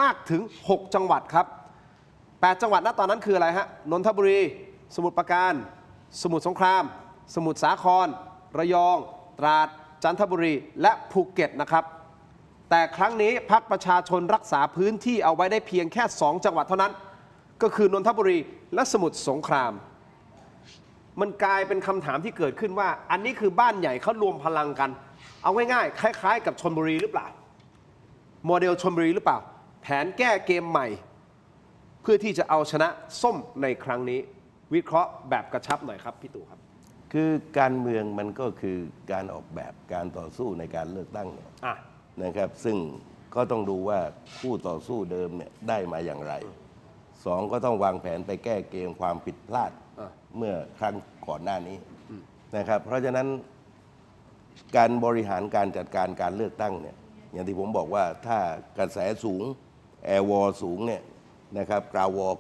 มากถึง6จังหวัดครับ8จังหวัดณตอนนั้นคืออะไรฮะนนทบุรีสมุทรปราการสมุทรสงครามสมุทรสาครระยองตราดจันทบุรีและภูเก็ตนะครับแต่ครั้งนี้พรรคประชาชนรักษาพื้นที่เอาไว้ได้เพียงแค่2จังหวัดเท่านั้นก็คือนนทบุรีและสมุทรสงครามมันกลายเป็นคำถามที่เกิดขึ้นว่าอันนี้คือบ้านใหญ่เขารวมพลังกันเอาง่ายๆคล้ายๆกับชลบุรีหรือเปล่าโมเดลชลบุรีหรือเปล่าแผนแก้เกมใหม่เพื่อที่จะเอาชนะส้มในครั้งนี้วิเคราะห์แบบกระชับหน่อยครับพี่ตู่ครับคือการเมืองมันก็คือการออกแบบการต่อสู้ในการเลือกตั้งเนี่ยนะครับซึ่งก็ต้องดูว่าผู้ต่อสู้เดิมเนี่ยได้มาอย่างไร2ก็ต้องวางแผนไปแก้เกมความผิดพลาดเมื่อครั้งก่อนหน้านี้นะครับเพราะฉะนั้นการบริหารการจัดการการเลือกตั้งเนี่ยอย่างที่ผมบอกว่าถ้ากระแสสูงแอร์วอร์สูงเนี่ยนะครับกราววอร์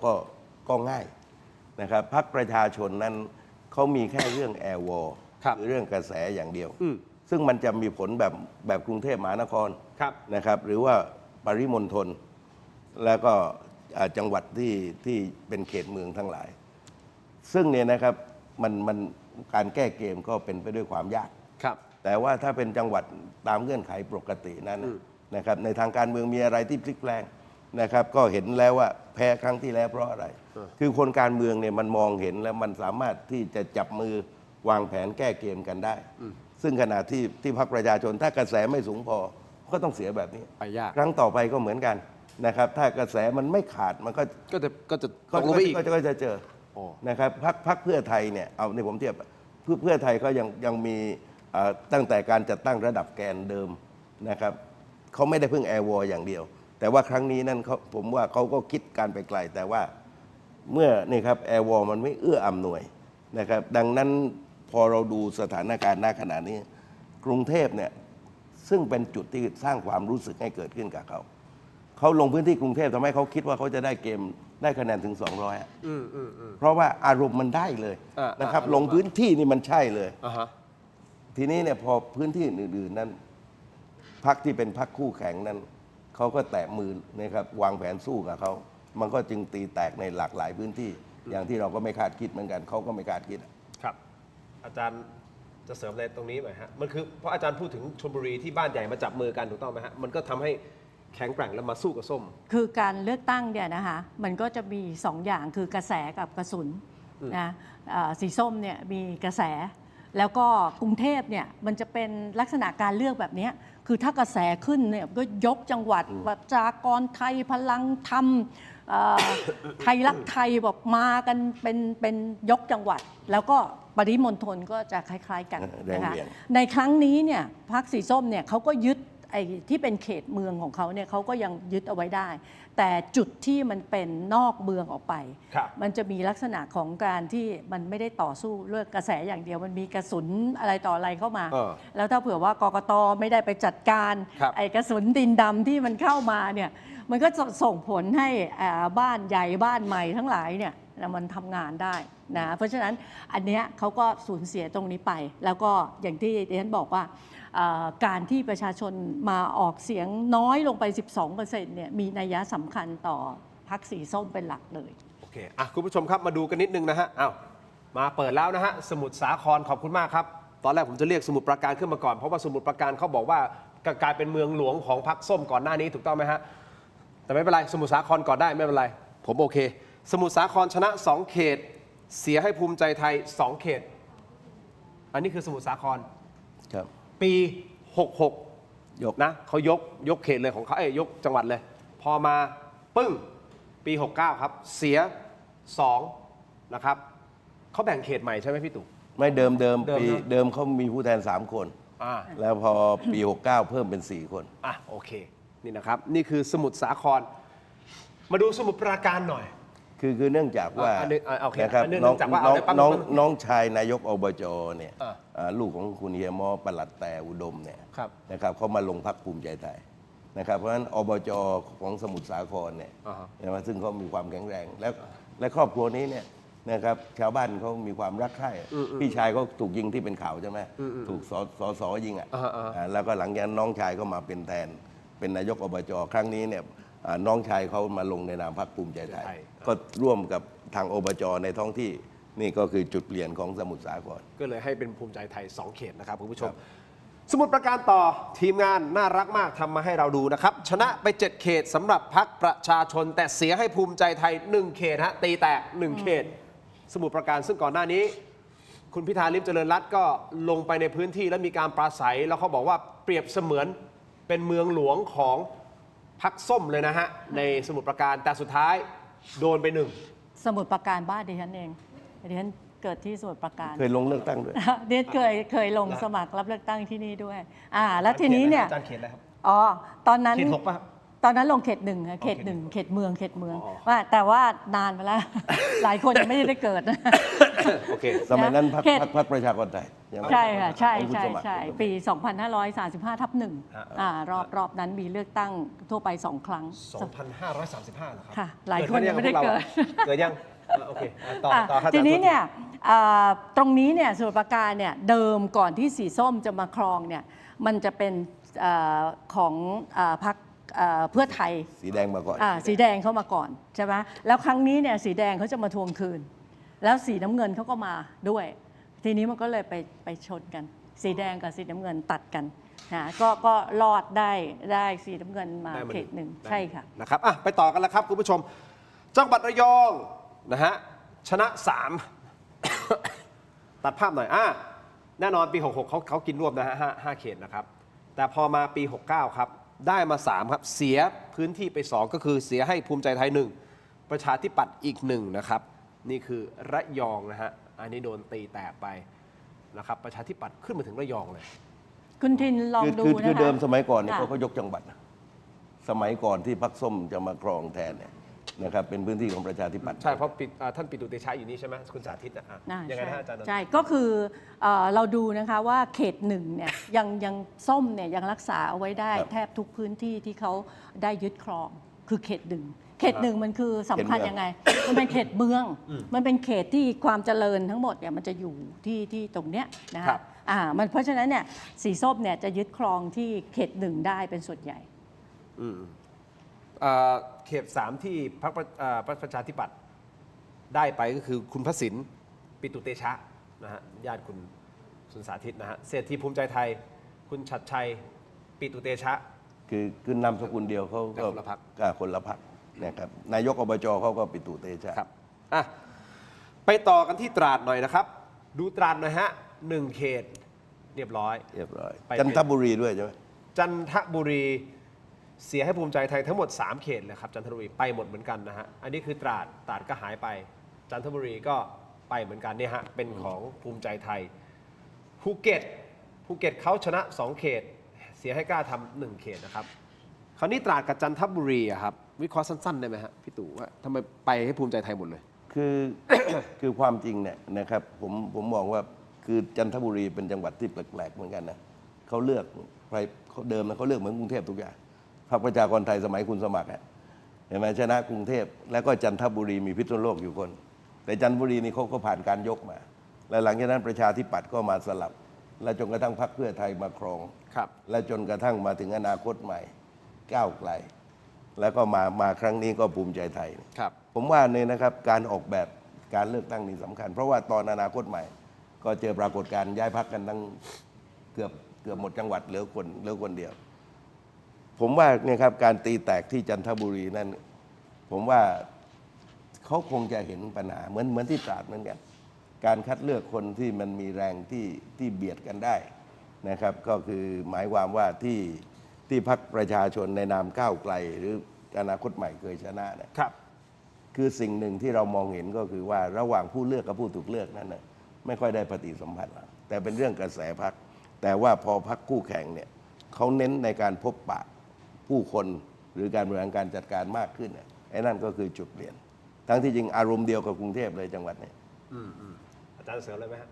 ก็ง่ายนะครับพรรคประชาชนนั้นเขามีแค่เรื่องแอร์วอร์คือเรื่องกระแสอย่างเดียวซึ่งมันจะมีผลแบบกรุงเทพมหานครนะครับหรือว่าปริมณฑลแล้วก็จังหวัดที่เป็นเขตเมืองทั้งหลายซึ่งเนี่ยนะครับมันการแก้เกมก็เป็นไปด้วยความยากแต่ว่าถ้าเป็นจังหวัดตามเงื่อนไขปกตินั้นนะครับในทางการเมืองมีอะไรที่พลิกแปลงนะครับก็เห็นแล้วว่าแพ้ครั้งที่แล้วเพราะอะไรคือคนการเมืองเนี่ยมันมองเห็นแล้วมันสามารถที่จะจับมือวางแผนแก้เกมกันได้ซึ่งขณะที่พรรคประชาชนถ้ากระแสไม่สูงพอก็ต้องเสียแบบนี้ไปยากครั้งต่อไปก็เหมือนกันนะครับถ้ากระแสมันไม่ขาดมันก็จะเจอนะครับพรรคเพื่อไทยเนี่ยเอาในผมเทียบเพื่อไทยก็ยังมีตั้งแต่การจัดตั้งระดับแกนเดิมนะครับเขาไม่ได้พึ่งแอร์วอร์อย่างเดียวแต่ว่าครั้งนี้นั่นผมว่าเขาก็คิดการไปไกลแต่ว่าเมื่อนี่ครับแอร์วอร์มันไม่เอื้ออำนวยนะครับดังนั้นพอเราดูสถานการณ์ณขณะนี้กรุงเทพเนี่ยซึ่งเป็นจุดที่สร้างความรู้สึกให้เกิดขึ้นกับเขาลงพื้นที่กรุงเทพทำให้เขาคิดว่าเขาจะได้เกมได้คะแนนถึง200เพราะว่าอารมณ์มันได้เลยนะครับลงพื้นที่นี่มันใช่เลยทีนี้เนี่ยพอพื้นที่อื่นๆนั้นพรรคที่เป็นพรรคคู่แข่งนั้นเขาก็แตะมือนะครับวางแผนสู้กับเขามันก็จึงตีแตกในหลากหลายพื้นที่อย่างที่เราก็ไม่คาดคิดเหมือนกันเขาก็ไม่คาดคิดครับอาจารย์จะเสริมอะไรตรงนี้ไหมฮะมันคือเพราะอาจารย์พูดถึงชลบุรีที่บ้านใหญ่มาจับมือกันถูกต้องไหมฮะมันก็ทำให้แข็งแกร่งแล้วมาสู้กับส้มคือการเลือกตั้งเนี่ยนะคะมันก็จะมี2อย่างคือกระแสกับกระสุนนะสีส้มเนี่ยมีกระแส แล้วก็กรุงเทพเนี่ยมันจะเป็นลักษณะการเลือกแบบนี้คือถ้ากระแสขึ้นเนี่ยก็ยกจังหวัดประชากรไทยพลังธรรมไทยรักไทยแบบมากันเป็นยกจังหวัด แล้วก็ปริมณฑลก็จะคล้ายๆกันนะคะในครั้งนี้เนี่ยพรรคสีส้มเนี่ยเขาก็ยึดไอ้ที่เป็นเขตเมืองของเขาเนี่ยเขาก็ยังยึดเอาไว้ได้ แต่จุดที่มันเป็นนอกเมืองออกไป มันจะมีลักษณะของการที่มันไม่ได้ต่อสู้เรื่องกระแสอย่างเดียวมันมีกระสุนอะไรต่ออะไรเข้ามา แล้วถ้าเผื่อว่ากกต.ไม่ได้ไปจัดการไอ้กระสุนดินดำที่มันเข้ามาเนี่ยมันก็จะส่งผลให้บ้านใหญ่บ้านใหม่ทั้งหลายเนี่ยมันทำงานได้นะเพราะฉะนั้นอันเนี้ยเขาก็สูญเสียตรงนี้ไปแล้วก็อย่างที่ดิฉันบอกว่าการที่ประชาชนมาออกเสียงน้อยลงไป 12% เนี่ยมีนัยสำคัญต่อพรรคสีส้มเป็นหลักเลยโอเคคุณผู้ชมครับมาดูกันนิดนึงนะฮะมาเปิดแล้วนะฮะสมุทรสาครขอบคุณมากครับตอนแรกผมจะเรียกสมุทรปราการขึ้นมาก่อนเพราะว่าสมุทรปราการเขาบอกว่ากลายเป็นเมืองหลวงของพรรคส้มก่อนหน้านี้ถูกต้องไหมฮะแต่ไม่เป็นไรสมุทรสาครก่อนได้ไม่เป็นไรผมโอเคสมุทรสาครชนะ2เขตเสียให้ภูมิใจไทย2เขตอันนี้คือสมุทรสาครครับปี66นะเขายกเขตเลยของเขายกจังหวัดเลยพอมาปึ้งปี69ครับเสีย2นะครับเขาแบ่งเขตใหม่ใช่ไหมพี่ตู่ไม่เดิมเขามีผู้แทน3คนแล้วพอปี69เพิ่มเป็น4คนโอเคนี่นะครับนี่คือสมุทรสาครมาดูสมุทรปราการหน่อยคือเนื่องจากว่านะครับน้องชายนายกอบจเนี่ยลูกของคุณเฮียมอประหลัดแต่อุดมเนี่ยนะครับเขามาลงพรรคภูมิใจไทยนะครับเพราะฉะนั้นอบจของสมุทรสาครเนี่ยซึ่งเขามีความแข็งแรงและครอบครัวนี้เนี่ยนะครับชาวบ้านเขามีความรักใคร่พี่ชายเขาถูกยิงที่เป็นข่าวใช่ไหมถูกสยิงแล้วก็หลังจากนั้นน้องชายก็มาเป็นแทนเป็นนายกอบจครั้งนี้เนี่ยน้องชายเขามาลงในนามพรรคภูมิใจไทยก็ร่วมกับทางอบจในท้องที่นี่ก็คือจุดเปลี่ยนของสมุทรสาครก็เลยให้เป็นภูมิใจไทย2เขตนะครับคุณผู้ชมสมุทรปราการต่อทีมงานน่ารักมากทำมาให้เราดูนะครับชนะไป7เขตสำหรับพรรคประชาชนแต่เสียให้ภูมิใจไทย1เขตฮะตีแตก1เขตสมุทรปราการซึ่งก่อนหน้านี้คุณพิธาลิ้มเจริญรัตน์ก็ลงไปในพื้นที่แล้วมีการปราศัยแล้วเขาบอกว่าเปรียบเสมือนเป็นเมืองหลวงของพรรคส้มเลยนะฮะในสมุทรปราการแต่สุดท้ายโดนไป1สมุทรปราการบ้านดิฉันเองดิฉันเกิดที่สมุทรปราการเคยลงเลือกตั้งด้วยดิฉันเคยลงสมัครรับเลือกตั้งที่นี่ด้วยแล้วทีนี้เนี่ยอาจารย์เขตอะไรครับตอนนั้นเขต6ป่ะตอนนั้นลงเขต1เขต1เขตเมืองว่าแต่ว่านานมาแล้วหลายคนยังไม่ได้เกิดโอเคสมัยนั้นพรรคประชากรไทยใช่ค่ะใช่ปี 2535/1รอบนั้นมีเลือกตั้งทั่วไป2 ครั้ง2535เหรอครับค่ะหลายคนยังไม่ได้เกิดยังโอเคต่อทีนี้เนี่ยตรงนี้เนี่ยสมุทรปราการเนี่ยเดิมก่อนที่สีส้มจะมาครองเนี่ยมันจะเป็นของพรรคเพื่อไทยสีแดงมาก่อนสีแดงเข้ามาก่อนใช่ไหมแล้วครั้งนี้เนี่ยสีแดงเขาจะมาทวงคืนแล้วสีน้ำเงินเขาก็มาด้วยทีนี้มันก็เลยไปชนกันสีแดงกับสีน้ำเงินตัดกันนะก็รอดได้สีน้ำเงินมาเขต1ใช่ค่ะนะครับไปต่อกันแล้วครับคุณผู้ชมจังหวัดระยองนะฮะชนะ3 ตัดภาพหน่อยแน่นอนปี66เขากินรวบนะฮะ5เขตนะครับแต่พอมาปี69ครับได้มา3ครับเสียพื้นที่ไป2ก็คือเสียให้ภูมิใจไทย1ประชาธิปัตย์อีก1นะครับนี่คือระยองนะฮะอันนี้โดนตีแตกไปนะครับประชาธิปัตย์ขึ้นมาถึงระยองเลยคุณทินลองดูนะคะคือเดิมสมัยก่อนเนี่ยเขายกจังหวัดสมัยก่อนที่พรรคส้มจะมาครองแทนเนี่ยนะครับเป็นพื้นที่ของประชาธิปัตย์ใช่เพราะท่านปิตุเตชะอยู่นี่ใช่ไหมคุณสาธิตยังไงนะอาจารย์ใช่ก็คือเราดูนะคะว่าเขต1เนี่ยยังส้มเนี่ยยังรักษาเอาไว้ได้แทบทุกพื้นที่ที่เขาได้ยึดครองคือเขต1มันคือสำคัญยังไงมันเป็นเขตเมืองมันเป็นเขตที่ความเจริญทั้งหมดเนี่ยมันจะอยู่ที่ตรงเนี้ยนะครับมันเพราะฉะนั้นเนี่ยสีส้มเนี่ยจะยึดครองที่เขต1ได้เป็นส่วนใหญ่เขต3ที่พรรคประชาธิปัตย์ได้ไปก็คือคุณพระสินปิตุเตชะนะฮะญาติคุณสุนสาธิตนะฮะเศรษฐีภูมิใจไทยคุณชัดชัยปิตุเตชะคือนามสกุลเดียวเขาก็คนละพรรคนะครับนายกอบจเขาก็ปิตุเตชะครับไปต่อกันที่ตราดหน่อยนะครับดูตราดหน่อยฮะ 1 เขตเรียบร้อย ไป จันทบุรีด้วยใช่ไหม จันทบุรีเสียให้ภูมิใจไทยทั้งหมด 3 เขตเลยครับจันทบุรีไปหมดเหมือนกันนะฮะอันนี้คือตราดก็หายไป จันทบุรีก็ไปเหมือนกันเนี่ยฮะเป็นของภูมิใจไทยภูเก็ตเขาชนะ 2 เขตเสียให้กล้าทำ1 เขตนะครับคราวนี้ตราดกับจันทบุรีอะครับวิเคราะห์สั้นๆได้ไหมฮะพี่ตู่ว่าทำไมไปให้ภูมิใจไทยหมดเลย คือ คือความจริงเนี่ยนะครับผมมองว่าคือจันทบุรีเป็นจังหวัดที่แปลกๆเหมือนกันนะเขาเลือกไปเขาเดิมนะเขาเลือกเหมือนกรุงเทพทุกอย่างพรรคประชากรไทยสมัยคุณสมัครเห็นไหมชนะกรุงเทพแล้วก็จันทบุรีมีพิษณุโลกอยู่คน แต่จันทบุรีนี่เขาก็ผ่านการยกมา และหลังจากนั้นประชาธิปัตย์ก็มาสลับ และจนกระทั่งพรรคเพื่อไทยมาครอง ครับ และจนกระทั่งมาถึงอนาคตใหม่ก้าวไกล แล้วก็มาครั้งนี้ก็ภูมิใจไทย ครับ ผมว่าเนี่ยนะครับการออกแบบการเลือกตั้งนี่สำคัญ เพราะว่าตอนอนาคตใหม่ ก็เจอปรากฏการณ์ย้ายพรรคกันทั้งเกือบหมดจังหวัดเหลือคนเดียว ผมว่าเนี่ยครับการตีแตกที่จันทบุรีนั่นผมว่าเขาคงจะเห็นปัญหาเหมือนที่ตราดเหมือนกัน การคัดเลือกคนที่มันมีแรงที่เบียดกันได้นะครับ ก็คือหมายความว่าที่พรรคประชาชนในนามก้าวไกล หรืออนาคตใหม่เคยชนะนะครับ คือสิ่งหนึ่งที่เรามองเห็นก็คือว่าระหว่างผู้เลือกกับผู้ถูกเลือกนั้นนะไม่ค่อยได้ปฏิสัมพันธ์หรอกแต่เป็นเรื่องกระแสพรรคแต่ว่าพอพรรคคู่แข่งเนี่ยเขาเน้นในการพบปะผู้คนหรือการบริหารการจัดการมากขึ้นเนี่ยไอ้นั่นก็คือจุดเปลี่ยน ทั้งที่จริงอารมณ์เดียวกับกรุงเทพเลยจังหวัดนี้ อาจารย์เสริมเลยไหมฮะ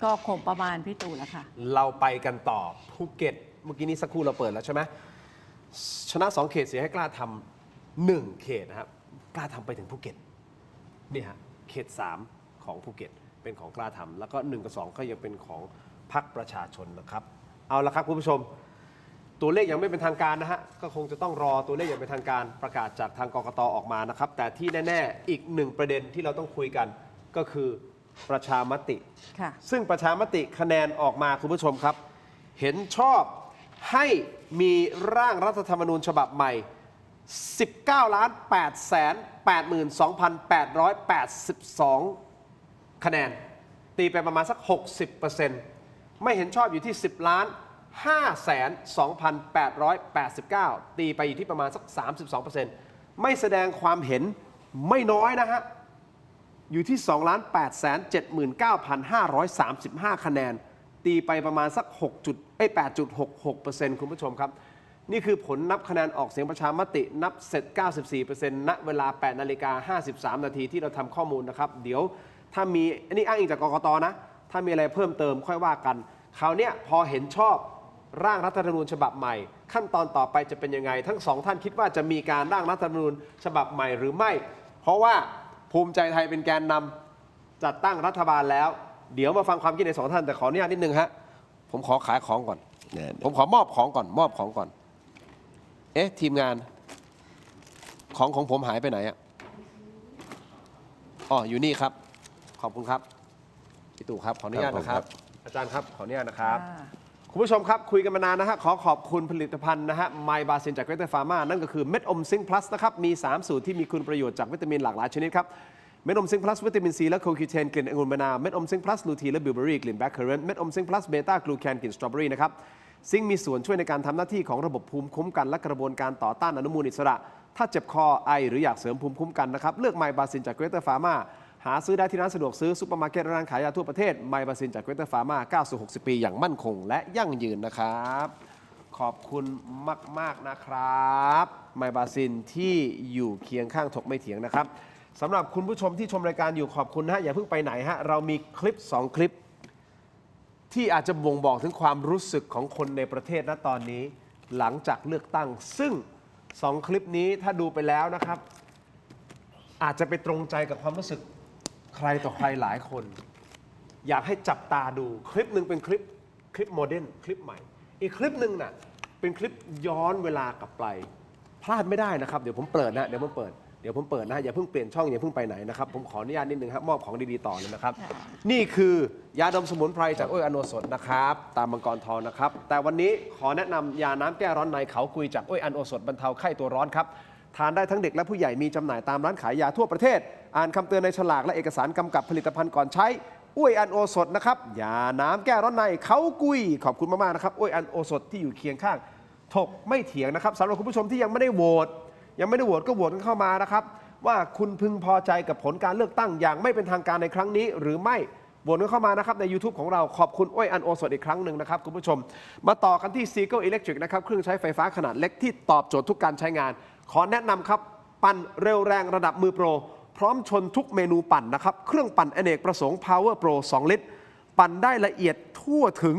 ก็คงประมาณพี่ตู่แหละค่ะ เราไปกันต่อภูเก็ตเมื่อกี้นี้สักครู่เราเปิดแล้วใช่ไหมชนะ 2 เขตเสียให้กล้าทำ1 เขตนะครับกล้าทำไปถึงภูเก็ตนี่ฮะเขต 3 ของภูเก็ตเป็นของกล้าทำแล้วก็1 กับ 2ก็ยังเป็นของพรรคประชาชนนะครับเอาละครับคุณผู้ชมตัวเลขยังไม่เป็นทางการนะฮะก็คงจะต้องรอตัวเลขอย่างเป็นทางการประกาศจากทางกกต.ออกมานะครับแต่ที่แน่ๆอีก1 ประเด็นที่เราต้องคุยกันก็คือประชามติ ค่ะ ซึ่งประชามติคะแนนออกมาคุณผู้ชมครับ เห็นชอบให้มีร่างรัฐธรรมนูญฉบับใหม่ 19,882,882 คะแนน ตีไปประมาณสัก 60%ไม่เห็นชอบอยู่ที่ 10,502,889 ตีไปอยู่ที่ประมาณสัก 32%ไม่แสดงความเห็นไม่น้อยนะฮะ อยู่ที่ 2,879,535 คะแนน ตีไปประมาณสัก 8.66% คุณผู้ชมครับ นี่คือผลนับคะแนนออกเสียงประชามตินับเสร็จ 94% ณ เวลา 8:53 นาทีที่เราทำข้อมูลนะครับ เดี๋ยวถ้ามีอันนี้อ้างอิงจากกกต.นะ ถ้ามีอะไรเพิ่มเติมค่อยว่ากัน คราวนี้พอเห็นชอบร่างรัฐธรรมนูญฉบับใหม่ ขั้นตอนต่อไปจะเป็นยังไง ทั้งสองท่านคิดว่าจะมีการร่างรัฐธรรมนูญฉบับใหม่หรือไม่ เพราะว่าภูมิใจไทยเป็นแกนนำจัดตั้งรัฐบาลแล้ว เดี๋ยวมาฟังความคิดในสองท่านแต่ขออนุญาตนิดนึงฮะผมขอขายของก่อน ผมขอมอบของก่อนเอ๊ะทีมงานของผมหายไปไหนอ่ะอ๋ออยู่นี่ครับขอบคุณครับพี่ตู่ครับขออนุญาตนะครับ อาจารย์ครับขออนุญาตนะครับ คุณผู้ชมครับคุยกันมานานนะฮะขอบคุณผลิตภัณฑ์นะฮะไมบาซินจากเกรเตอร์ฟาร์มานั่นก็คือเม็ดอมซิงค์พลัสนะครับมี3สูตรที่มีคุณประโยชน์จากวิตามินหลากหลายชนิดครับเม็ดอมซิงค์พลัสวิตามินซีและโคคิวเทนกลิ่นองุ่นมะนาวเม็ดอมซิงค์พลัสลูทีนและบิวเบอรี่กลิ่นแบล็คเคอร์เรนต์เม็ดอมซิงค์พลัสเบต้ากลูแคนกลิ่นสตรอเบอรี่นะครับซิงค์มีส่วนช่วยในการทำหน้าที่ของระบบภูมิคุ้มกันและกระบวนการต่อต้านอนุมูลอิสระถ้าเจ็บคอไอหรืออยากเสริมภูมิคุ้มกันนะครับเลือกไมบาซินจากเกรเตอร์ฟาร์มาหาซื้อได้ที่ร้านสะดวกซื้อซุปเปอร์มาร์เก็ตร้านขายยาทั่วประเทศไมบาซินจากเกรเตอร์ฟาร์มาก้าวสู่60 ปีอย่างมั่นคงและยั่งยืนนะครับขอบคุณมากๆนะครับไมบาซินที่อยู่เคียงข้างถกไม่เถียงนะครับสำหรับคุณผู้ชมที่ชมรายการอยู่ขอบคุณนะฮะอย่าเพิ่งไปไหนฮะเรามีคลิป2 คลิปที่อาจจะบ่งบอกถึงความรู้สึกของคนในประเทศณตอนนี้หลังจากเลือกตั้งซึ่ง2 คลิปนี้ถ้าดูไปแล้วนะครับอาจจะไปตรงใจกับความรู้สึกใครต่อใครหลายคน อยากให้จับตาดูคลิปหนึ่งเป็นคลิปโมเดิร์นคลิปใหม่อีกคลิปหนึ่งน่ะเป็นคลิปย้อนเวลากลับไปพลาดไม่ได้นะครับเดี๋ยวผมเปิดนะเดี๋ยวผมเปิดนะอย่าเพิ่งเปลี่ยนช่องอย่าเพิ่งไปไหนนะครับผมขออนุญาตนิดนึงครับมอบของดีๆต่อเลยนะครับนี่คือยาดมสมุนไพรจากอ้อยอโนสดนะครับตามมังกรทองนะครับแต่วันนี้ขอแนะนำยาน้ำแก้ร้อนในเขากุยจากอ้อยอโนสดบรรเทาไข้ตัวร้อนครับทานได้ทั้งเด็กและผู้ใหญ่มีจำหน่ายตามร้านขายยาทั่วประเทศอ่านคำเตือนในฉลากและเอกสารกำกับผลิตภัณฑ์ก่อนใช้ อ้วยอันโอสถนะครับยาน้ำแก้ร้อนในเขากุยขอบคุณมากๆนะครับอ้วยอันโอสถที่อยู่เคียงข้างถกไม่เถียงนะครับสำหรับคุณผู้ชมที่ยังไม่ได้โหวตก็โหวตกันเข้ามานะครับว่าคุณพึงพอใจกับผลการเลือกตั้งอย่างไม่เป็นทางการในครั้งนี้หรือไม่โหวตกันเข้ามานะครับใน YouTube ของเราขอบคุณอ้วยอันโอสถอีกครั้งหนึ่งนะครับคุณผู้ชมมาต่อกันที่ Seagull Electric นะครับเครื่องใช้ไฟฟ้าขนาดเล็กที่ตอบโจทย์ทุกการใช้งานขอแนะนำครับปั่นเร็วแรงระดับมือโปรพร้อมชนทุกเมนูปั่นนะครับเครื่องปั่นอเนกประสงค์ Power Pro 2 ลิตรปั่นได้ละเอียดทั่วถึง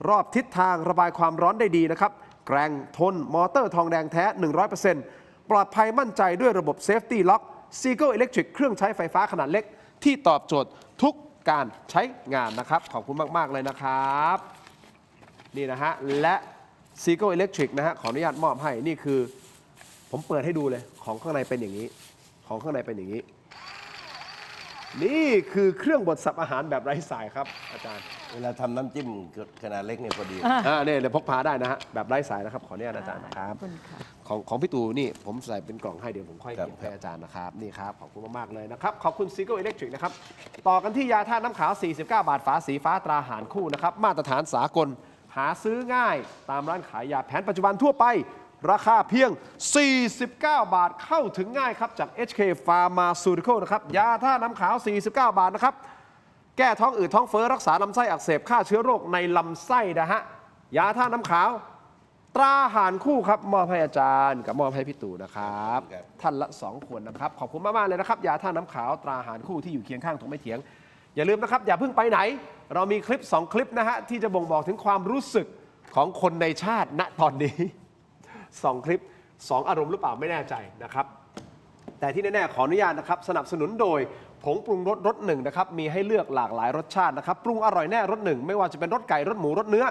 รอบทิศทางระบายความร้อนได้ดีนะครับแกร่งทนมอเตอร์ทองแดงแท้ 100% ปลอดภัยมั่นใจด้วยระบบ Safety Lock Seagull Electric เครื่องใช้ไฟฟ้าขนาดเล็กที่ตอบโจทย์ทุกการใช้งานนะครับขอบคุณมากๆเลยนะครับนี่นะฮะและ Seagull Electric นะฮะขออนุญาตมอบให้นี่คือผมเปิดให้ดูเลยของข้างในเป็นอย่างนี้นี่คือเครื่องบดสับอาหารแบบไร้สายครับอาจารย์เวลาทำน้ำจิ้มขนาดเล็กเนี่ยพอดี เนี่ยเดี๋ยวพกพาได้นะฮะแบบไร้สายนะครับขออนุญาตอาจารย์นะครับของพี่ตู่นี่ผมใส่เป็นกล่องให้เดี๋ยวผมค่อยเก็บให้อาจารย์นะครับนี่ครับขอบคุณมากๆเลยนะครับขอบคุณ Seagull Electric นะครับต่อกันที่ยาธาตุน้ำขาว49 บาทฝาสีฟ้าตราหารคู่นะครับมาตรฐานสากลหาซื้อง่ายตามร้านขายยาแผนปัจจุบันทั่วไปราคาเพียง49 บาทเข้าถึงง่ายครับจาก HK Pharmaceutical นะครับยาธาตุน้ำขาว49 บาทนะครับแก้ท้องอืดท้องเฟ้อรักษาลำไส้อักเสบฆ่าเชื้อโรคในลำไส้นะฮะยาธาตุน้ำขาวตราหารคู่ครับมอบให้อาจารย์กับมอบให้พี่ตู่นะครับท่านละ2 ขวดนะครับขอบคุณมากๆเลยนะครับยาธาตุน้ำขาวตราหารคู่ที่อยู่เคียงข้างถกไม่เถียงอย่าลืมนะครับอย่าเพิ่งไปไหนเรามีคลิป2 คลิปนะฮะที่จะบ่งบอกถึงความรู้สึกของคนในชาติณตอนนี้2 คลิป 2 อารมณ์หรือเปล่าไม่แน่ใจนะครับแต่ที่แน่ๆขออนุญาตนะครับสนับสนุนโดยผงปรุงรสรสหนึ่งนะครับมีให้เลือกหลากหลายรสชาตินะครับปรุงอร่อยแน่รสหนึ่งไม่ว่าจะเป็นรสไก่รสหมูรสเนื้อ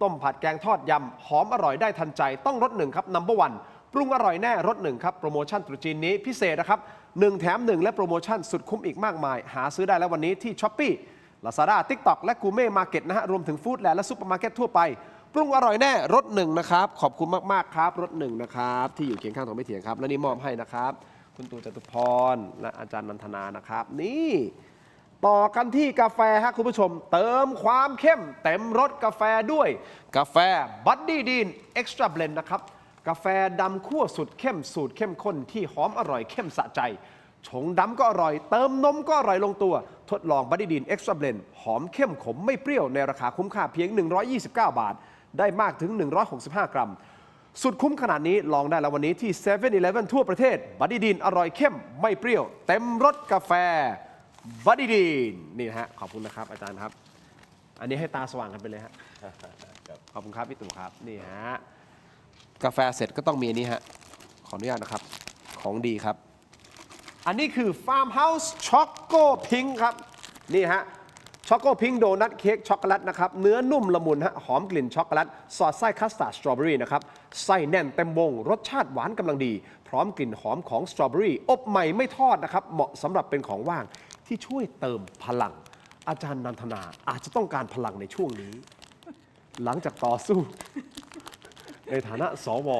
ต้มผัดแกงทอดยำหอมอร่อยได้ทันใจต้องรสหนึ่งครับนัมเบอร์วันปรุงอร่อยแน่รสหนึ่งครับโปรโมชั่นตรุษจีนนี้พิเศษนะครับ1 แถม 1และโปรโมชั่นสุดคุ้มอีกมากมายหาซื้อได้แล้ววันนี้ที่ Shopee Lazada TikTok และ Gourmet Market นะฮะรวมถึงฟู้ดแลนด์และซุปเปอร์มาร์เก็ตทั่วไปปรุงอร่อยแน่รสหนึ่งนะครับขอบคุณมากๆครับรสหนึ่งนะครับที่อยู่เคียงข้างถกไม่เถียงครับและนี่มอบให้นะครับคุณตู่จตุพรและอาจารย์นันทนานะครับนี่ต่อกันที่กาแฟครับคุณผู้ชมเติมความเข้มเต็มรสกาแฟด้วยกาแฟบัดดี้ดีนเอ็กซ์ตร้าเบลนด์นะครับกาแฟดำคั่วสุดเข้มสูตรเข้มข้นที่หอมอร่อยเข้มสะใจชงดำก็อร่อยเติมนมก็อร่อยลงตัวทดลองบัดดี้ดีนเอ็กซ์ตร้าเบลนด์หอมเข้มขมไม่เปรี้ยวในราคาคุ้มค่าเพียง129 บาทได้มากถึง165 กรัมสุดคุ้มขนาดนี้ลองได้แล้ววันนี้ที่ 7-Eleven ทั่วประเทศบัดดี้ดีนอร่อยเข้มไม่เปรี้ยวเต็มรสกาแฟบัดดี้ดีนนี่ฮะขอบคุณนะครับอาจารย์ครับอันนี้ให้ตาสว่างกันไปเลยฮะขอบคุณครับพี่ตู่ครับนี่ฮะกาแฟเสร็จก็ต้องมีอันนี้ฮะขออนุญาตนะครับของดีครับอันนี้คือ Farmhouse Choco Pink ครับนี่ฮะช็อกโกพิงค์โดนัทเค้กช็อกโกแลตนะครับเนื้อนุ่มละมุนฮะหอมกลิ่นช็อกโกแลตสอดไส้คัสตาร์ดสตรอเบอรี่นะครับไส้แน่นเต็มวงรสชาติหวานกำลังดีพร้อมกลิ่นหอมของสตรอเบอรี่อบใหม่ไม่ทอดนะครับเหมาะสำหรับเป็นของว่างที่ช่วยเติมพลังอาจารย์นันทนาอาจจะต้องการพลังในช่วงนี้หลังจากต่อสู้ในฐานะสว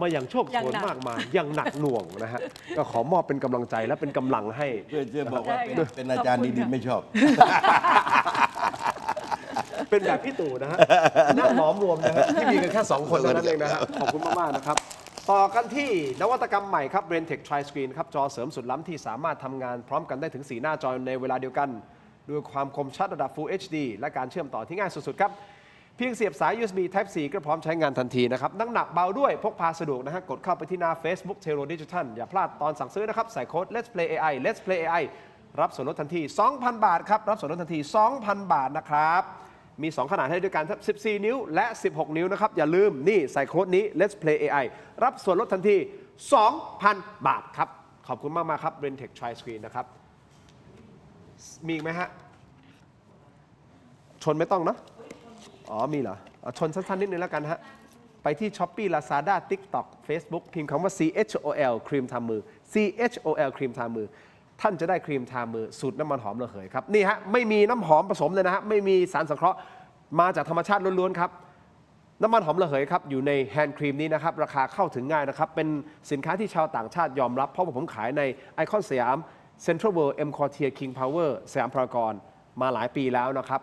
มาอย่างโชคโชนมากมายอย่างหนักหน่วงนะฮะก็ขอมอบเป็นกำลังใจและเป็นกำลังให้เพื่อบอกว่าเป็นอาจารย์ดีๆไม่ชอบเป็นแบบพี่ตู่นะฮะนั่งหลอมรวมนะฮะที่มีกันแค่2 คนเท่านั้นเองนะฮะขอบคุณมากๆนะครับต่อกันที่นวัตกรรมใหม่ครับ Brentech Tri-Screen ครับจอเสริมสุดล้ำที่สามารถทำงานพร้อมกันได้ถึง4 หน้าจอในเวลาเดียวกันด้วยความคมชัดระดับ Full HD และการเชื่อมต่อที่ง่ายสุดๆครับเพียงเสียบสาย USB Type C ก็พร้อมใช้งานทันทีนะครับหนักเบาด้วยพกพาสะดวกนะฮะกดเข้าไปที่หน้า Facebook Tero Digital อย่าพลาดตอนสั่งซื้อนะครับใส่โค้ด Let's Play AI Let's Play AI รับส่วนลดทันที 2,000 บาทครับรับส่วนลดทันที 2,000 บาทนะครับมี2ขนาดให้ด้วยกัน14 นิ้วและ16 นิ้วนะครับอย่าลืมนี่ใส่โค้ดนี้ Let's Play AI รับส่วนลดทันที 2,000 บาทครับขอบคุณมากๆครับ Brentech Tri-Screen นะครับมีอีกไหมฮะชนไม่ต้องเนาะอ๋อมีเหรอชนสั้นๆนิดนึงแล้วกันฮะไปที่ Shopee Lazada TikTok Facebook พิมพ์คำว่า CHOL ครีมทามือ CHOL ครีมทามือท่านจะได้ครีมทามือสูตรน้ำมันหอมระเหยครับนี่ฮะไม่มีน้ำหอมผสมเลยนะฮะไม่มีสารสังเคราะห์มาจากธรรมชาติล้วนๆครับน้ำมันหอมระเหยครับอยู่ในแฮนด์ครีมนี้นะครับราคาเข้าถึงง่ายนะครับเป็นสินค้าที่ชาวต่างชาติยอมรับเพราะว่าผมขายในไอคอนสยาม Central World M Quartier King Power สยามพารากอน มาหลายปีแล้วนะครับ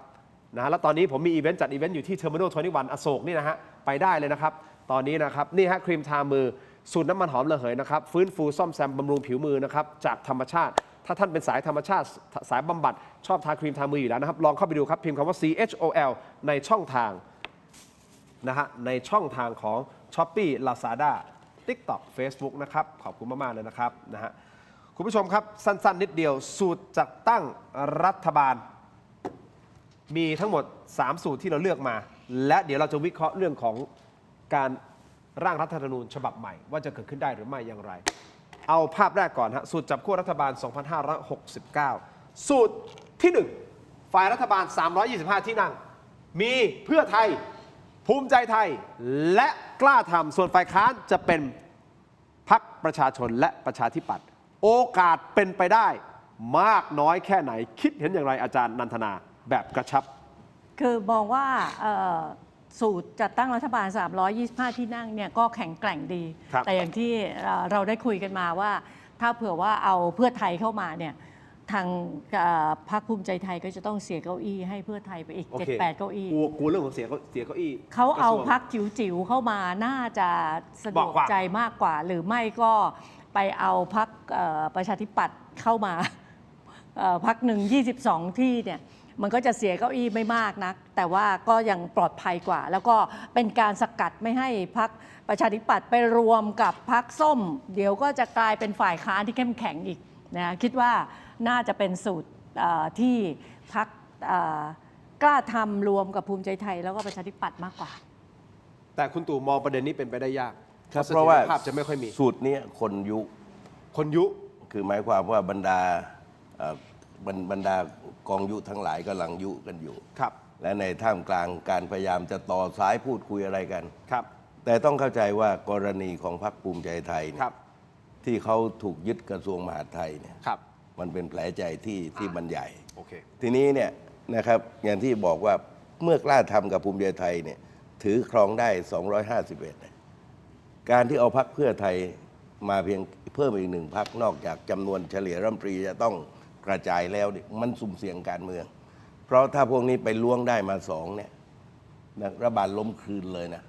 แล้วตอนนี้ผมมีจัดอีเวนต์อยู่ที่ Terminal 21 อโศกนี่นะฮะไปได้เลยนะครับตอนนี้นะครับนี่ฮะครีมทามือสูตรน้ำมันหอมระเหยนะครับฟื้นฟูซ่อมแซมบำรุงผิวมือนะครับจากธรรมชาติถ้าท่านเป็นสายธรรมชาติสายบำบัดชอบทาครีมทามืออยู่แล้วนะครับลองเข้าไปดูครับพิมพ์คำว่า CHOL ในช่องทางนะฮะในช่องทางของ Shopee Lazada TikTok Facebook นะครับขอบคุณมากๆเลยนะครับนะฮะคุณผู้ชมครับสั้นๆนิดเดียวสูตรจัดตั้งรัฐบาลมีทั้งหมด3สูตรที่เราเลือกมาและเดี๋ยวเราจะวิเคราะห์เรื่องของการร่างรัฐธรรมนูญฉบับใหม่ว่าจะเกิดขึ้นได้หรือไม่อย่างไรเอาภาพแรกก่อนฮะสูตรจับขั้วรัฐบาล 2569 สูตรที่ 1 ฝ่ายรัฐบาล 325 ที่นั่งมีเพื่อไทยภูมิใจไทยและกล้าทำส่วนฝ่ายค้านจะเป็นพรรคประชาชนและประชาธิปัตย์โอกาสเป็นไปได้มากน้อยแค่ไหนคิดเห็นอย่างไรอาจารย์นันทนาแบบกระชับคือมองว่าสูตรจัดตั้งรัฐบาล 325 ที่นั่งเนี่ยก็แข็งแกร่งดีแต่อย่างที่เราได้คุยกันมาว่าถ้าเผื่อว่าเอาเพื่อไทยเข้ามาเนี่ยทางพรรคภูมิใจไทยก็จะต้องเสียเก้าอี้ให้เพื่อไทยไปอีก 7-8 เก้าอี้กลัวเรื่องของเสียเก้าอี้เขาเอาพรรคจิ๋วๆเข้ามาน่าจะสะดวกใจมากกว่าหรือไม่ก็ไปเอาพรรคประชาธิปัตย์เข้ามาพรรคหนึ่ง22 ที่เนี่ยมันก็จะเสียเก้าอี้ไม่มากนักแต่ว่าก็ยังปลอดภัยกว่าแล้วก็เป็นการสกัดไม่ให้พรรคประชาธิปัตย์ไปรวมกับพรรคส้มเดี๋ยวก็จะกลายเป็นฝ่ายค้านที่เข้มแข็งอีกนะคิดว่าน่าจะเป็นสูตรที่พรรคกล้าทำรวมกับภูมิใจไทยแล้วก็ประชาธิปัตย์มากกว่าแต่คุณตู่มองประเด็นนี้เป็นไปได้ยากเพราะว่าภาพจะไม่ค่อยมีสูตรนี้คนยุคือหมายความว่าบรรดากองยุทั้งหลายกำลังยุกันอยู่ครับและในท่ามกลางการพยายามจะต่อสายพูดคุยอะไรกันครับแต่ต้องเข้าใจว่ากรณีของพรรคภูมิใจไทยเนี่ยที่เขาถูกยึดกระทรวงมหาดไทยเนี่ยมันเป็นแผลใจที่มันใหญ่ทีนี้เนี่ยนะครับอย่างที่บอกว่าเมื่อกล้าทำกับภูมิใจไทยเนี่ยถือครองได้251การที่เอาพรรคเพื่อไทยมาเพียงเพิ่มอีก1พรรคนอกจากจำนวนเฉลี่ยรัฐมนตรีจะต้องกระจายแล้วมันสุ่มเสี่ยงการเมืองเพราะถ้าพวกนี้ไปล้วงได้มา2เนี่ยรัฐบาลล้มคืนเลยนะ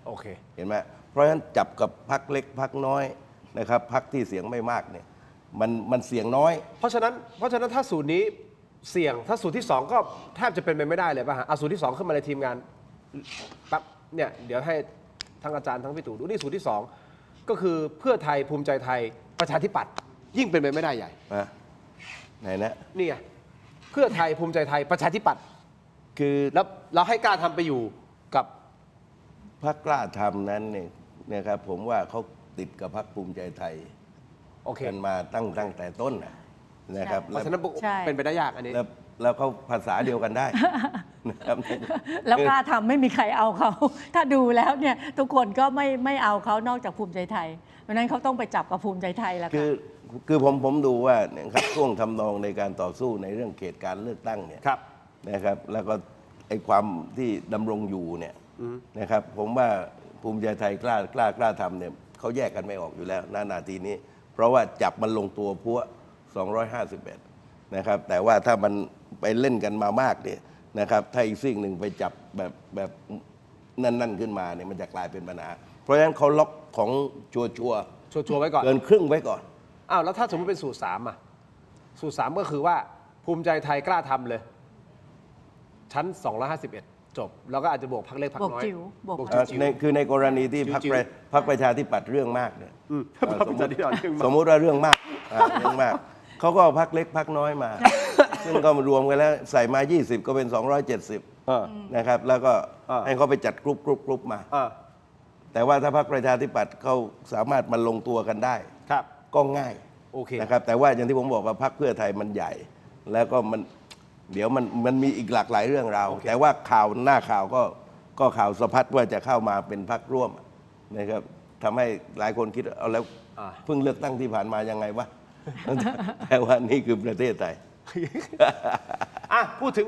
เห็นไหมเพราะฉะนั้นจับกับพรรคเล็กพรรคน้อยนะครับพรรคที่เสียงไม่มากเนี่ยมันเสียงน้อยเพราะฉะนั้นถ้าสูตรนี้เสี่ยงถ้าสูตรที่2ก็แทบจะเป็นไปไม่ได้เลยป่ะฮะเอาสูตรที่2ขึ้นมาในทีมงานปั๊บเนี่ยเดี๋ยวให้ทั้งอาจารย์ทั้งพี่ตู่ดูนี่สูตรที่2ก็คือเพื่อไทยภูมิใจไทยประชาธิปัตย์ยิ่งเป็นไปไม่ได้ใหญ่ไหนนะนี่ไงเพื่อไทยภูมิใจไทยประชาธิปัตย์คือแล้วเราให้กล้าทำไปอยู่กับพรรคกล้าทำนั้นเนี่ยครับผมว่าเขาติดกับพรรคภูมิใจไทยกันมาตั้งแต่ต้นนะครับเพราะฉะนั้นเป็นไปได้ยากอันนี้แล้วเขาภาษาเดียวกันได้นะครับแล้วกล้าทำไม่มีใครเอาเขาถ้าดูแล้วเนี่ยทุกคนก็ไม่เอาเขานอกจากภูมิใจไทยเพราะนั้นเขาต้องไปจับกับภูมิใจไทยแล้วคือผมดูว่านะครับช่วงทำนองในการต่อสู้ในเรื่องเขตการเลือกตั้งเนี่ยนะครับแล้วก็ไอ้ความที่ดำรงอยู่เนี่ยนะครับผมว่าภูมิใจไทยกล้าทำเนี่ยเขาแยกกันไม่ออกอยู่แล้วนาทีนี้เพราะว่าจับมันลงตัวพัว251นะครับแต่ว่าถ้ามันไปเล่นกันมามากเนี่ยนะครับถ้าอีกสิ่งหนึ่งไปจับแบบนั่นขึ้นมาเนี่ยมันจะกลายเป็นปัญหาเพราะฉะนั้นเขาล็อกของชัวไว้ก่อนเกินครึ่งไว้ก่อนอ้าวแล้วถ้าสมมติเป็นสูตร3สูตร3ก็คือว่าภูมิใจไทยกล้าทำเลยชั้น251จบแล้วก็อาจจะบวกพรรคเล็กพรรคน้อยคือในกรณีที่พรรคประชาธิปัตย์เรื่องมากเนี่ยสมมุติว่าเรื่องมากเขาก็เอาพรรคเล็กพรรคน้อยมาซึ่งก็รวมกันแล้วใส่มา20ก็เป็น270นะครับแล้วก็ให้เขาไปจัดกรุ๊ปมาแต่ว่าถ้าพรรคประชาธิปัตย์เขาสามารถมาลงตัวกันได้ก็ง่ายนะครับแต่ว่าอย่างที่ผมบอกว่าพรรคเพื่อไทยมันใหญ่แล้วก็เดี๋ยวมันมีอีกหลากหลายเรื่องราวแต่ว่าหน้าข่าวก็ข่าวสะพัดว่าจะเข้ามาเป็นพรรคร่วมนะครับทำให้หลายคนคิดเอาแล้วเพิ่งเลือกตั้งที่ผ่านมายังไงวะแต่ว่านี่คือประเทศไทยพูดถึง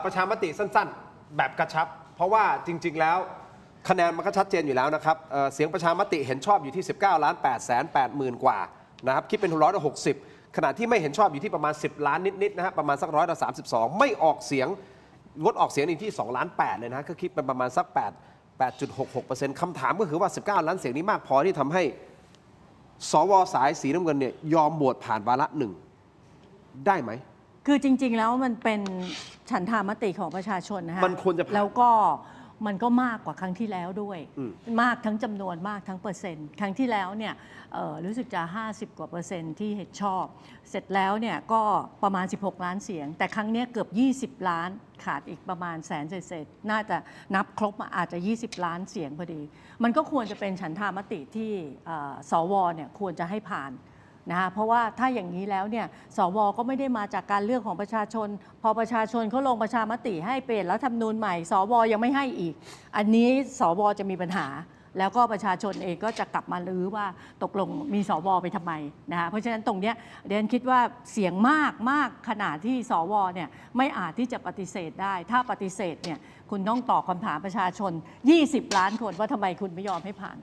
ประชามติสั้นๆแบบกระชับเพราะว่าจริงๆแล้วคะแนนมันก็ชัดเจนอยู่แล้วนะครับเสียงประชามติเห็นชอบอยู่ที่ 19,880,000 กว่านะครับคิดเป็น160 ขณะที่ไม่เห็นชอบอยู่ที่ประมาณ10 ล้านนิดๆนะฮะประมาณสัก32ไม่ออกเสียงงดออกเสียงอีกที่2.8 ล้านเลยนะฮะก็คิดเป็นประมาณสัก8.66%คำถามก็คือว่า19 ล้านเสียงนี้มากพอที่ทำให้สวสายสีน้ำเงินเนี่ยยอมโหวตผ่านวาระหนึ่งได้ไหม คือจริง ๆ แล้วมันเป็นฉันทามติของประชาชนนะฮะ มันควรจะผ่าน แล้วก็มันก็มากกว่าครั้งที่แล้วด้วย มากทั้งจำนวนมากทั้งเปอร์เซ็นต์ ครั้งที่แล้วเนี่ยรู้สึกจะ50 กว่าเปอร์เซ็นต์ที่เห็นชอบ เสร็จแล้วเนี่ยก็ประมาณ16 ล้านเสียง แต่ครั้งเนี้ยเกือบ20 ล้านขาดอีกประมาณ100,000เศษๆน่าจะนับครบอาจจะ20 ล้านเสียงพอดี มันก็ควรจะเป็นฉันทามติที่สวเนี่ยควรจะให้ผ่านนะคะเพราะว่าถ้าอย่างนี้แล้วเนี่ยสวก็ไม่ได้มาจากการเลือกของประชาชนพอประชาชนเขาลงประชามติให้เปลี่ยนรัฐธรรมนูญใหม่สวยังไม่ให้อีกอันนี้สวจะมีปัญหาแล้วก็ประชาชนเองก็จะกลับมาลื้อว่าตกลงมีสวไปทำไมนะคะเพราะฉะนั้นตรงเนี้ยเดนคิดว่าเสียงมากขนาดที่สวเนี่ยไม่อาจที่จะปฏิเสธได้ถ้าปฏิเสธเนี่ยคุณต้องตอบคำถามประชาชน20 ล้านคนว่าทำไมคุณไม่ยอมให้ผ่าน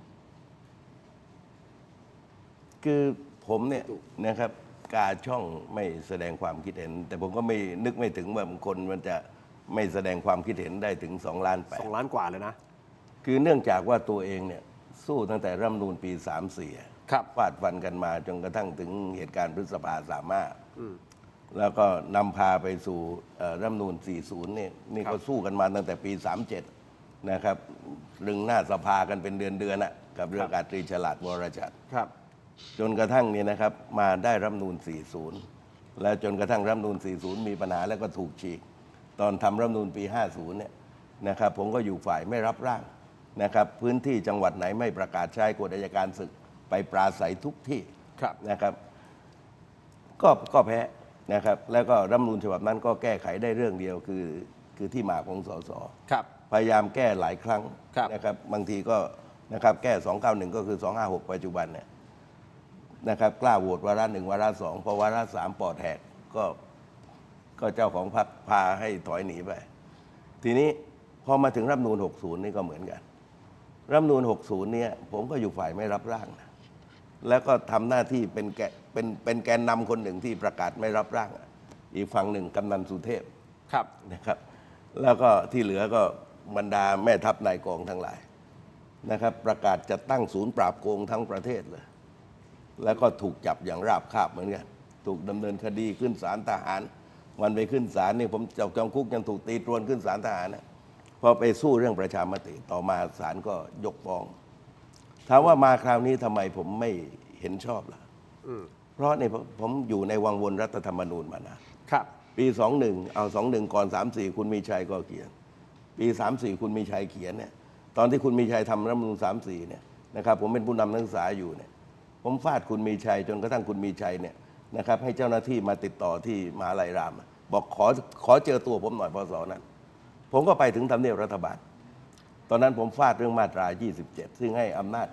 คือผมเนี่ยนะครับกาช่องไม่แสดงความคิดเห็น แต่ผมก็ไม่นึกไม่ถึงว่าบางคนมันจะไม่แสดงความคิดเห็นได้ถึง2.8 ล้าน2 ล้านกว่าเลยนะคือเนื่องจากว่าตัวเองเนี่ยสู้ตั้งแต่รัฐธรรมนูญปี34ครับฟาดฟันกันมาจนกระทั่งถึงเหตุการณ์พฤษภา35แล้วก็นำพาไปสู่รัฐธรรมนูญ40นี่ก็สู้กันมาตั้งแต่ปี37นะครับรึงหน้าสภากันเป็นเดือนๆน่ะกับเรื่องการตรีฉลาดวรชัดครับจนกระทั่งนี้นะครับมาได้รัฐธรรมนูญ40และจนกระทั่งรัฐธรรมนูญ40มีปัญหาแล้วก็ถูกฉีกตอนทำรัฐธรรมนูญปี50เนี่ยนะครับผมก็อยู่ฝ่ายไม่รับร่างนะครับพื้นที่จังหวัดไหนไม่ประกาศใช้กฎอัยการศึกไปปราศัยทุกที่นะครับก็แพ้นะครับแล้วก็รัฐธรรมนูญฉบับนั้นก็แก้ไขได้เรื่องเดียวคือที่มาของสสพยายามแก้หลายครั้งนะครับบางทีก็นะครับแก้291ก็คือ256ปัจจุบันเนี่ยนะครับกล้าโหวตวาระ1วาระ2พอวาระ3ปอดแหกก็เจ้าของพรรคพาให้ถอยหนีไปทีนี้พอมาถึงรัฐธรรมนูญ60นี่ก็เหมือนกันรัฐธรรมนูญ60เนี่ยผมก็อยู่ฝ่ายไม่รับร่างนะแล้วก็ทำหน้าที่เป็นแกนนำคนหนึ่งที่ประกาศไม่รับร่างอีกฝั่งหนึ่งกำนันสุเทพนะครับแล้วก็ที่เหลือก็บรรดาแม่ทัพนายกองทั้งหลายนะครับประกาศจะตั้งศูนย์ปราบโกงทั้งประเทศเลยแล้วก็ถูกจับอย่างราบคาบเหมือนกันถูกดำเนินคดีขึ้นศาลทหารวันไปขึ้นศาลนี่ผมจับจำคุกยังถูกตีตรวนขึ้นศาลทหารนะพอไปสู้เรื่องประชามติต่อมาศาลก็ยกฟ้องถามว่ามาคราวนี้ทำไมผมไม่เห็นชอบล่ะเพราะเนี่ยผมอยู่ในวังวนรัฐธรรมนูญมานะครับปี21เอา21ก่อน34คุณมีชัยก็เขียนปี34คุณมีชัยเขียนเนี่ยตอนที่คุณมีชัยทำรัฐธรรมนูญ34เนี่ยนะครับผมเป็นผู้นำนักศึกษาอยู่เนี่ยผมฟาดคุณมีชัยจนกระทั่งคุณมีชัยเนี่ยนะครับให้เจ้าหน้าที่มาติดต่อที่มหาลัยรามบอกขอเจอตัวผมหน่อยพศนั้นผมก็ไปถึงทำเนียบรัฐบาลตอนนั้นผมฟาดเรื่องมาตรา27ซึ่งให้อำนาจ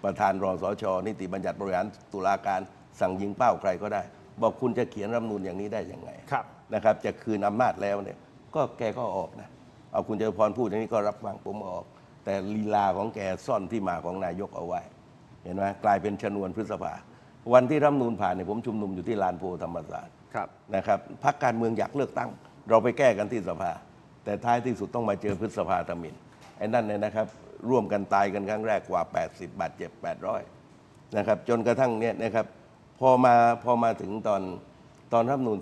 ประธานรสช.นิติบัญญัติบริหารตุลาการสั่งยิงเป้าใครก็ได้บอกคุณจะเขียนรัฐธรรมนูญอย่างนี้ได้ยังไงนะครับจะคืนอำนาจแล้วเนี่ยก็แกก็ออกนะเอาคุณจตุพรพูดอย่างนี้ก็รับฟังผมออกแต่ลีลาของแกซ่อนที่มาของนายกเอาไว้เห็นไหมกลายเป็นชนวนพฤษภาวันที่รัฐธรรมนูญผ่านเนี่ยผมชุมนุมอยู่ที่ลานโพธรรมศาสตร์นะครับพรรคการเมืองอยากเลือกตั้งเราไปแก้กันที่สภาแต่ท้ายที่สุดต้องมาเจอพฤษภาธมิฬไอ้นั่นเนี่ยนะครับร่วมกันตายกันครั้งแรกกว่า80บาดเจ็บ800นะครับจนกระทั่งเนี่ยนะครับพอมาถึงตอนรัฐธรรมนูญ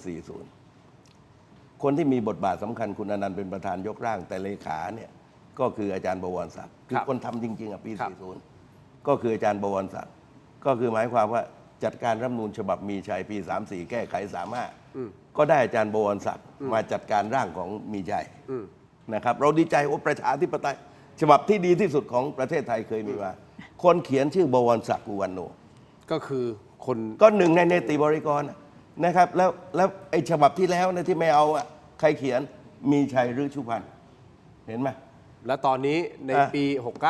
40คนที่มีบทบาทสำคัญคุณอนันต์เป็นประธานยกร่างแต่เลขาเนี่ยก็คืออาจารย์บวรศักดิ์คือคนทำจริงๆปี40ก็คืออาจารย์บวรศักดิ์ก็คือหมายความว่าจัดการรัฐธรรมนูญฉบับมีชัยปี34แก้ไข35ก็ได้อาจารย์บวรศักดิ์มาจัดการร่างของมีชัยนะครับเราดีใจว่าประชาธิปไตยฉบับที่ดีที่สุดของประเทศไทยเคยมีมาคนเขียนชื่อบวรศักดิ์อุวันโนก็คือคนก็หนึ่งในเนติบริกรนะครับแล้วไอ้ฉบับที่แล้วนะที่ไม่เอาอ่ะใครเขียนมีชัยฤชุพันธ์เห็นไหมแล้วตอนนี้ในปี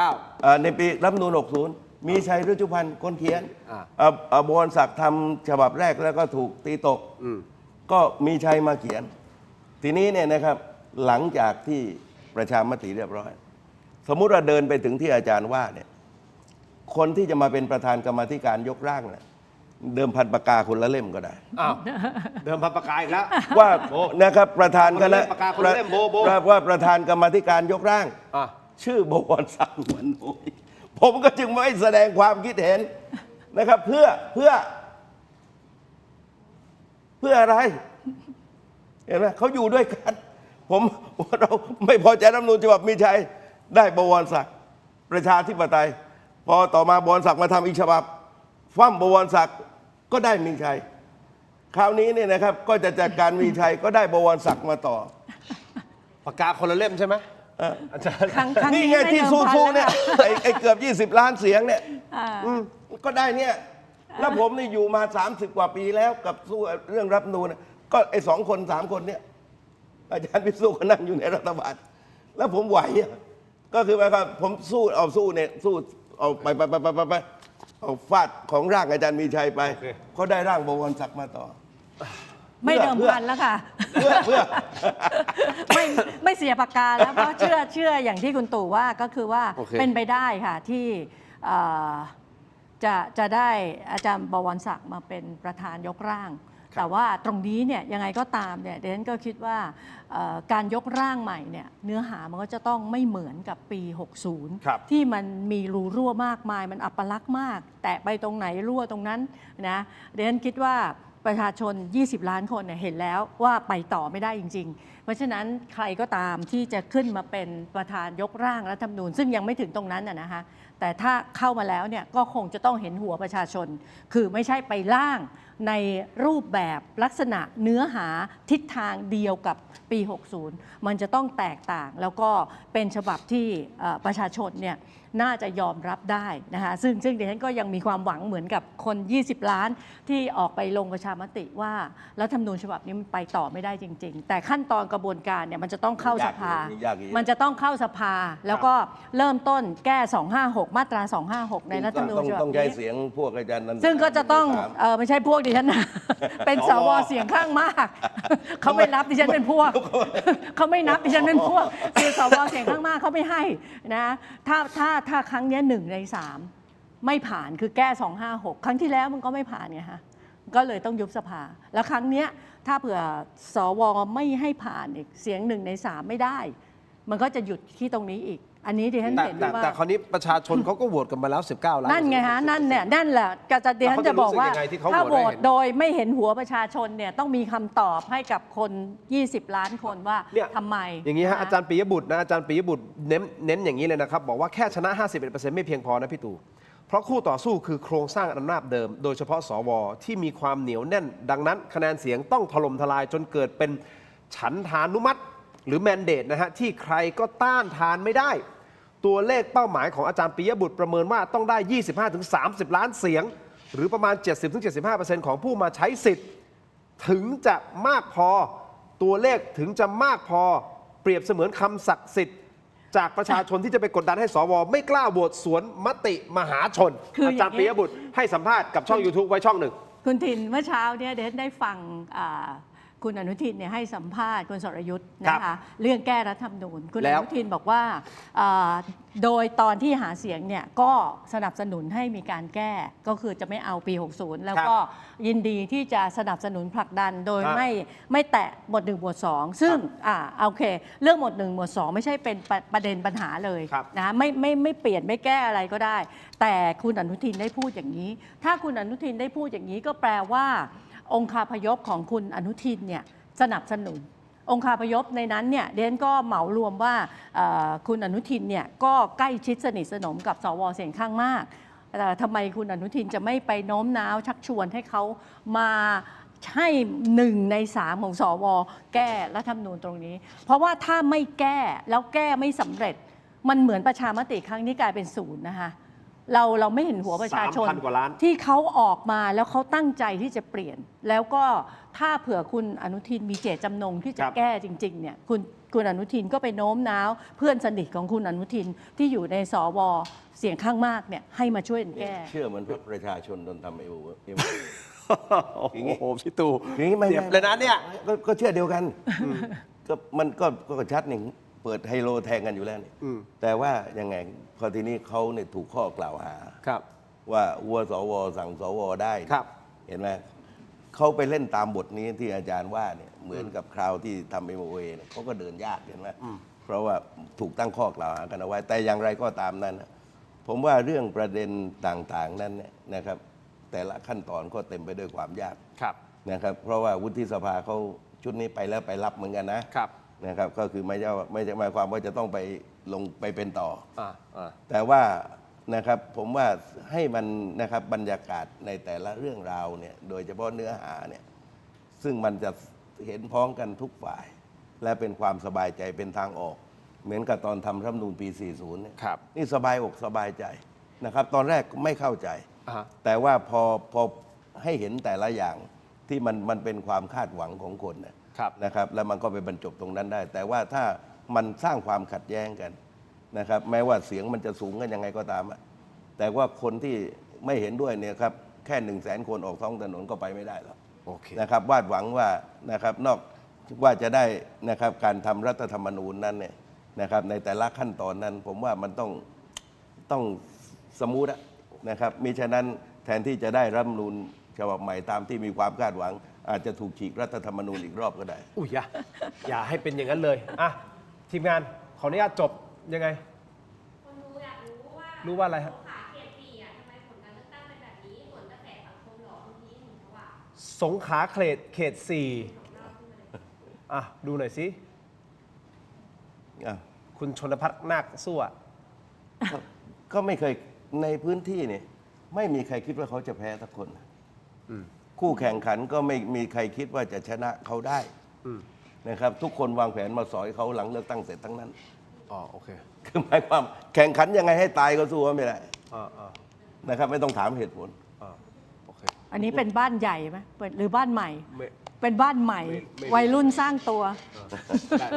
69ในปีรัฐธรรมนูญ60มีชัยฤชุพันธ์คนเขียนบวรศักดิ์ทำฉบับแรกแล้วก็ถูกตีตกก็มีชัยมาเขียนทีนี้เนี่ยนะครับหลังจากที่ประชามติเรียบร้อยสมมุติว่าเดินไปถึงที่อาจารย์ว่าเนี่ยคนที่จะมาเป็นประธานกรรมาธิการยกร่างเนี่ย เดิมพันปากกาคนละเล่มก็ได้ อ้าวเดิมพันปากกาอีกแล้ว ว่านะครับประธานคณะ ปากกาคนละเล่มโบโบ ว่าประธานกรรมาธิการยกร่าง อ่ะ ชื่อบวรศักดิ์หวนโอยผมก็จึงไม่แสดงความคิดเห็นนะครับ เพื่ออะไร เห็นไหมเขาอยู่ด้วยกันเราไม่พอใจรัฐธรรมนูญฉบับมีชัยได้บวรศักดิ์ประชาธิปไตย พอต่อมาบวรศักดิ์มาทำอีกฉบับฟั่มบวรศักดิ์ก็ได้มีชัย คราวนี้เนี่ยนะครับก็จะจัดการมีชัยก็ได้บวรศักดิ์มาต่อ ปากกาคนละเล่มใช่ไหมอาจารย์ ครั้ง นี่ไงที่สู้ๆเนี่ยไอ้เกือบ20 ล้านเสียงเนี่ยก็ได้เนี่ยแล้วผมนี่อยู่มา30 กว่าปีแล้วกับสู้เรื่องรัฐธรรมนูญก็ไอ้2 คน 3 คนเนี่ยอาจารย์พิสุก็นั่งอยู่ในรัฐบาลแล้วผมไหวก็คือหมายความผมสู้เนี่ยสู้เอาไปเอาฟาดของร่างอาจารย์มีชัยไปเขาได้ร่างบวรศักดิ์มาต่อ ไม่เดิมพันแล้วค่ะ เพื่อ ไม่เสียปากกาแล้วเพราะเชื่ออย่างที่คุณตู่ว่าก็คือว่า โอเค เป็นไปได้ค่ะที่จะได้อาจารย์บวรศักดิ์มาเป็นประธานยกร่าง แต่ว่าตรงนี้เนี่ยยังไงก็ตามเนี่ยเดนก็คิดว่าการยกร่างใหม่เนี่ยเนื้อหามันก็จะต้องไม่เหมือนกับปี ครับ 60 ที่มันมีรูรั่วมากมายมันอัปลักษณ์มาก แตะไปตรงไหนรั่วตรงนั้นนะเดนคิดว่าประชาชน 20 ล้านคนเนี่ยเห็นแล้วว่าไปต่อไม่ได้จริง ๆ เพราะฉะนั้นใครก็ตามที่จะขึ้นมาเป็นประธานยกร่างรัฐธรรมนูญซึ่งยังไม่ถึงตรงนั้นนะคะแต่ถ้าเข้ามาแล้วเนี่ยก็คงจะต้องเห็นหัวประชาชน คือไม่ใช่ไปร่างในรูปแบบลักษณะเนื้อหาทิศทางเดียวกับปี 60 มันจะต้องแตกต่างแล้วก็เป็นฉบับที่ประชาชนเนี่ยน่าจะยอมรับได้นะคะซึ่งดิฉันก็ยังมีความหวังเหมือนกับคน 20 ล้านที่ออกไปลงประชามติว่ารัฐธรรมนูญฉบับนี้มันไปต่อไม่ได้จริง ๆ แต่ขั้นตอนกระบวนการเนี่ยมันจะต้องเข้าสภา มันจะต้องเข้าสภาแล้วก็เริ่มต้นแก้ 256 มาตรา 256 ในรัฐธรรมนูญฉบับ ต้องใช้ นี้ เสียงพวกอาจารย์นันท ซึ่งก็จะต้องไม่ใช่พวกดิฉันนะ เป็นสวเสียงข้างมาก เขาไม่รับดิฉันเป็นพวก เขาไม่นับดิฉันเป็นพวกคือสวเสียงข้างมากเขาไม่ให้นะถ้าครั้งนี้1 ใน 3ไม่ผ่านคือแก้ 256 ครั้งที่แล้วมันก็ไม่ผ่านไงฮะก็เลยต้องยุบสภา แล้วครั้งเนี้ยถ้าเผื่อสวไม่ให้ผ่านอีกเสียง1 ใน 3ไม่ได้ มันก็จะหยุดที่ตรงนี้อีก อันนี้ดิฉันเห็นว่า แต่คราวนี้ประชาชนเขาก็โหวตกันมาแล้ว 19 ล้าน นั่นไงฮะนั่นแหละก็จะดิฉันจะบอกว่า แล้วเขาจะรู้สึกยังไงที่เขา ถ้า โห โห ว ว ต ต ได้ โดยไม่เห็นหัวประชาชนเนี่ยต้องมีคำตอบให้กับคน 20 ล้านคนว่า เนี่ย ทำไม อย่างนี้ฮะ น อาจารย์ปิยบุตรนะอาจารย์ปิยบุตรเน้นอย่างนี้เลยนะครับ บอกว่าแค่ชนะ 51% ไม่เพียงพอนะพี่ตู่เพราะคู่ต่อสู้คือโครงสร้างอำนาจเดิม โดยเฉพาะสวที่มีความเหนียวแน่น ดังนั้นคะแนนเสียงต้องถล่มทลายจนเกิดเป็นฉันทานุมัติหรือแมนเดตนะฮะที่ใครก็ต้านทานไม่ได้ ตัวเลขเป้าหมายของอาจารย์ปิยบุตรประเมินว่าต้องได้ 25-30 ล้านเสียง หรือประมาณ 70-75% ของผู้มาใช้สิทธิ์ถึงจะมากพอตัวเลขถึงจะมากพอเปรียบเสมือนคำศักดิ์สิทธิ์จากประชาชนที่จะไปกดดันให้สวไม่กล้าโหวตสวนมติมหาชน คืออย่างนี้ อาจารย์ปิยบุตรให้สัมภาษณ์กับช่อง YouTube ไว้ช่องหนึ่ง คุณทินเมื่อเช้าเนี่ยเดนได้ฟังคุณอนุทินเนี่ยให้สัมภาษณ์คุณสรยุทธ์นะคะเรื่องแก้รัฐธรรมนูญคุณ แล้ อ ว นุทินบอกว่าโดยตอนที่หาเสียงเนี่ยก็สนับสนุนให้มีการแก้ก็คือจะไม่เอาปี 60 แล้วก็ยินดีที่จะสนับสนุนผลักดันโดยไม่แตะหมวด 1 หมวด 2 ซึ่งโอเคเรื่องหมวด 1 หมวด 2 ไม่ใช่เป็นประเด็นปัญหาเลยนะไม่เปลี่ยนไม่แก้อะไรก็ได้ แต่คุณอนุทินได้พูดอย่างนี้ถ้าคุณอนุทินได้พูดอย่างนี้ก็แปลว่าองคาพยพของคุณอนุทินเนี่ยสนับสนุนองคาพยพในนั้นเนี่ยเดนก็เหมารวมว่าคุณอนุทินเนี่ยก็ใกล้ชิดสนิทสนมกับสวเสียงข้างมากทำไมคุณอนุทินจะไม่ไปโน้มน้าวชักชวนให้เขามาให้1 ใน 3ของสวแก้รัฐธรรมนูญตรงนี้เพราะว่าถ้าไม่แก้แล้วแก้ไม่สำเร็จมันเหมือนประชามติครั้งนี้กลายเป็น0นะคะเราไม่เห็นหัวประชาชน 3,000 กว่าล้าน ที่เขาออกมาแล้วเขาตั้งใจที่จะเปลี่ยน แล้วก็ถ้าเผื่อคุณอนุทินมีเจตจำนงที่จะแก้จริงๆเนี่ยคุณอนุทินก็ไปโน้มน้าวเพื่อนสนิทของคุณอนุทินที่อยู่ในสวเสียงข้างมากเนี่ยให้มาช่วยแก้ เชื่อเหมือนพรรคประชาชนโดนทำเอว โอ้โหพี่ตู่ อย่างนี้ไม่ เจ็บเลยนะเนี่ย ก็เชื่อเดียวกันก็มันก็ชัดหนึ่งเปิดไฮโลแทงกันอยู่แล้วนี่แต่ว่ายังไงพอทีนี้เขาเนี่ยถูกข้อกล่าวหา ครับ ว่าวัวสวสั่งสวได้ ครับ เห็นไหมเขาไปเล่นตามบทนี้ที่อาจารย์ว่าเนี่ยเหมือนกับคราวที่ทำ MOA เนี่ยเขาก็เดินยากเห็นไหมเพราะว่าถูกตั้งข้อกล่าวหากันเอาไว้ แต่อย่างไรก็ตามนั้นนะผมว่าเรื่องประเด็นต่างๆนั้นเนี่ยนะครับแต่ละขั้นตอนก็เต็มไปด้วยความยาก ครับ นะครับเพราะว่าวุฒิสภาเขาชุดนี้ไปแล้วไปรับเหมือนกันนะครับ นะครับก็คือไม่ใช่หมายความว่าจะต้องไปลงไปเป็นต่อ แต่ว่านะครับผมว่าให้มันนะครับบรรยากาศในแต่ละเรื่องราวเนี่ยโดยเฉพาะเนื้อหาเนี่ยซึ่งมันจะเห็นพ้องกันทุกฝ่าย และเป็นความสบายใจเป็นทางออก เหมือนกับตอนทำรัฐธรรมนูญปี 40 เนี่ย ครับ นี่สบายอกสบายใจนะครับตอนแรกไม่เข้าใจ แต่ว่าพอให้เห็นแต่ละอย่างที่มันเป็นความคาดหวังของคนนะครับแล้วมันก็ไปบรรจบตรงนั้นได้ แต่ว่าถ้ามันสร้างความขัดแย้งกันนะครับแม้ว่าเสียงมันจะสูงกันยังไงก็ตามอะแต่ว่าคนที่ไม่เห็นด้วยเนี่ยครับแค่100,000 คนออกท้องถนนก็ไปไม่ได้หรอก โอเค นะครับวาดหวังว่านะครับนอกว่าจะได้นะครับการทำรัฐธรรมนูญนั้นเนี่ยนะครับในแต่ละขั้นตอนนั้น ผมว่ามันต้องสมูทนะครับมิฉะนั้นแทนที่จะได้รัฐธรรมนูญฉบับใหม่ตามที่มีความคาดหวัง อาจจะถูกฉีกรัฐธรรมนูญอีกรอบก็ได้ อุ้ยอย่าให้เป็นอย่างนั้นเลยอ่ะทีมงานขออนุญาตจบยังไง คนดูอยากรู้ว่า รู้ว่าอะไรฮะ ขาเขต4อ่ะทำไมผลการเลือกตั้งเป็นแบบนี้ส่วนกระแสสังคมหรอคุณพีหนึ่งเขาว่า สงขลาเขต4ดูหน่อยสิ คุณชนพัฒน์นาคสู้อะ ก็ไม่เคยในพื้นที่เนี่ยไม่มีใครคิดว่าเขาจะแพ้สักคนคู่แข่งขันก็ไม่มีใครคิดว่าจะชนะเขาได้นะครับทุกคนวางแผนมาสอยเขาหลังเลือกตั้งเสร็จทั้งนั้น โอเค คือหมายความแข่งขันยังไงให้ตายก็สู้เขาไม่ได้นะครับไม่ต้องถามเหตุผล โอเค อันนี้เป็นบ้านใหญ่ไหมหรือบ้านใหม่ ไม่ เป็นบ้านใหม่ ไม่ วัยรุ่นสร้างตัว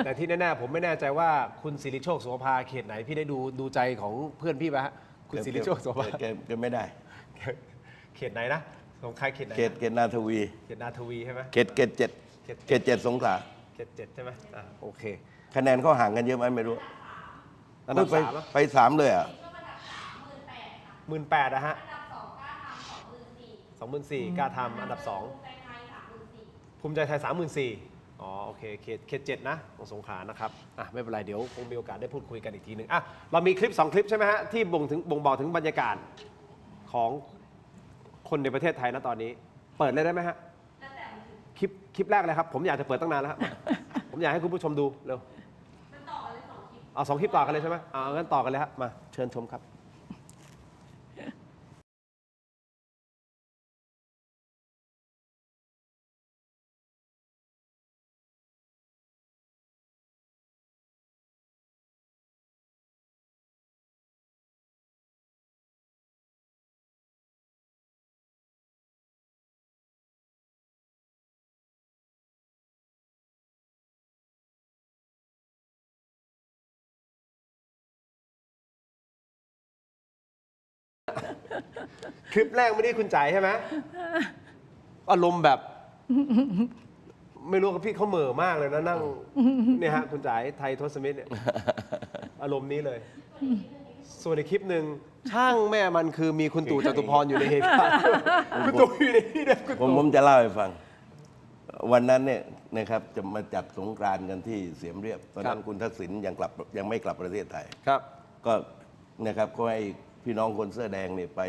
แต่ที่แน่ๆผมไม่แน่ใจว่าคุณสิริโชคโสภาเขตไหนพี่ได้ดูใจของเพื่อนพี่ไหมฮะคุณสิริโชคโสภา แกไม่ได้ เขตไหนนะสงขลาเขตไหนนะ เขตนาทวี เขตนาทวีใช่ไหม เขตเจ็ดสงขลา เขต7ใช่ไหมโอเค คะแนนเขาห่างกันเยอะไหมไม่รู้ อันดับ ไป 3 ไป3เลยอ่ะ 18,000นะฮะ24,000กล้าทำอันดับ 2ภูมิใจไทย 34,000โอเคเขต7นะของสงขลานะครับไม่เป็นไรเดี๋ยวคงมีโอกาสได้พูดคุยกันอีกทีหนึ่งเรามีคลิป2คลิปใช่ไหมฮะที่บ่งบอกถึงบรรยากาศของคนในประเทศไทยนะตอนนี้เปิดเลยได้ไหมฮะคลิปแรกเลยครับผมอยากจะเปิดตั้งนานแล้วครับ ผมอยากให้คุณผู้ชมดูเร็ว2 คลิปต่อกันเลยใช่ไหมงั้นต่อกันเลยครับมาเชิญชมครับคลิปแรกไม่ได้คุณจ่ายใช่ไหมอารมณ์แบบ ไม่รู้กับพี่เขาเหม่อมากเลยนะนั่งเนี่ยฮะคุณจ่ายไทยทศมิตรเนี่ยอารมณ์นี้เลย ส่วนในคลิปหนึ่งช่างแม่มันคือมีคุณตู่จตุพรอยู่ในเหตุการณ์คุณตู่อยู่ในที่เดียวคุณตู่ ผมจะเล่าให้ฟัง วันนั้นเนี่ยนะครับจะมาจัดสงกรานต์กันที่เสียมเรียบตอนนั้นคุณทักษิณยังไม่กลับประเทศไทย ครับ ก็นะครับก็ให้พี่น้องคนเสื้อแดงเนี่ยไป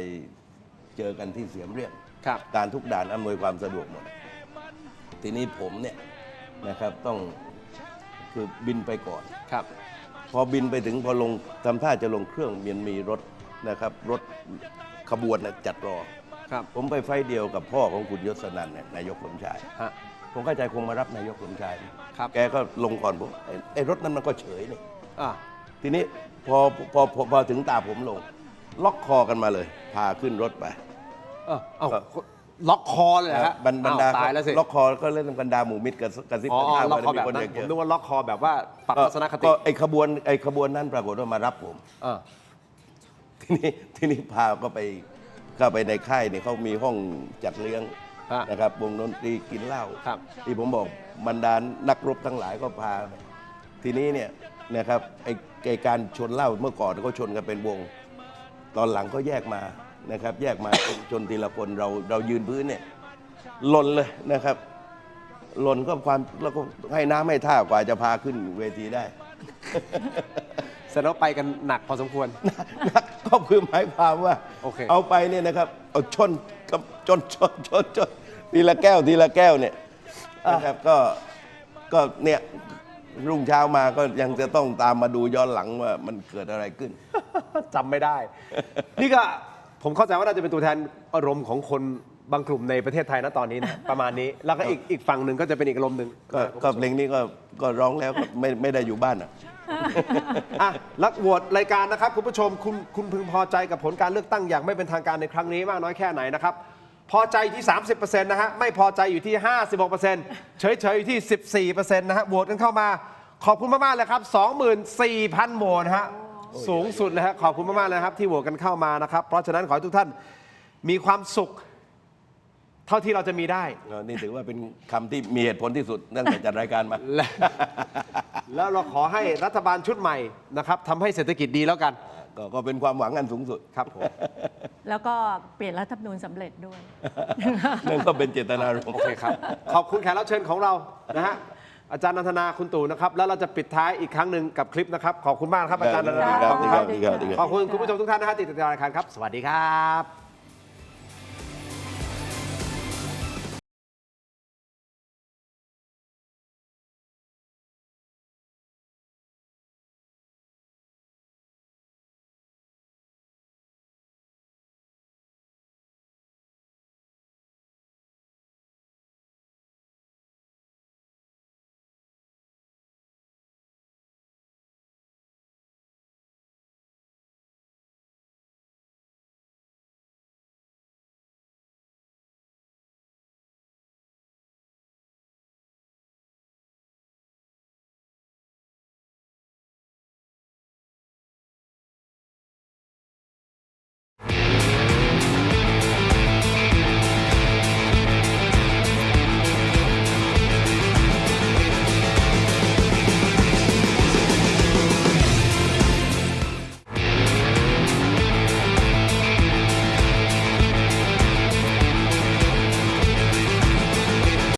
เจอกันที่เสียมเรียบ ครับ การทุกด่านอำนวยความสะดวกหมด ทีนี้ผมเนี่ยนะครับต้องคือบินไปก่อน ครับ พอบินไปถึงพอลงทำท่าจะลงเครื่องมีรถนะครับรถขบวนจัดรอ ครับ ผมไปไฟล์เดียวกับพ่อของคุณยศนันท์เนี่ยนายกสมชาย ฮะ ผมเข้าใจคงมารับนายกสมชาย ครับ แกก็ลงก่อนผมไอ้รถนั้นมันก็เฉยนี่ อ่ะ ทีนี้พอถึงตาผมลง ล็อกคอกันมาเลย พาขึ้นรถไป ล็อกคอเลยเหรอฮะ บรรดา ตายแล้วสิ ล็อกคอก็เล่นบรรดาหมู่มิตรกระซิบ ล็อกคอ ว่า แบบนั้น มี ผม เย นึก อะ ว่าล็อกคอแบบว่าปรับทัศนคติ ก็ไอ้ขบวนนั้นปรากฏว่ามารับผม ทีนี้พาก็ไปในค่ายเนี่ยเขามีห้องจัดเลี้ยงนะครับวงดนตรีกินเหล้า ครับ ที่ผมบอกบรรดานักรบทั้งหลายก็พา ทีนี้เนี่ยนะครับไอ้การชนเหล้าเมื่อก่อนเขาชนกันเป็นวง ตอนหลังก็แยกมานะครับแยกมาชนทีละคนเรายืนพื้นเนี่ย หล่นเลยนะครับหล่นก็ความแล้วก็ให้น้ำให้ท่ากว่าจะพาขึ้นเวทีได้ แสดงว่าไปกันหนักพอสมควร นักก็คือหมายความว่า โอเค เอาไปเนี่ยนะครับเอาชนกับจนทีละแก้วเนี่ยนะครับก็เนี่ยรุ่งเช้ามาก็ยังจะต้องตามมาดูย้อนหลังว่ามันเกิดอะไรขึ้น จำไม่ได้ นี่ก็ผมเข้าใจว่าน่าจะเป็นตัวแทนอารมณ์ของคนบางกลุ่มในประเทศไทยนะตอนนี้นะ ประมาณนี้แล้วก็อีกฝั่งหนึ่งก็จะเป็นอีกอารมณ์หนึ่ง ก็เพลงนี้ก็ร้องแล้วก็ไม่ได้อยู่บ้านอ่ะ อ่ะแล้วโหวตรายการนะครับคุณผู้ชมคุณพึงพอใจกับผลการเลือกตั้งอย่างไม่เป็นทางการในครั้งนี้มากน้อยแค่ไหนนะครับพอใจที่ 30% นะฮะไม่พอใจอยู่ที่ 56% เฉยๆอยู่ที่ 14% นะฮะโหวตกันเข้ามาขอบคุณมากๆเลยครับ 24,000 โหวตนะฮะสูงสุดเลยฮะขอบคุณมากๆเลยครับที่โหวตกันเข้ามานะครับเพราะฉะนั้นขอให้ทุกท่านมีความสุขเท่าที่เราจะมีได้ นี่ถือว่าเป็นคำที่มีเหตุผลที่สุดตั้งแต่จัดรายการมา แล้วเราขอให้รัฐบาลชุดใหม่นะครับทำให้เศรษฐกิจดีแล้วกัน ก็เป็นความหวังอันสูงสุด ครับผม แล้วก็เปลี่ยนรัฐธรรมนูญสำเร็จด้วย นั่นก็เป็นเจตนารมณ์ โอเคครับ ขอบคุณแขกรับเชิญของเรานะฮะอาจารย์นันทนาคุณตู่นะครับแล้วเราจะปิดท้ายอีกครั้งหนึ่งกับคลิปนะครับขอบคุณมากครับอาจารย์นันทนา ครับ ขอบคุณครับ ดีครับ ขอบคุณคุณผู้ชมทุกท่านนะฮะติดตามรายการครับสวัสดีครับ